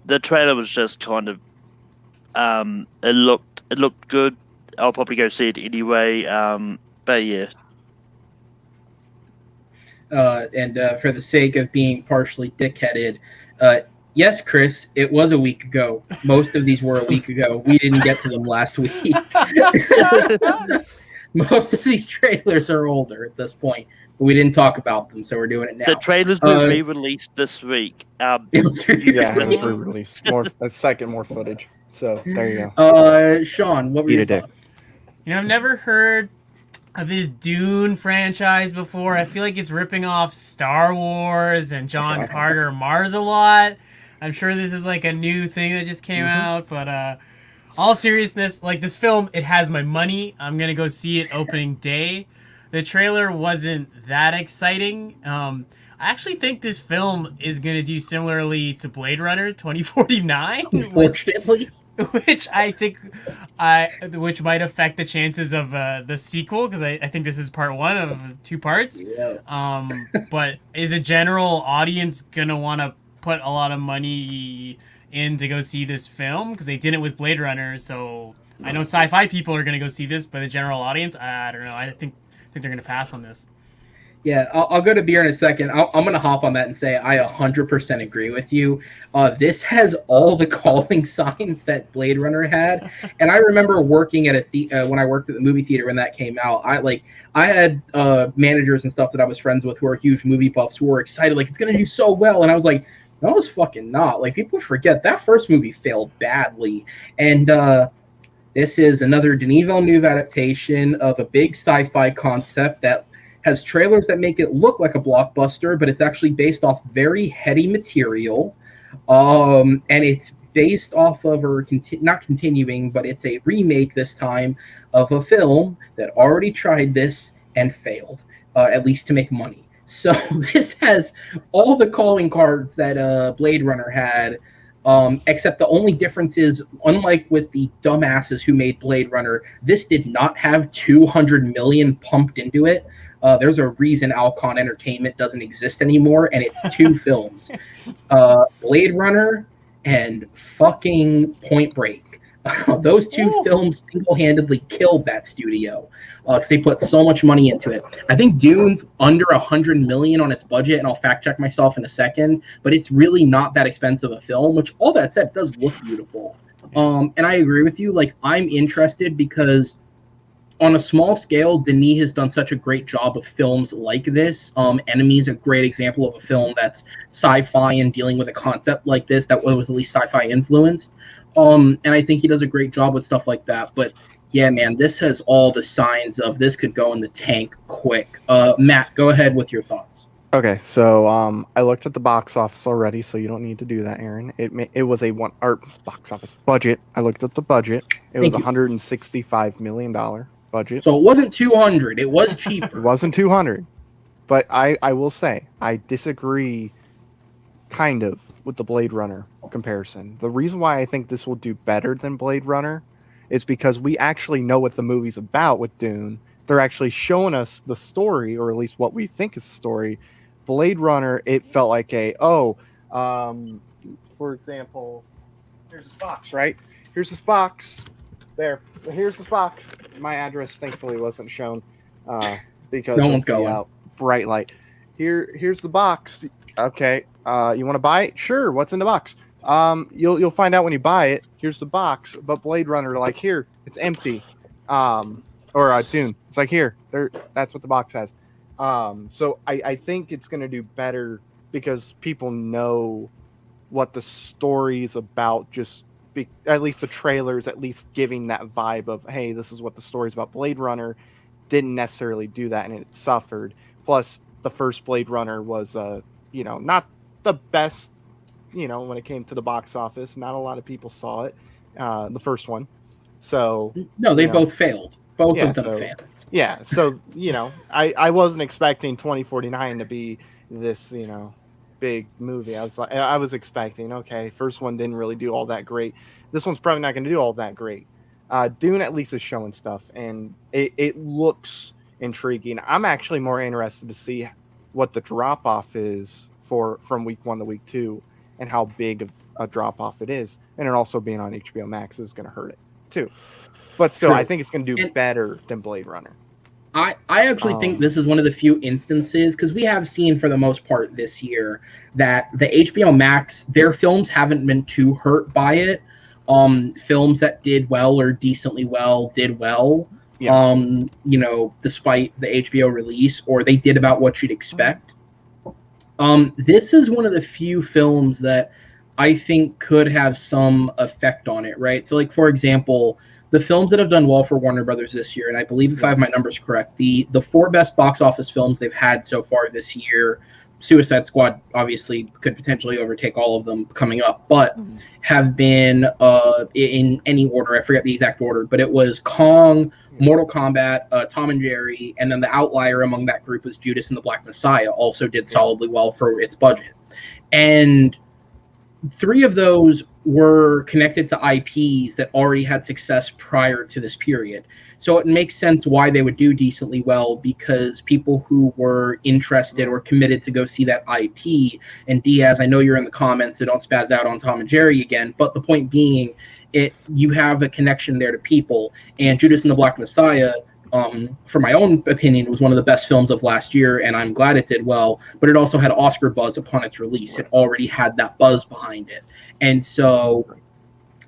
the trailer was just kind of it looked good. I'll probably go see it anyway. But yeah. And for the sake of being partially dickheaded, yes, Chris, it was a week ago. Most of these were a week ago. We didn't get to them last week. Most of these trailers are older at this point, but we didn't talk about them, so we're doing it now. The trailers were re-released this week. It was re-released. More footage. So there you go. Sean, what were your thoughts? I've never heard of this Dune franchise before. I feel like it's ripping off Star Wars and John Carter Mars a lot. I'm sure this is like a new thing that just came out, but all seriousness, like this film, it has my money. I'm gonna go see it opening day. The trailer wasn't that exciting. I actually think this film is gonna do similarly to Blade Runner 2049. Unfortunately. Which I think, which might affect the chances of the sequel, because I think this is part 1 of 2 parts. Yeah. But is a general audience gonna want to put a lot of money in to go see this film? Because they did it with Blade Runner, so I know sci-fi people are gonna go see this, but the general audience, I don't know. I think they're gonna pass on this. Yeah, I'll go to beer in a second. I'm going to hop on that and say I 100% agree with you. This has all the calling signs that Blade Runner had. And I remember working at when I worked at the movie theater when that came out. I had managers and stuff that I was friends with who are huge movie buffs who were excited, like, it's going to do so well. And I was like, no, it's fucking not. Like, people forget that first movie failed badly. And this is another Denis Villeneuve adaptation of a big sci-fi concept that has trailers that make it look like a blockbuster, but it's actually based off very heady material. And it's based off of, not continuing, but it's a remake this time of a film that already tried this and failed, at least to make money. So this has all the calling cards that Blade Runner had, except the only difference is, unlike with the dumbasses who made Blade Runner, this did not have 200 million pumped into it. There's a reason Alcon Entertainment doesn't exist anymore, and it's two films, Blade Runner and fucking Point Break. Those two films single-handedly killed that studio because they put so much money into it. I think Dune's under 100 million on its budget, and I'll fact check myself in a second, but it's really not that expensive a film, which, all that said, does look beautiful. And I agree with you. Like, I'm interested because on a small scale, Denis has done such a great job with films like this. Enemy is a great example of a film that's sci-fi and dealing with a concept like this that was at least sci-fi influenced. And I think he does a great job with stuff like that. But yeah, man, this has all the signs of this could go in the tank quick. Matt, go ahead with your thoughts. Okay, so I looked at the box office already, so you don't need to do that, Aaron. It was a box office budget. I looked at the budget. It was $165 million budget. So it wasn't 200. It was cheaper. It wasn't 200. But I will say, I disagree kind of with the Blade Runner comparison. The reason why I think this will do better than Blade Runner is because we actually know what the movie's about with Dune. They're actually showing us the story, or at least what we think is the story. Blade Runner, it felt like for example, here's this box, right? Here's this box. There. Here's this box. My address, thankfully, wasn't shown because no one's going. Bright light. Here's the box. Okay. You want to buy it? Sure. What's in the box? You'll find out when you buy it. Here's the box. But Blade Runner, like, here, it's empty. Or Dune, it's like, here. There. That's what the box has. So I think it's going to do better because people know what the story is about. At least the trailers, at least giving that vibe of, hey, this is what the story's about. Blade Runner didn't necessarily do that, and it suffered. Plus, the first Blade Runner was, not the best, when it came to the box office. Not a lot of people saw it, the first one. So no, they both failed. Both of them failed. Yeah, so I wasn't expecting 2049 to be this, big movie. I was expecting, okay, first one didn't really do all that great. This one's probably not going to do all that great. Dune at least is showing stuff, and it looks intriguing. I'm actually more interested to see what the drop off is from week 1 to week 2, and how big of a drop off it is. And it also being on HBO Max is going to hurt it too. But still, I think it's going to do better than Blade Runner. I actually think this is one of the few instances, because we have seen for the most part this year that the HBO Max, their films haven't been too hurt by it. Films that did well or decently well did well, despite the HBO release, or they did about what you'd expect. This is one of the few films that I think could have some effect on it, right? So, like, for example, the films that have done well for Warner Brothers this year, and I believe if I have my numbers correct, the 4 best box office films they've had so far this year, Suicide Squad obviously could potentially overtake all of them coming up, but have been in any order. I forget the exact order, but it was Kong, Mortal Kombat, Tom and Jerry, and then the outlier among that group was Judas and the Black Messiah, also did solidly well for its budget. And 3 of those were connected to IPs that already had success prior to this period. So it makes sense why they would do decently well, because people who were interested or committed to go see that IP, and Diaz, I know you're in the comments, so don't spaz out on Tom and Jerry again, but the point being, you have a connection there to people, and Judas and the Black Messiah, for my own opinion, was one of the best films of last year, and I'm glad it did well, but it also had Oscar buzz upon its release. It already had that buzz behind it. And so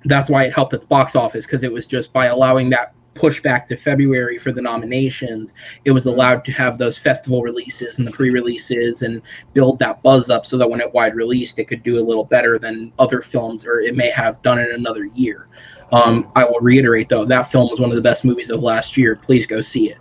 that's why it helped at the box office, because it was just by allowing that push back to February for the nominations, it was allowed to have those festival releases and the pre-releases and build that buzz up so that when it wide released, it could do a little better than other films, or it may have done it another year. I will reiterate, though, that film was one of the best movies of last year. Please go see it.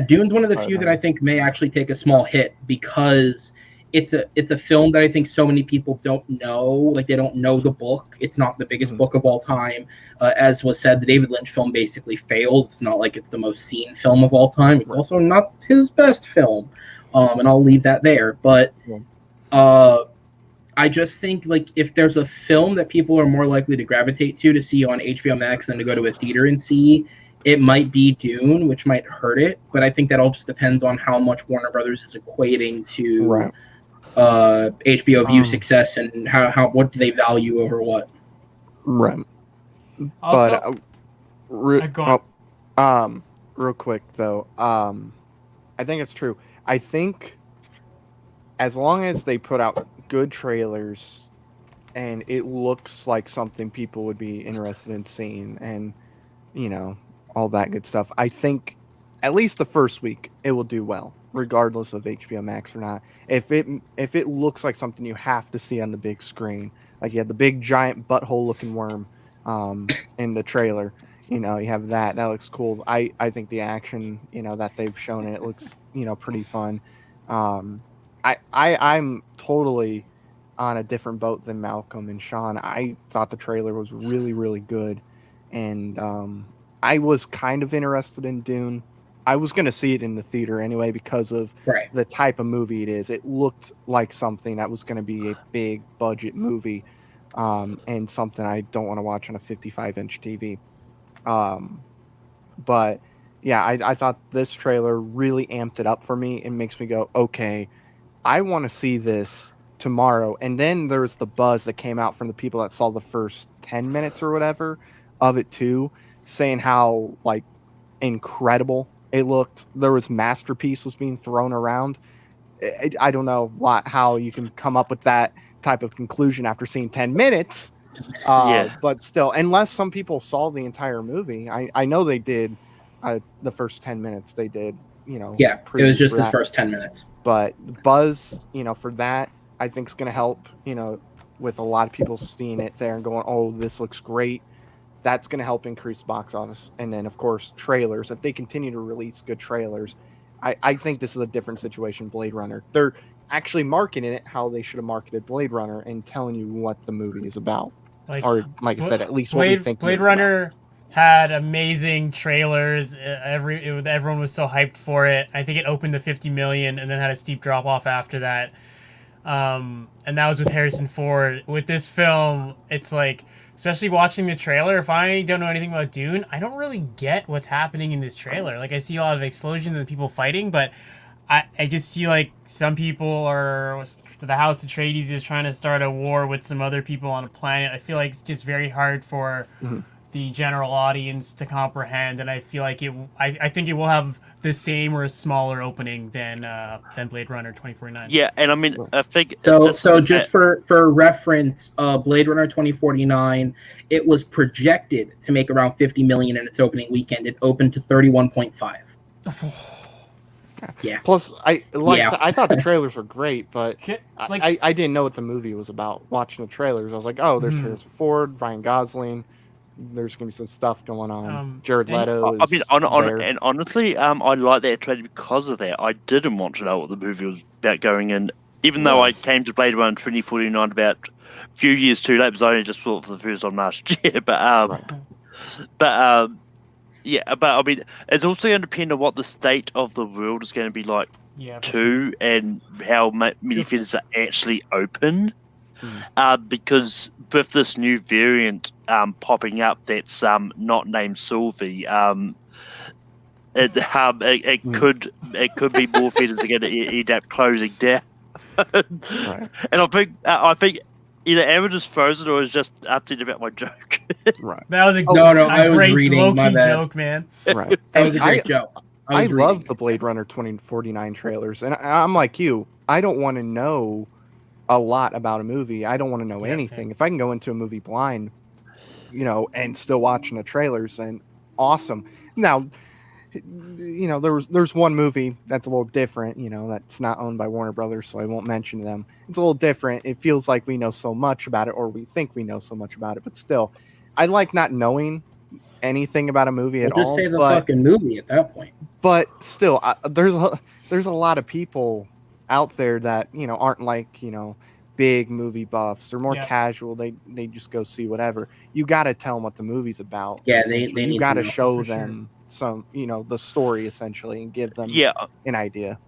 Dune's one of the few that I think may actually take a small hit, because it's a film that I think so many people don't know. Like, they don't know the book. It's not the biggest book of all time. As was said, the David Lynch film basically failed. It's not like it's the most seen film of all time. It's also not his best film. And I'll leave that there. But I just think, like, if there's a film that people are more likely to gravitate to see on HBO Max than to go to a theater and see, it might be Dune, which might hurt it. But I think that all just depends on how much Warner Brothers is equating to HBO view success, and how what do they value over what. Right. Also, But real quick though, I think it's true. I think as long as they put out good trailers and it looks like something people would be interested in seeing, and all that good stuff, I think at least the first week it will do well, regardless of HBO Max or not. If it looks like something you have to see on the big screen, like you have the big giant butthole looking worm in the trailer, you have that looks cool. I think the action that they've shown, it looks pretty fun. I'm totally on a different boat than Malcolm and Sean. I thought the trailer was really, really good, and I was kind of interested in Dune. I was going to see it in the theater anyway because of the type of movie it is. It looked like something that was going to be a big budget movie, and something I don't want to watch on a 55-inch TV. But yeah, I thought this trailer really amped it up for me. It makes me go, okay, I want to see this tomorrow. And then there's the buzz that came out from the people that saw the first 10 minutes or whatever of it too, saying how like incredible it looked. There was masterpiece was being thrown around. I don't know how you can come up with that type of conclusion after seeing 10 minutes. But still, unless some people saw the entire movie, I know they did. The first 10 minutes they did, it was just the first 10 minutes. But buzz, for that, I think is going to help, with a lot of people seeing it there and going, oh, this looks great. That's going to help increase box office. And then, of course, trailers. If they continue to release good trailers, I think this is a different situation. Blade Runner. They're actually marketing it how they should have marketed Blade Runner and telling you what the movie is about. Or, like I said, at least what we think Blade Runner had amazing trailers. Everyone was so hyped for it. I think it opened to 50 million and then had a steep drop off after that. And that was with Harrison Ford. With this film, it's like, especially watching the trailer, if I don't know anything about Dune, I don't really get what's happening in this trailer. Like, I see a lot of explosions and people fighting, but I just see like some people are, the House Atreides is trying to start a war with some other people on a planet. I feel like it's just very hard for the general audience to comprehend, and I feel like I think it will have the same or a smaller opening than Blade Runner 2049. Yeah, and I mean, I think so just for reference, Blade Runner 2049, it was projected to make around 50 million in its opening weekend. It opened to 31.5. Yeah. Plus, I thought the trailers were great, but I didn't know what the movie was about. Watching the trailers, I was like, oh, there's Harrison Ford, Ryan Gosling. There's gonna be some stuff going on. Jared Leto. And honestly, I like that trailer because of that. I didn't want to know what the movie was about going in, even though I came to Blade Runner 2049 about a few years too late, because I only just saw it for the first time last year. But I mean, it's also going to depend on what the state of the world is going to be like too, and how many theaters are actually open. Because with this new variant popping up that's not named Sylvie, it could be more theaters are going to end up closing down. And I think either Aaron is frozen or is just upset about my joke. Right. That was a I was great reading, low-key joke, man. Right. That was a great joke. I love the Blade Runner 2049 trailers, and I'm like you. I don't want to know a lot about a movie. I don't want to know anything. If I can go into a movie blind, and still watching the trailers, and awesome. Now, there's one movie that's a little different, that's not owned by Warner Brothers, so I won't mention them. It's a little different. It feels like we know so much about it, or we think we know so much about it, but still, I like not knowing anything about a movie at all. Just say the fucking movie at that point. But still, there's a lot of people out there that aren't like big movie buffs. They're more Yeah. casual. They just go see whatever. You got to tell them what the movie's about. Yeah, essentially. they you need got to to know, show for sure. them some the story essentially and give them Yeah, an idea.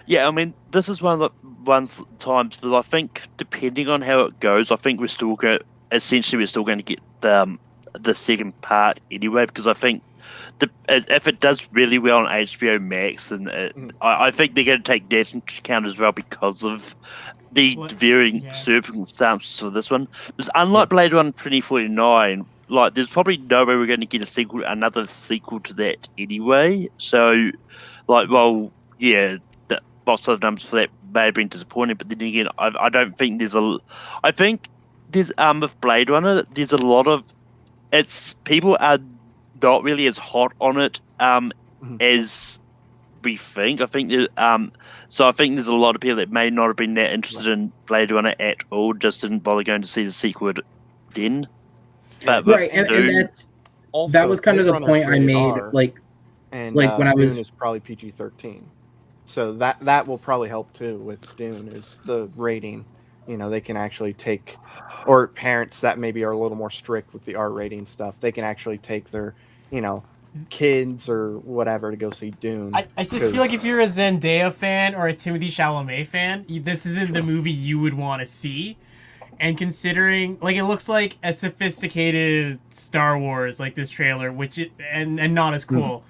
yeah. I mean, this is one of the times, but I think depending on how it goes, I think we're still going. Essentially, we're still going to get the second part anyway, because I think if it does really well on HBO Max, then I think they're going to take that into account as well because of the varying circumstances for this one. Because unlike Blade Runner 2049, like there's probably no way we're going to get another sequel to that anyway. So, like, well, yeah, the box office numbers for that may have been disappointing, but then again, I don't think I think there's with Blade Runner, there's a lot of people are not really as hot on it as we think. I think so I think there's a lot of people that may not have been that interested in Blade Runner at all, just didn't bother going to see the sequel then. But right, and that was kind of the point I made. And when I was Dune is probably PG-13, so that will probably help too with Dune is the rating. They can actually take, or parents that maybe are a little more strict with the R rating stuff, they can actually take their kids or whatever to go see Dune. I just feel like if you're a Zendaya fan or a Timothée Chalamet fan, this isn't the movie you would want to see. And considering, like, it looks like a sophisticated Star Wars, like this trailer, and not as cool.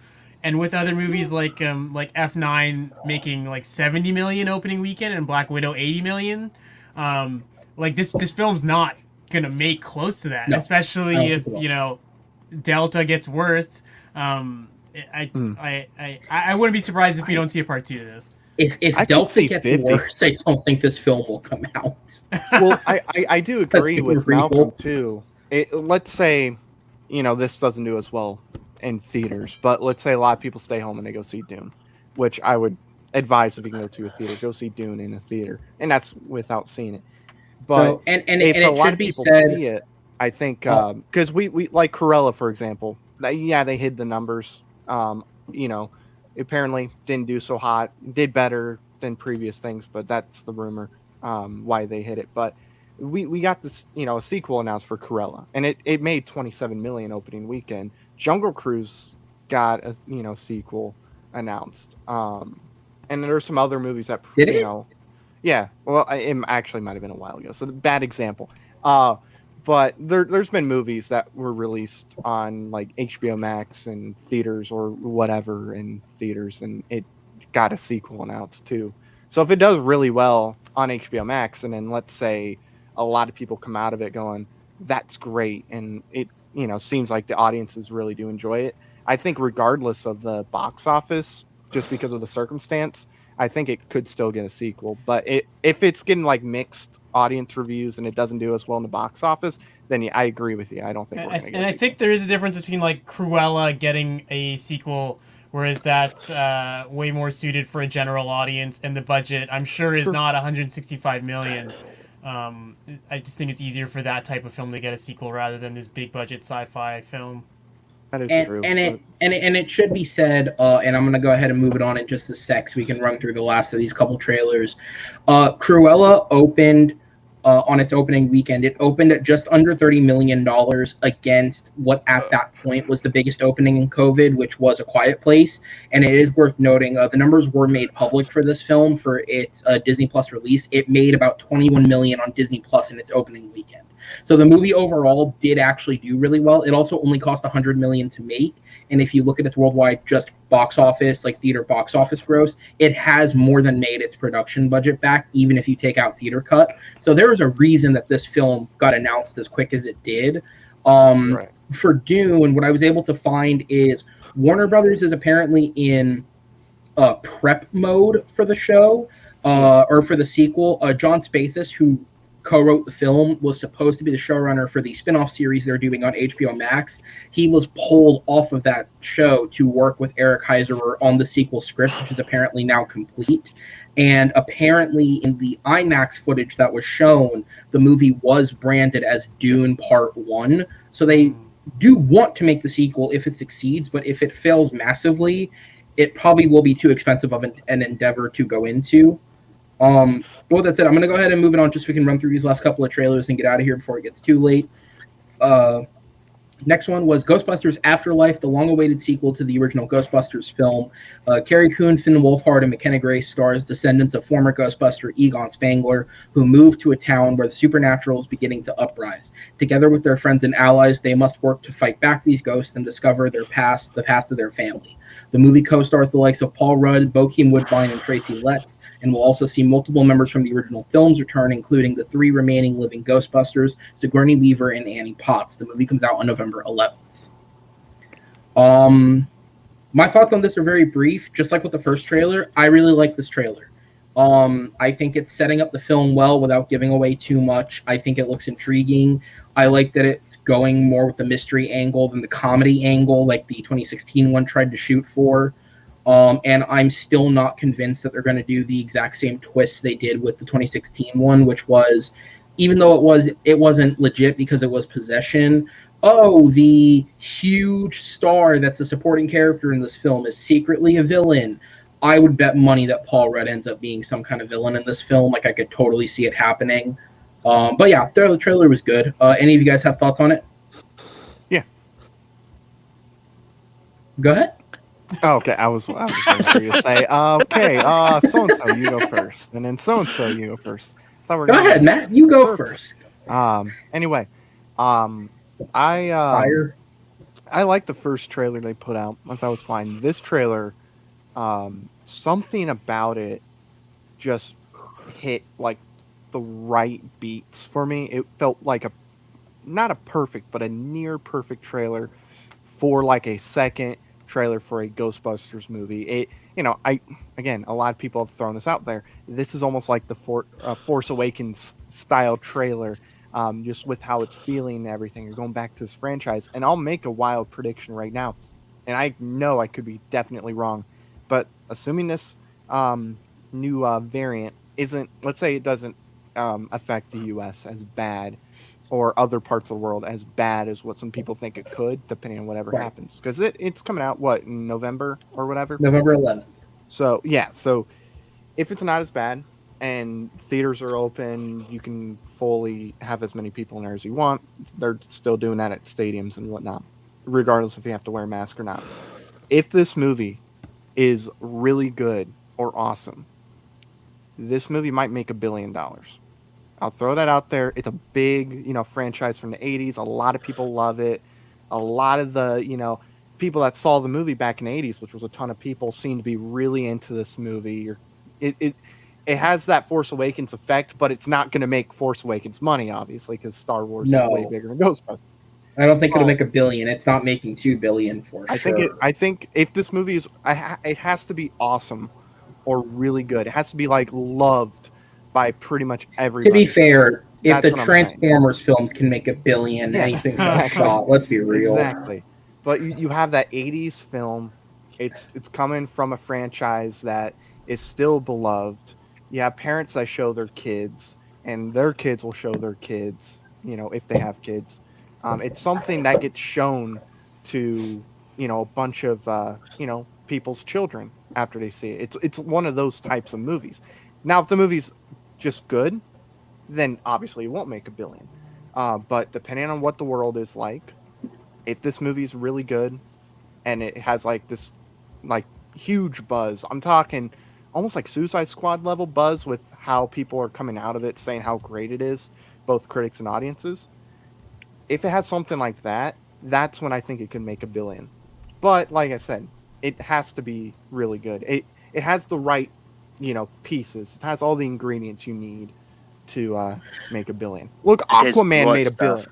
And with other movies like F9 making like 70 million opening weekend and Black Widow 80 million, like this film's not gonna make close to that, especially if Delta gets worse. I wouldn't be surprised if we don't see a part 2 to this. If Delta gets 50. Worse, I don't think this film will come out. Well, I do agree with Malcolm too. Let's say, this doesn't do as well in theaters, but let's say a lot of people stay home and they go see Dune, which I would advise if you can go to a theater, go see Dune in a theater, and that's without seeing it. But if a lot of people see it, I think because we like Cruella, for example. They hid the numbers. Apparently didn't do so hot. Did better than previous things, but that's the rumor why they hit it. But we got this, a sequel announced for Cruella, and it made 27 million opening weekend. Jungle Cruise got a sequel announced, and there's some other movies that yeah. Well, it actually might have been a while ago, so bad example. But there's been movies that were released on like HBO Max and theaters or whatever in theaters, and it got a sequel announced too. So if it does really well on HBO Max, and then let's say a lot of people come out of it going, "That's great," and it seems like the audiences really do enjoy it. I think regardless of the box office, just because of the circumstance, I think it could still get a sequel. But if it's getting like mixed audience reviews and it doesn't do as well in the box office, then I agree with you. I don't think we're going to get a sequel. I think there is a difference between like Cruella getting a sequel, whereas that's way more suited for a general audience, and the budget I'm sure is not 165 million. I just think it's easier for that type of film to get a sequel rather than this big budget sci-fi film. That is true. And it should be said, and I'm going to go ahead and move it on in just a sec so we can run through the last of these couple trailers. Cruella opened on its opening weekend. It opened at just under $30 million against what at that point was the biggest opening in COVID, which was A Quiet Place. And it is worth noting, the numbers were made public for this film for its Disney Plus release. It made about $21 million on Disney Plus in its opening weekend. So the movie overall did actually do really well. It also only cost $100 million to make. And if you look at its worldwide just box office, like theater box office gross, it has more than made its production budget back, even if you take out theater cut. So there is a reason that this film got announced as quick as it did. Right. For Dune, what I was able to find is Warner Brothers is apparently in prep mode for the show, or for the sequel. John Spathis, who co-wrote the film, was supposed to be the showrunner for the spin-off series they're doing on HBO Max. He was pulled off of that show to work with Eric Heiserer on the sequel script, which is apparently now complete. And apparently in the IMAX footage that was shown, the movie was branded as Dune Part 1. So they do want to make the sequel if it succeeds, but if it fails massively, it probably will be too expensive of an endeavor to go into. But with that said, I'm going to go ahead and move it on just so we can run through these last couple of trailers and get out of here before it gets too late. Next one was Ghostbusters Afterlife, the long-awaited sequel to the original Ghostbusters film. Carrie Coon, Finn Wolfhard, and McKenna Grace stars descendants of former Ghostbuster Egon Spangler, who moved to a town where the supernatural is beginning to uprise. Together with their friends and allies, they must work to fight back these ghosts and discover their past, the past of their family. The movie co-stars the likes of Paul Rudd, Bokeem Woodbine, and Tracy Letts, and we'll also see multiple members from the original films return, including the 3 remaining living Ghostbusters, Sigourney Weaver and Annie Potts. The movie comes out on November 11th. My thoughts on this are very brief. Just like with the first trailer, I really like this trailer. I think it's setting up the film well without giving away too much. I think it looks intriguing. I like that it's going more with the mystery angle than the comedy angle like the 2016 one tried to shoot for. And I'm still not convinced that they're going to do the exact same twists they did with the 2016 one, which was, even though it wasn't legit because it was possession, the huge star that's a supporting character in this film is secretly a villain. I would bet money that Paul Rudd ends up being some kind of villain in this film. Like, I could totally see it happening. But yeah, the trailer was good. Any of you guys have thoughts on it? Yeah. Go ahead. Oh, okay, I was waiting for you to say, okay, so-and-so, you go first. And then so-and-so, you go first. Go ahead, Matt. You go first. Anyway, I like the first trailer they put out. I thought it was fine. This trailer, something about it just hit like the right beats for me. It felt like not a perfect, but a near perfect trailer for like a second trailer for a Ghostbusters movie. A lot of people have thrown this out there. This is almost like the Force Awakens style trailer. Just with how it's feeling and everything. You're going back to this franchise. And I'll make a wild prediction right now. And I know I could be definitely wrong. But assuming this new variant isn't, let's say it doesn't affect the U.S. as bad or other parts of the world as bad as what some people think it could, depending on whatever happens. Because it's coming out, in November or whatever? November 11th. So, yeah. So if it's not as bad, and theaters are open, you can fully have as many people in there as you want. They're still doing that at stadiums and whatnot, regardless if you have to wear a mask or not. If this movie is really good or awesome, this movie might make $1 billion. I'll throw that out there. It's a big, franchise from the 80s. A lot of people love it. A lot of the, people that saw the movie back in the 80s, which was a ton of people, seem to be really into this movie. It has that Force Awakens effect, but it's not going to make Force Awakens money, obviously, because Star Wars is way bigger than Ghostbusters. I don't think it'll make $1 billion. It's not making $2 billion for sure. I think if this movie is, it has to be awesome or really good. It has to be loved by pretty much everybody. To be fair, if the Transformers films can make $1 billion, anything's a shot. Let's be real. Exactly. But you have that 80s film. It's coming from a franchise that is still beloved. You have parents that show their kids, and their kids will show their kids, if they have kids. It's something that gets shown to, a bunch of, people's children after they see it. It's one of those types of movies. Now, if the movie's just good, then obviously it won't make $1 billion. But depending on what the world is like, if this movie's really good and it has this huge buzz, I'm talking almost like Suicide Squad level buzz with how people are coming out of it saying how great it is, both critics and audiences. If it has something like that, that's when I think it can make $1 billion. But like I said, it has to be really good. It has the right, pieces. It has all the ingredients you need to make $1 billion. Look, Aquaman made $1 billion.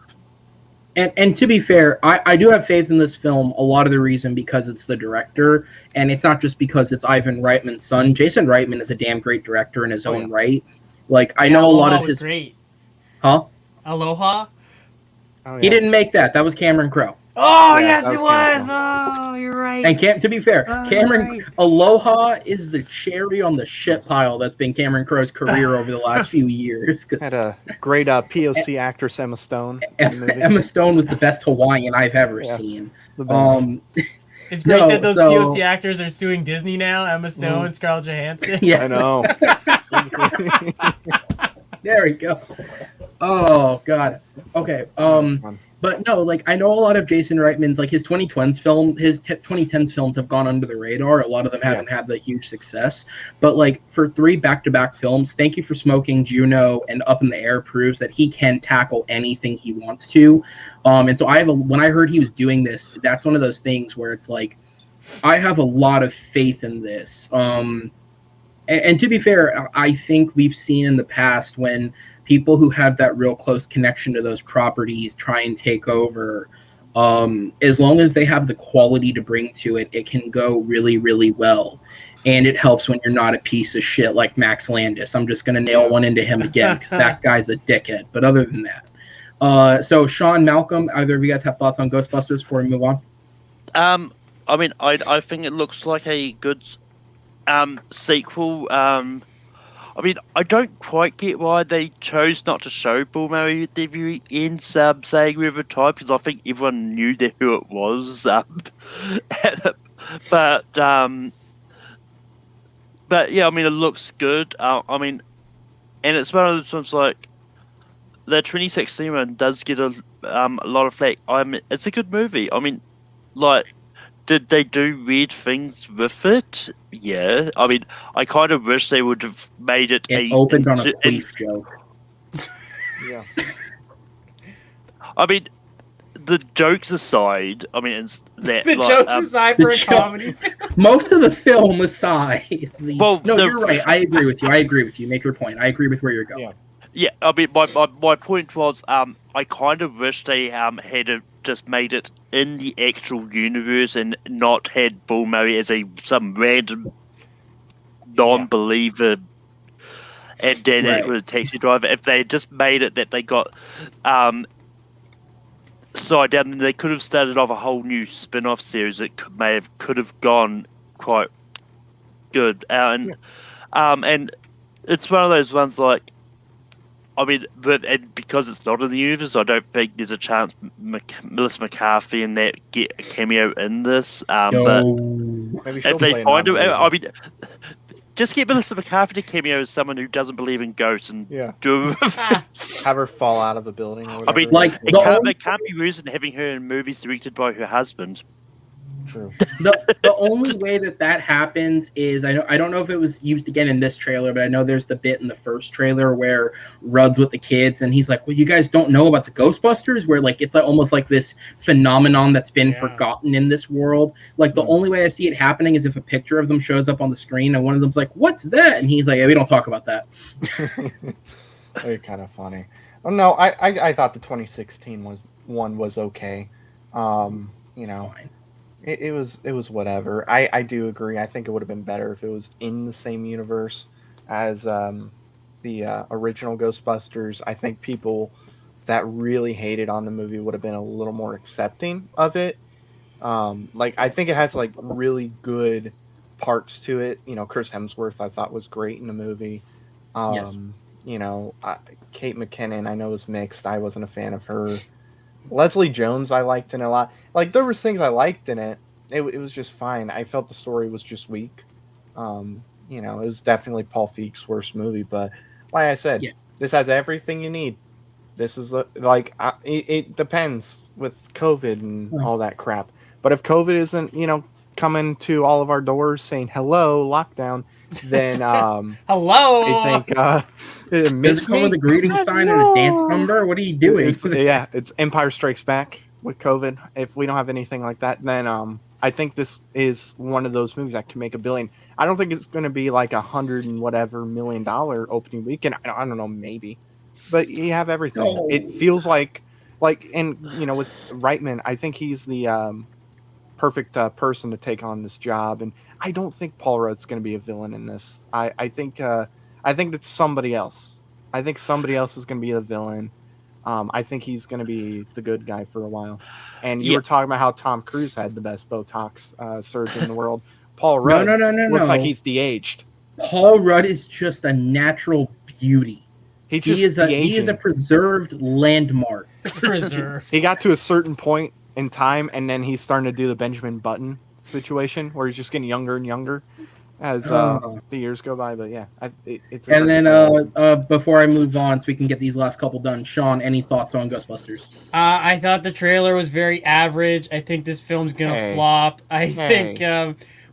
And to be fair, I do have faith in this film. A lot of the reason because it's the director, and it's not just because it's Ivan Reitman's son. Jason Reitman is a damn great director in his own right. I know a lot of his. Great. Huh? Aloha. Oh, yeah. He didn't make that. That was Cameron Crowe. Oh, yes, it was. Oh, you're right. And to be fair, Aloha is the cherry on the shit pile that's been Cameron Crowe's career over the last few years. Had a great POC actress, Emma Stone. Emma Stone was the best Hawaiian I've ever seen. It's great that those POC actors are suing Disney now. Emma Stone, Scarlett Johansson. Yeah, I know. There we go. Oh God. Okay. But no, like I know a lot of Jason Reitman's like his 2010s films have gone under the radar. A lot of them haven't had the huge success. But like for 3 back-to-back films, Thank You for Smoking, Juno, and Up in the Air proves that he can tackle anything he wants to. And so when I heard he was doing this, that's one of those things where it's like I have a lot of faith in this. And to be fair, I think we've seen in the past when people who have that real close connection to those properties try and take over, as long as they have the quality to bring to it, it can go really, really well. And it helps when you're not a piece of shit like Max Landis. I'm just going to nail one into him again because that guy's a dickhead. But other than that, so Sean, Malcolm, either of you guys have thoughts on Ghostbusters before we move on? I mean, I think it looks like a good sequel. I mean, I don't quite get why they chose not to show Bill Murray at the very end, saying River Tide, because I think everyone knew who it was. But yeah, I mean, it looks good. I mean, and it's one of those ones like the 2016 one does get a lot of flack. I mean, it's a good movie. I mean, like, did they do weird things with it? Yeah. I mean, I kind of wish they would have made it. It opened on a queef joke. Yeah. I mean, the jokes aside, I mean, it's that The jokes aside for a comedy film. Most of the film aside. Well, you're right. I agree with you. Make your point. I agree with where you're going. Yeah. I mean, my point was, I kind of wish they had just made it in the actual universe and not had Bill Murray as some random non-believer and then it was a taxi driver. If they had just made it that they got side down, then they could have started off a whole new spin-off series that could have gone quite good. And it's one of those ones like, I mean, and because it's not in the universe, I don't think there's a chance Melissa McCarthy and that get a cameo in this. But Maybe if they find it, I mean, just get Melissa McCarthy to cameo as someone who doesn't believe in ghosts and do have her fall out of a building or whatever. I mean, like it can't be reason having her in movies directed by her husband. True. The only way that happens is I don't know if it was used again in this trailer, but I know there's the bit in the first trailer where Rudd's with the kids and he's like, "Well, you guys don't know about the Ghostbusters," where like it's like almost like this phenomenon that's been forgotten in this world. Like the only way I see it happening is if a picture of them shows up on the screen and one of them's like, "What's that?" and he's like, "Yeah, we don't talk about that." They're kind of funny. Oh no, I thought the 2016 one was okay. You know. Fine. It was whatever. I do agree. I think it would have been better if it was in the same universe as the original Ghostbusters. I think people that really hated on the movie would have been a little more accepting of it. Like I think it has like really good parts to it. You know, Chris Hemsworth I thought was great in the movie. Yes. You know, Kate McKinnon I know was mixed. I wasn't a fan of her. Leslie Jones I liked in a lot. Like there was things I liked in it. It was just fine. I felt the story was just weak. You know, it was definitely Paul Feig's worst movie, but like I said, this has everything you need. This is it depends with COVID and all that crap. But if COVID isn't, you know, coming to all of our doors saying hello lockdown, then hello. I think Does it come with a greeting sign and a dance number? What are you doing? It's Empire Strikes Back with COVID. If we don't have anything like that, then I think this is one of those movies that can make $1 billion. I don't think it's going to be like $100 and whatever $1 million opening weekend. I don't know, maybe, but you have everything. No. It feels like, and you know, with Reitman, I think he's the perfect person to take on this job, and I don't think Paul Rudd's going to be a villain in this. I think it's somebody else. I think somebody else is going to be the villain. I think he's going to be the good guy for a while. And you were talking about how Tom Cruise had the best Botox surgeon in the world. Paul Rudd looks like he's de-aged. Paul Rudd is just a natural beauty. He is a preserved landmark. Preserved. He got to a certain point in time, and then he's starting to do the Benjamin Button situation, where he's just getting younger and younger. as the years go by. But yeah, it's. And then before I move on, so we can get these last couple done, Sean, any thoughts on Ghostbusters? I thought the trailer was very average. I think this film's gonna flop. I think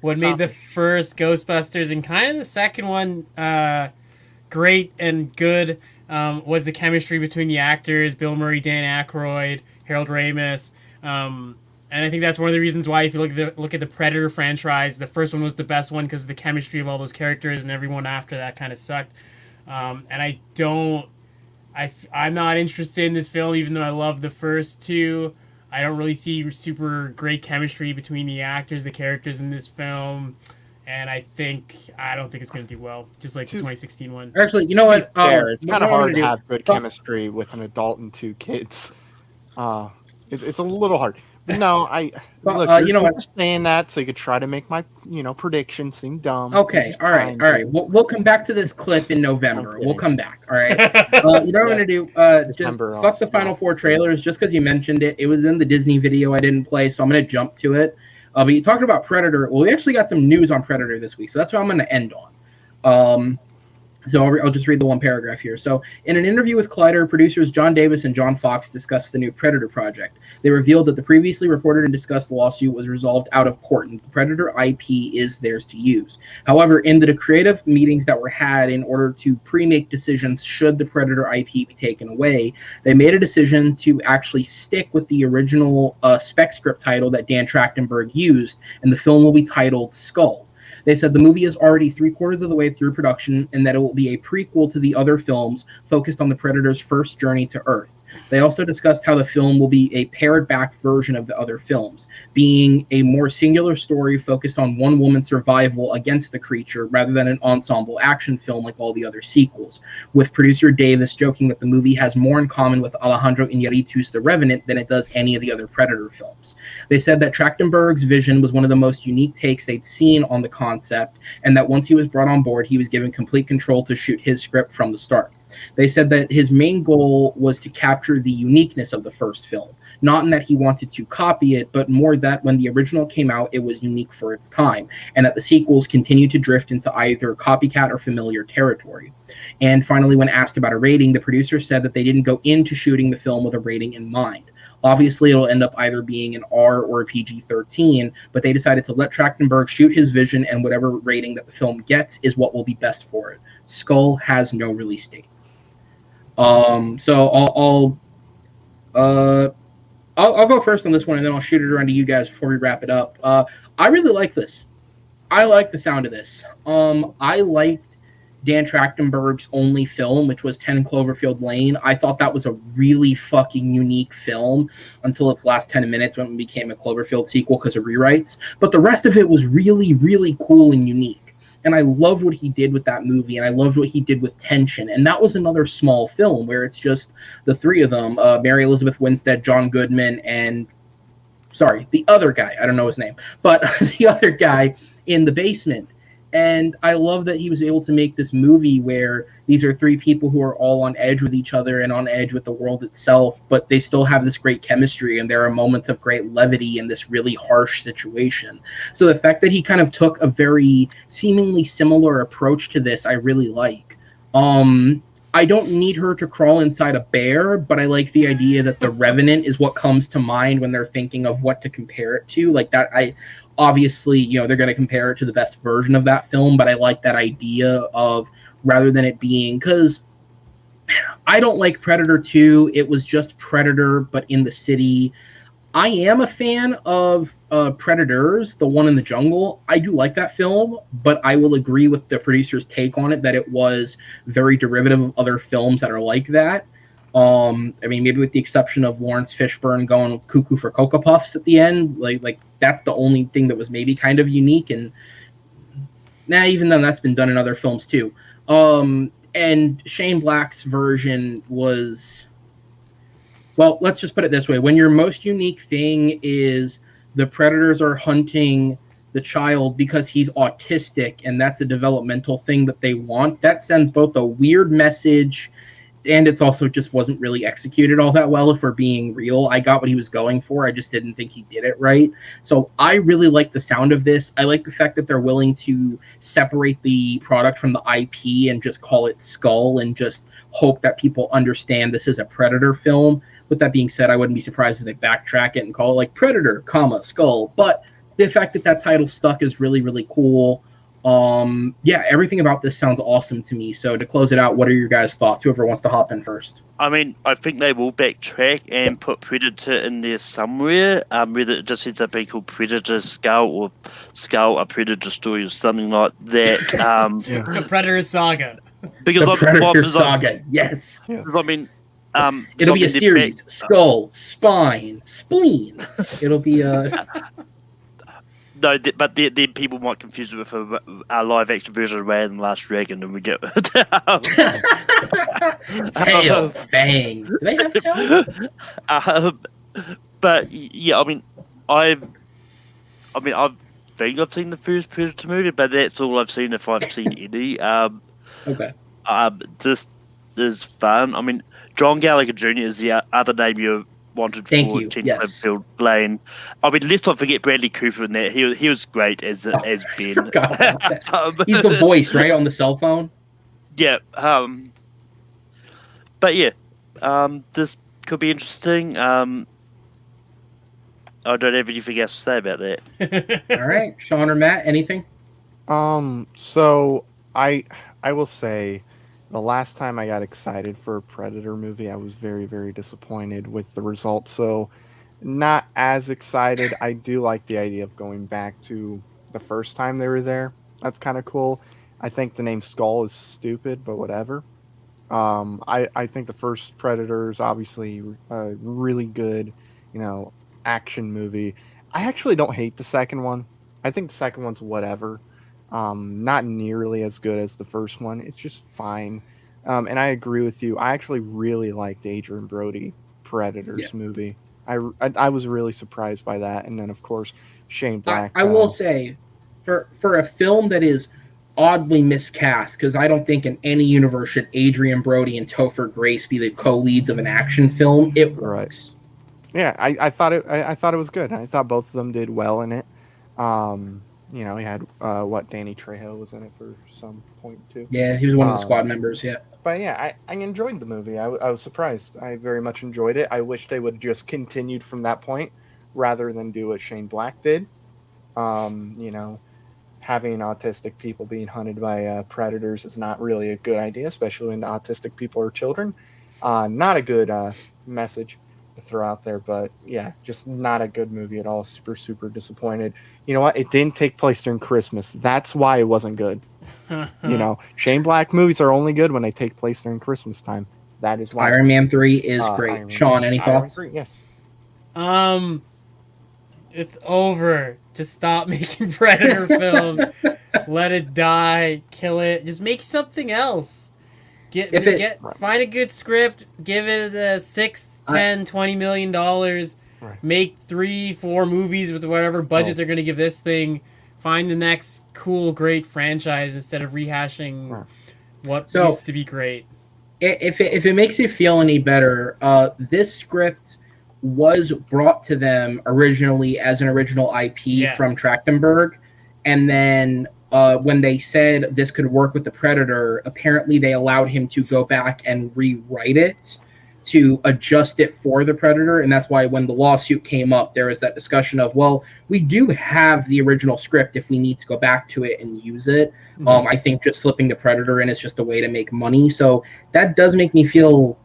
what made the first Ghostbusters and kind of the second one great and good was the chemistry between the actors: Bill Murray, Dan Aykroyd, Harold Ramis. And I think that's one of the reasons why, if you look at the Predator franchise, the first one was the best one because of the chemistry of all those characters, and everyone after that kind of sucked. And I'm not interested in this film, even though I love the first two. I don't really see super great chemistry between the actors, the characters in this film, and I don't think it's going to do well, just like the 2016 one. Actually, you know what? It's kind of hard to have good chemistry with an adult and two kids. It's a little hard. No, look. You know what? Saying that so you could try to make my prediction seem dumb. Okay, all right. We'll come back to this clip in November. We'll come back. All right. You know what I'm gonna do? Just fuck the Final Four trailers. Just because you mentioned it, it was in the Disney video I didn't play, so I'm gonna jump to it. But you talked about Predator. Well, we actually got some news on Predator this week, so that's what I'm gonna end on. So I'll just read the one paragraph here. So in an interview with Collider, producers John Davis and John Fox discussed the new Predator project. They revealed that the previously reported and discussed lawsuit was resolved out of court, and the Predator IP is theirs to use. However, in the creative meetings that were had in order to pre-make decisions should the Predator IP be taken away, they made a decision to actually stick with the original spec script title that Dan Trachtenberg used, and the film will be titled Skull. They said the movie is already 3/4 of the way through production and that it will be a prequel to the other films focused on the Predator's first journey to Earth. They also discussed how the film will be a pared-back version of the other films, being a more singular story focused on one woman's survival against the creature rather than an ensemble action film like all the other sequels, with producer Davis joking that the movie has more in common with Alejandro Iñárritu's The Revenant than it does any of the other Predator films. They said that Trachtenberg's vision was one of the most unique takes they'd seen on the concept, and that once he was brought on board, he was given complete control to shoot his script from the start. They said that his main goal was to capture the uniqueness of the first film, not in that he wanted to copy it, but more that when the original came out, it was unique for its time, and that the sequels continued to drift into either copycat or familiar territory. And finally, when asked about a rating, the producer said that they didn't go into shooting the film with a rating in mind. Obviously, it'll end up either being an R or a PG-13, but they decided to let Trachtenberg shoot his vision, and whatever rating that the film gets is what will be best for it. Skull has no release date. So I'll go first on this one, and then I'll shoot it around to you guys before we wrap it up. I really like this. I like the sound of this. I liked Dan Trachtenberg's only film, which was 10 Cloverfield Lane. I thought that was a really fucking unique film until its last 10 minutes when it became a Cloverfield sequel because of rewrites. But the rest of it was really, really cool and unique. And I loved what he did with that movie, and I loved what he did with Tension. And that was another small film where it's just the three of them, Mary Elizabeth Winstead, John Goodman, and, the other guy. I don't know his name. But the other guy in the basement. And I love that he was able to make this movie where these are three people who are all on edge with each other and on edge with the world itself, but they still have this great chemistry, and there are moments of great levity in this really harsh situation. So the fact that he kind of took a very seemingly similar approach to this, I really like. I don't need her to crawl inside a bear, but I like the idea that the Revenant is what comes to mind when they're thinking of what to compare it to. Like that, obviously, they're going to compare it to the best version of that film, but I like that idea of rather than it being, because I don't like Predator 2. It was just Predator, but in the city. I am a fan of Predators, the one in the jungle. I do like that film, but I will agree with the producer's take on it that it was very derivative of other films that are like that. I mean, maybe with the exception of Lawrence Fishburne going cuckoo for Cocoa Puffs at the end, like that's the only thing that was maybe kind of unique. And even then, that's been done in other films too. And Shane Black's version was, well, let's just put it this way: when your most unique thing is the predators are hunting the child because he's autistic, and that's a developmental thing that they want, that sends both a weird message and it's also just wasn't really executed all that well, if we're being real. I got what he was going for. I just didn't think he did it right. So I really like the sound of this. I like the fact that they're willing to separate the product from the IP and just call it Skull and just hope that people understand this is a Predator film. With that being said, I wouldn't be surprised if they backtrack it and call it like Predator, Skull. But the fact that that title stuck is really, really cool. Yeah, everything about this sounds awesome to me. So to close it out, what are your guys' thoughts? Whoever wants to hop in first. I mean, I think they will backtrack and put Predator in there somewhere. Whether it just ends up being called Predator Skull or Skull a Predator Story or something like that. The Predator Saga. Because The Predator Saga, yes. I mean, it'll be a series. Skull, spine, spleen. It'll be a. No, but then people might confuse it with a live-action version of Ray and the Last Dragon, and we get tail, fang. Do they have tails? But yeah, I mean, I think I've seen the first Predator movie, but that's all I've seen if I've seen any. Okay. This is fun. I mean, John Gallagher Jr. is the other name you wanted Thank for you. Ted Yes. Bloomfield Lane. I mean, let's not forget Bradley Cooper in that. He was great as Ben. Forgot about that. He's the voice, right, on the cell phone? Yeah. But yeah, this could be interesting. I don't have anything else to say about that. All right, Sean or Matt, anything? So I will say, the last time I got excited for a Predator movie, I was very, very disappointed with the results. So, not as excited. I do like the idea of going back to the first time they were there. That's kind of cool. I think the name Skull is stupid, but whatever. I think the first Predator is obviously a really good, action movie. I actually don't hate the second one. I think the second one's whatever. Not nearly as good as the first one. It's just fine. And I agree with you. I actually really liked Adrian Brody Predators movie. I was really surprised by that. And then, of course, Shane Black. I will say, for a film that is oddly miscast, because I don't think in any universe should Adrian Brody and Topher Grace be the co-leads of an action film. It works. Yeah, I thought it was good. I thought both of them did well in it. He had Danny Trejo was in it for some point too. Yeah, he was one of the squad members. Yeah, but yeah, I enjoyed the movie. I was surprised. I very much enjoyed it. I wish they would have just continued from that point rather than do what Shane Black did. Having autistic people being hunted by predators is not really a good idea, especially when the autistic people are children. Not a good message to throw out there, but yeah, just not a good movie at all. Super, super disappointed. You know what? It didn't take place during Christmas. That's why it wasn't good. Shane Black movies are only good when they take place during Christmas time. That is why. Iron Man 3 is great. Sean, any thoughts? 3, yes. It's over. Just stop making Predator films. Let it die. Kill it. Just make something else. Find a good script. Give it a $6, $10, $20 million. Right. Make 3-4 movies with whatever budget they're going to give this thing. Find the next cool, great franchise instead of rehashing what used to be great. If it makes you feel any better, this script was brought to them originally as an original IP from Trachtenberg, and then when they said this could work with the Predator, apparently they allowed him to go back and rewrite it to adjust it for the Predator, and that's why when the lawsuit came up, there was that discussion of, well, we do have the original script if we need to go back to it and use it. Mm-hmm. I think just slipping the Predator in is just a way to make money, so that does make me feel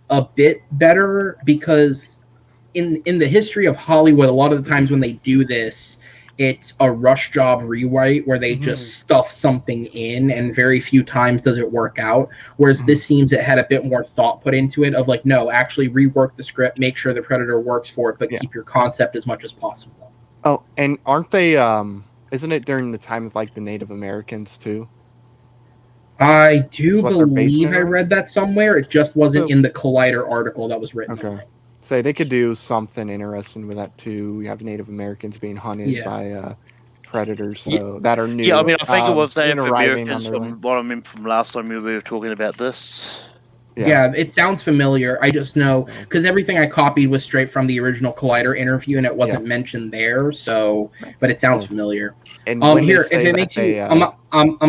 a bit better, because in the history of Hollywood, a lot of the times when they do this, it's a rush job rewrite where they just stuff something in, and very few times does it work out. Whereas this seems it had a bit more thought put into it of like, no, actually rework the script, make sure the Predator works for it, but keep your concept as much as possible. Oh, and aren't they, isn't it during the time of like the Native Americans too? I do believe I read that somewhere. It just wasn't in the Collider article that was written. Okay. Say they could do something interesting with that too. We have Native Americans being hunted by predators that are new. Yeah, I mean, I think it was Native Americans from what I remember from last time we were talking about this. Yeah, it sounds familiar. I just know because everything I copied was straight from the original Collider interview, and it wasn't mentioned there. So, but it sounds familiar. And when Here, they if say it makes that you, I'm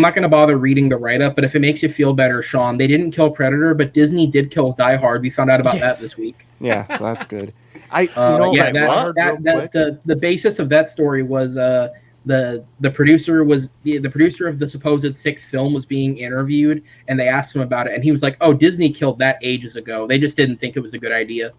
not going to bother reading the write up, but if it makes you feel better, Sean, they didn't kill Predator, but Disney did kill Die Hard. We found out about that this week. Yeah, so that's good. The basis of that story was the producer of the supposed sixth film was being interviewed, and they asked him about it, and he was like, "Oh, Disney killed that ages ago. They just didn't think it was a good idea."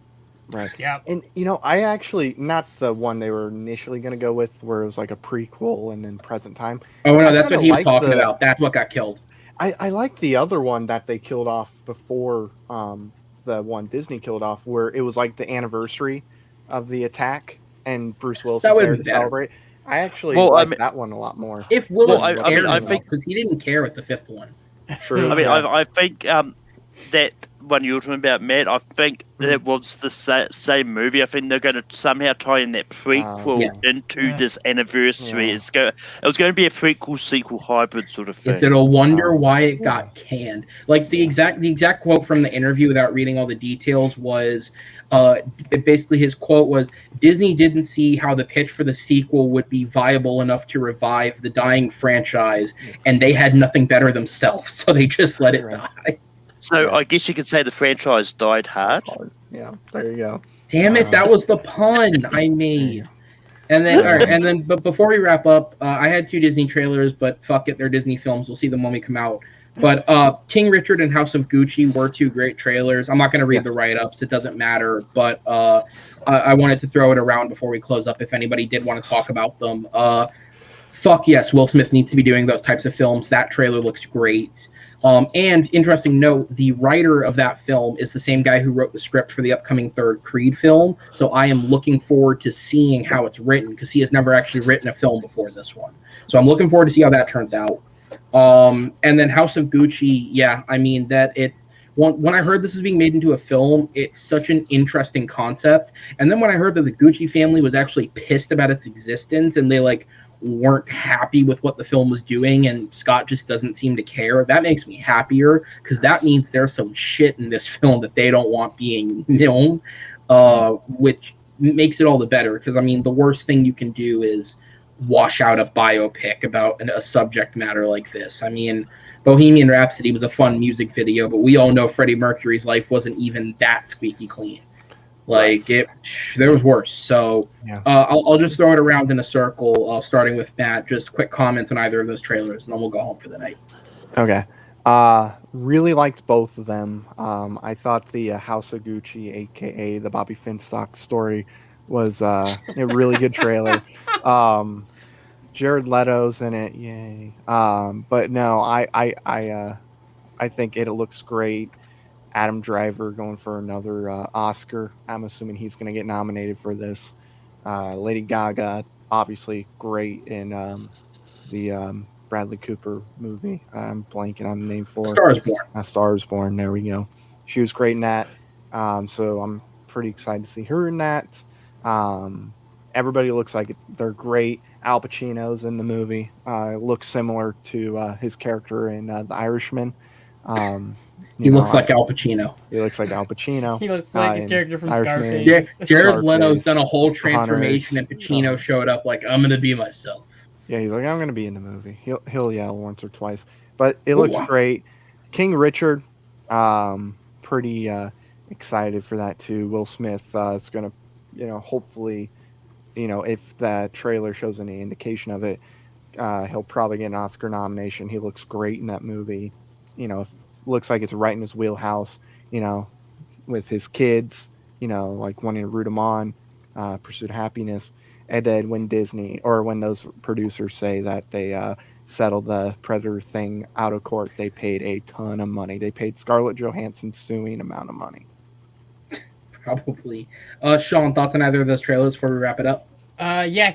Right. Yeah. And I actually, not the one they were initially going to go with, where it was like a prequel and in present time. Oh no, that's what he was talking about. That's what got killed. I like the other one that they killed off before the one Disney killed off, where it was like the anniversary of the attack and Bruce Willis is there to celebrate. I actually like that one a lot more. If Willis cared, I think, because he didn't care with the fifth one. True. I mean, I think that one you were talking about, Matt, I think that was the same movie. I think they're going to somehow tie in that prequel into this anniversary. It was going to be a prequel sequel hybrid sort of thing. Is it a wonder why it got canned? Like the exact quote from the interview, without reading all the details, was basically his quote was, "Disney didn't see how the pitch for the sequel would be viable enough to revive the dying franchise, and they had nothing better themselves, so they just let it die." So I guess you could say the franchise died hard. Yeah, there you go. Damn it, that was the pun I made. And then, but before we wrap up, I had 2 Disney trailers, but fuck it, they're Disney films. We'll see them when we come out. But King Richard and House of Gucci were 2 great trailers. I'm not going to read the write-ups. It doesn't matter. But I wanted to throw it around before we close up if anybody did want to talk about them. Fuck yes, Will Smith needs to be doing those types of films. That trailer looks great. And interesting note, the writer of that film is the same guy who wrote the script for the upcoming 3rd Creed film. So I am looking forward to seeing how it's written, because he has never actually written a film before this one. So I'm looking forward to see how that turns out. And then House of Gucci, I mean, when I heard this is being made into a film, it's such an interesting concept. And then when I heard that the Gucci family was actually pissed about its existence and they weren't happy with what the film was doing, and Scott just doesn't seem to care, that makes me happier, because that means there's some shit in this film that they don't want being known, which makes it all the better, because I mean, the worst thing you can do is wash out a biopic about a subject matter like this. I mean, Bohemian Rhapsody was a fun music video, but we all know Freddie Mercury's life wasn't even that squeaky clean. There was worse. So I'll just throw it around in a circle, starting with Matt. Just quick comments on either of those trailers, and then we'll go home for the night. Okay. Really liked both of them. I thought the House of Gucci, a.k.a. the Bobby Finstock story, was a really good trailer. Jared Leto's in it, yay! But no, I think it looks great. Adam Driver going for another Oscar. I'm assuming he's going to get nominated for this. Lady Gaga, obviously great in the Bradley Cooper movie. I'm blanking on the name for it. Star is Born. A Star is Born. There we go. She was great in that. So I'm pretty excited to see her in that. Everybody looks like they're great. Al Pacino's in the movie. Looks similar to his character in The Irishman. He looks like Al Pacino. He looks like Al Pacino. He looks like his character from Irishman. Scarface. Jared Leto's done a whole transformation, and Pacino showed up like, I'm going to be myself. Yeah, he's like, I'm going to be in the movie. He'll yell once or twice. But it looks great. King Richard, pretty excited for that too. Will Smith is going to, hopefully, if the trailer shows any indication of it, he'll probably get an Oscar nomination. He looks great in that movie. Looks like it's right in his wheelhouse, with his kids, like wanting to root them on, Pursuit of Happiness. And then when those producers say that they settled the Predator thing out of court, they paid a ton of money. They paid Scarlett Johansson suing amount of money. Probably. Sean, thoughts on either of those trailers before we wrap it up?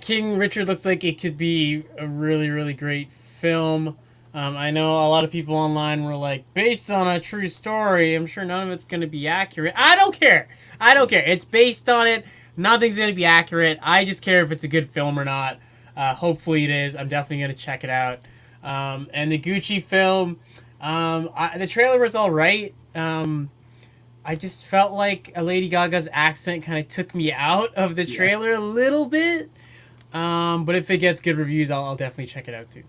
King Richard looks like it could be a really, really great film. I know a lot of people online were like, based on a true story. I'm sure none of it's going to be accurate. I don't care. It's based on it. Nothing's going to be accurate. I just care if it's a good film or not. Hopefully it is. I'm definitely going to check it out. And the Gucci film, the trailer was all right. I just felt like Lady Gaga's accent kind of took me out of the trailer a little bit. But if it gets good reviews, I'll definitely check it out too.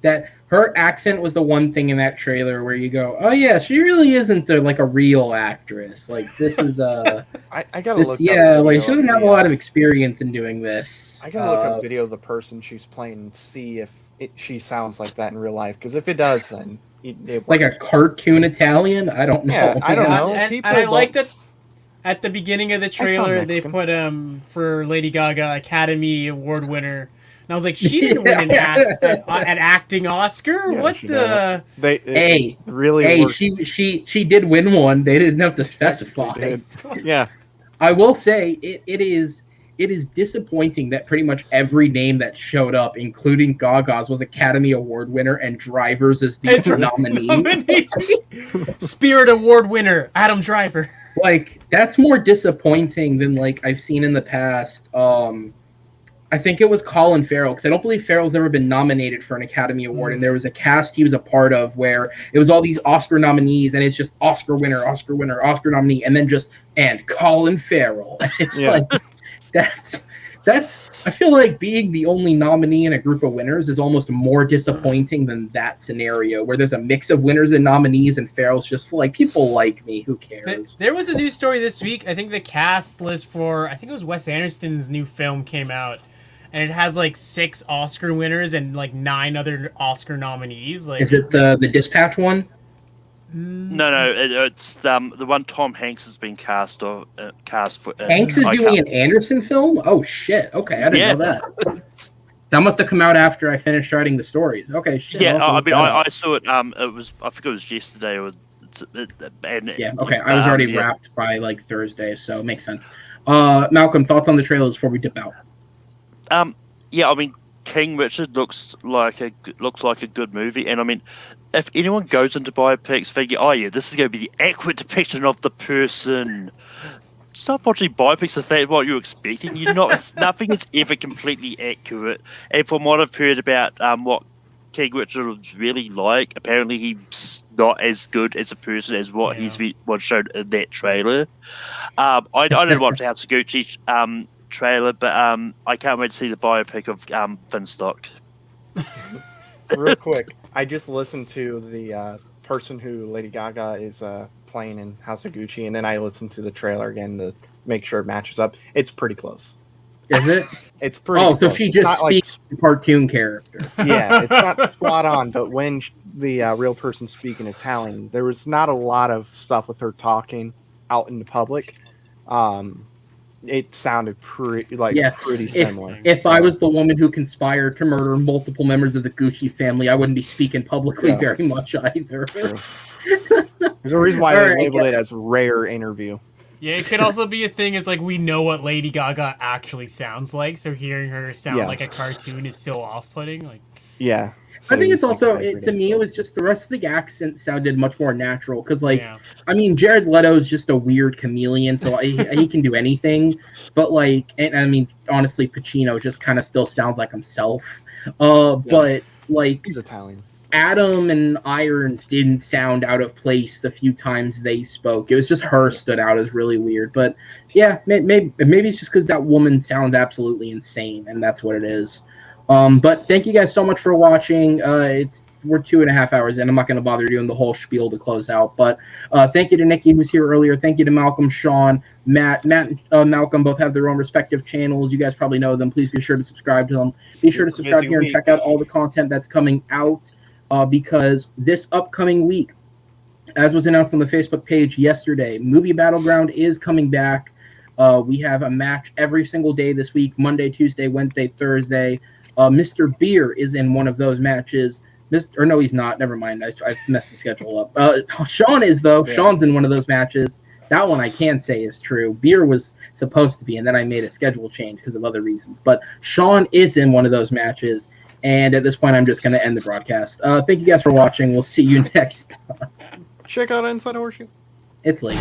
That her accent was the one thing in that trailer where you go, oh yeah, she really isn't like a real actress. Like this is I gotta this, look. yeah, like she doesn't have a lot of experience in doing this. I gotta look up video of the person she's playing and see if she sounds like that in real life. Because if it does, then it like a cartoon Italian. I don't know. Yeah, I don't know. And I like that. At the beginning of the trailer, they put for Lady Gaga Academy Award winner. And I was like, she didn't win an acting Oscar? Yeah, what the? She did win one. They didn't have to specify. Yeah. I will say it is disappointing that pretty much every name that showed up, including Gaga's, was Academy Award winner and Driver's is the nominee. Spirit Award winner, Adam Driver. Like, that's more disappointing than like I've seen in the past. I think it was Colin Farrell, because I don't believe Farrell's ever been nominated for an Academy Award, and there was a cast he was a part of where it was all these Oscar nominees, and it's just Oscar winner, Oscar nominee, and then and Colin Farrell. It's like that's I feel like being the only nominee in a group of winners is almost more disappointing than that scenario where there's a mix of winners and nominees, and Farrell's just like, people like me, who cares? There was a news story this week. I think the cast list for, I think it was Wes Anderson's new film came out, and it has like 6 Oscar winners and like 9 other Oscar nominees. Like, is it the Dispatch one? No, it's the one Tom Hanks has been cast for. Hanks is doing an Anderson film? Oh shit! Okay, I didn't know that. That must have come out after I finished writing the stories. Okay, shit. Yeah, I saw it. It was, I think it was yesterday or. Okay, I was already wrapped by like Thursday, so it makes sense. Malcolm, thoughts on the trailers before we dip out? Yeah, I mean, King Richard looks like a good movie, and I mean, if anyone goes into biopics thinking, oh yeah, this is going to be the accurate depiction of the person, stop watching biopics if that's what you're expecting. Nothing is ever completely accurate. And from what I've heard about what King Richard was really like, apparently he's not as good as a person as what was shown in that trailer. I didn't watch the House of Gucci trailer, but I can't wait to see the biopic of Finstock. Real quick, I just listened to the person who Lady Gaga is playing in House of Gucci, and then I listened to the trailer again to make sure it matches up. It's pretty close. Is it? It's pretty close. So she just speaks like cartoon character. Yeah, it's not spot on, but when the real person speaking Italian, there was not a lot of stuff with her talking out in the public. It sounded pretty similar. If I was the woman who conspired to murder multiple members of the Gucci family, I wouldn't be speaking publicly very much either. True. There's a reason why they labeled it as rare interview. Yeah, it could also be a thing is like we know what Lady Gaga actually sounds like, so hearing her sound like a cartoon is so off-putting. Like, yeah. I think it's also, to me, it was just the rest of the accent sounded much more natural. Because, I mean, Jared Leto's just a weird chameleon, so he can do anything. But, and I mean, honestly, Pacino just kind of still sounds like himself. But, he's Italian. Adam and Irons didn't sound out of place the few times they spoke. It was just her stood out as really weird. But, yeah, maybe it's just because that woman sounds absolutely insane, and that's what it is. But thank you guys so much for watching. We're 2.5 hours in. I'm not going to bother doing the whole spiel to close out. But thank you to Nikki, who was here earlier. Thank you to Malcolm, Sean, Matt, and Malcolm both have their own respective channels. You guys probably know them. Please be sure to subscribe to them. Be sure to subscribe here and check out all the content that's coming out because this upcoming week, as was announced on the Facebook page yesterday, Movie Battleground is coming back. We have a match every single day this week, Monday, Tuesday, Wednesday, Thursday. Mr. Beer is in one of those matches. No, he's not. Never mind. I messed the schedule up. Sean is, though. Yeah. Sean's in one of those matches. That one I can say is true. Beer was supposed to be, and then I made a schedule change because of other reasons. But Sean is in one of those matches, and at this point, I'm just going to end the broadcast. Thank you guys for watching. We'll see you next time. Check out Inside Horseshoe. It's late.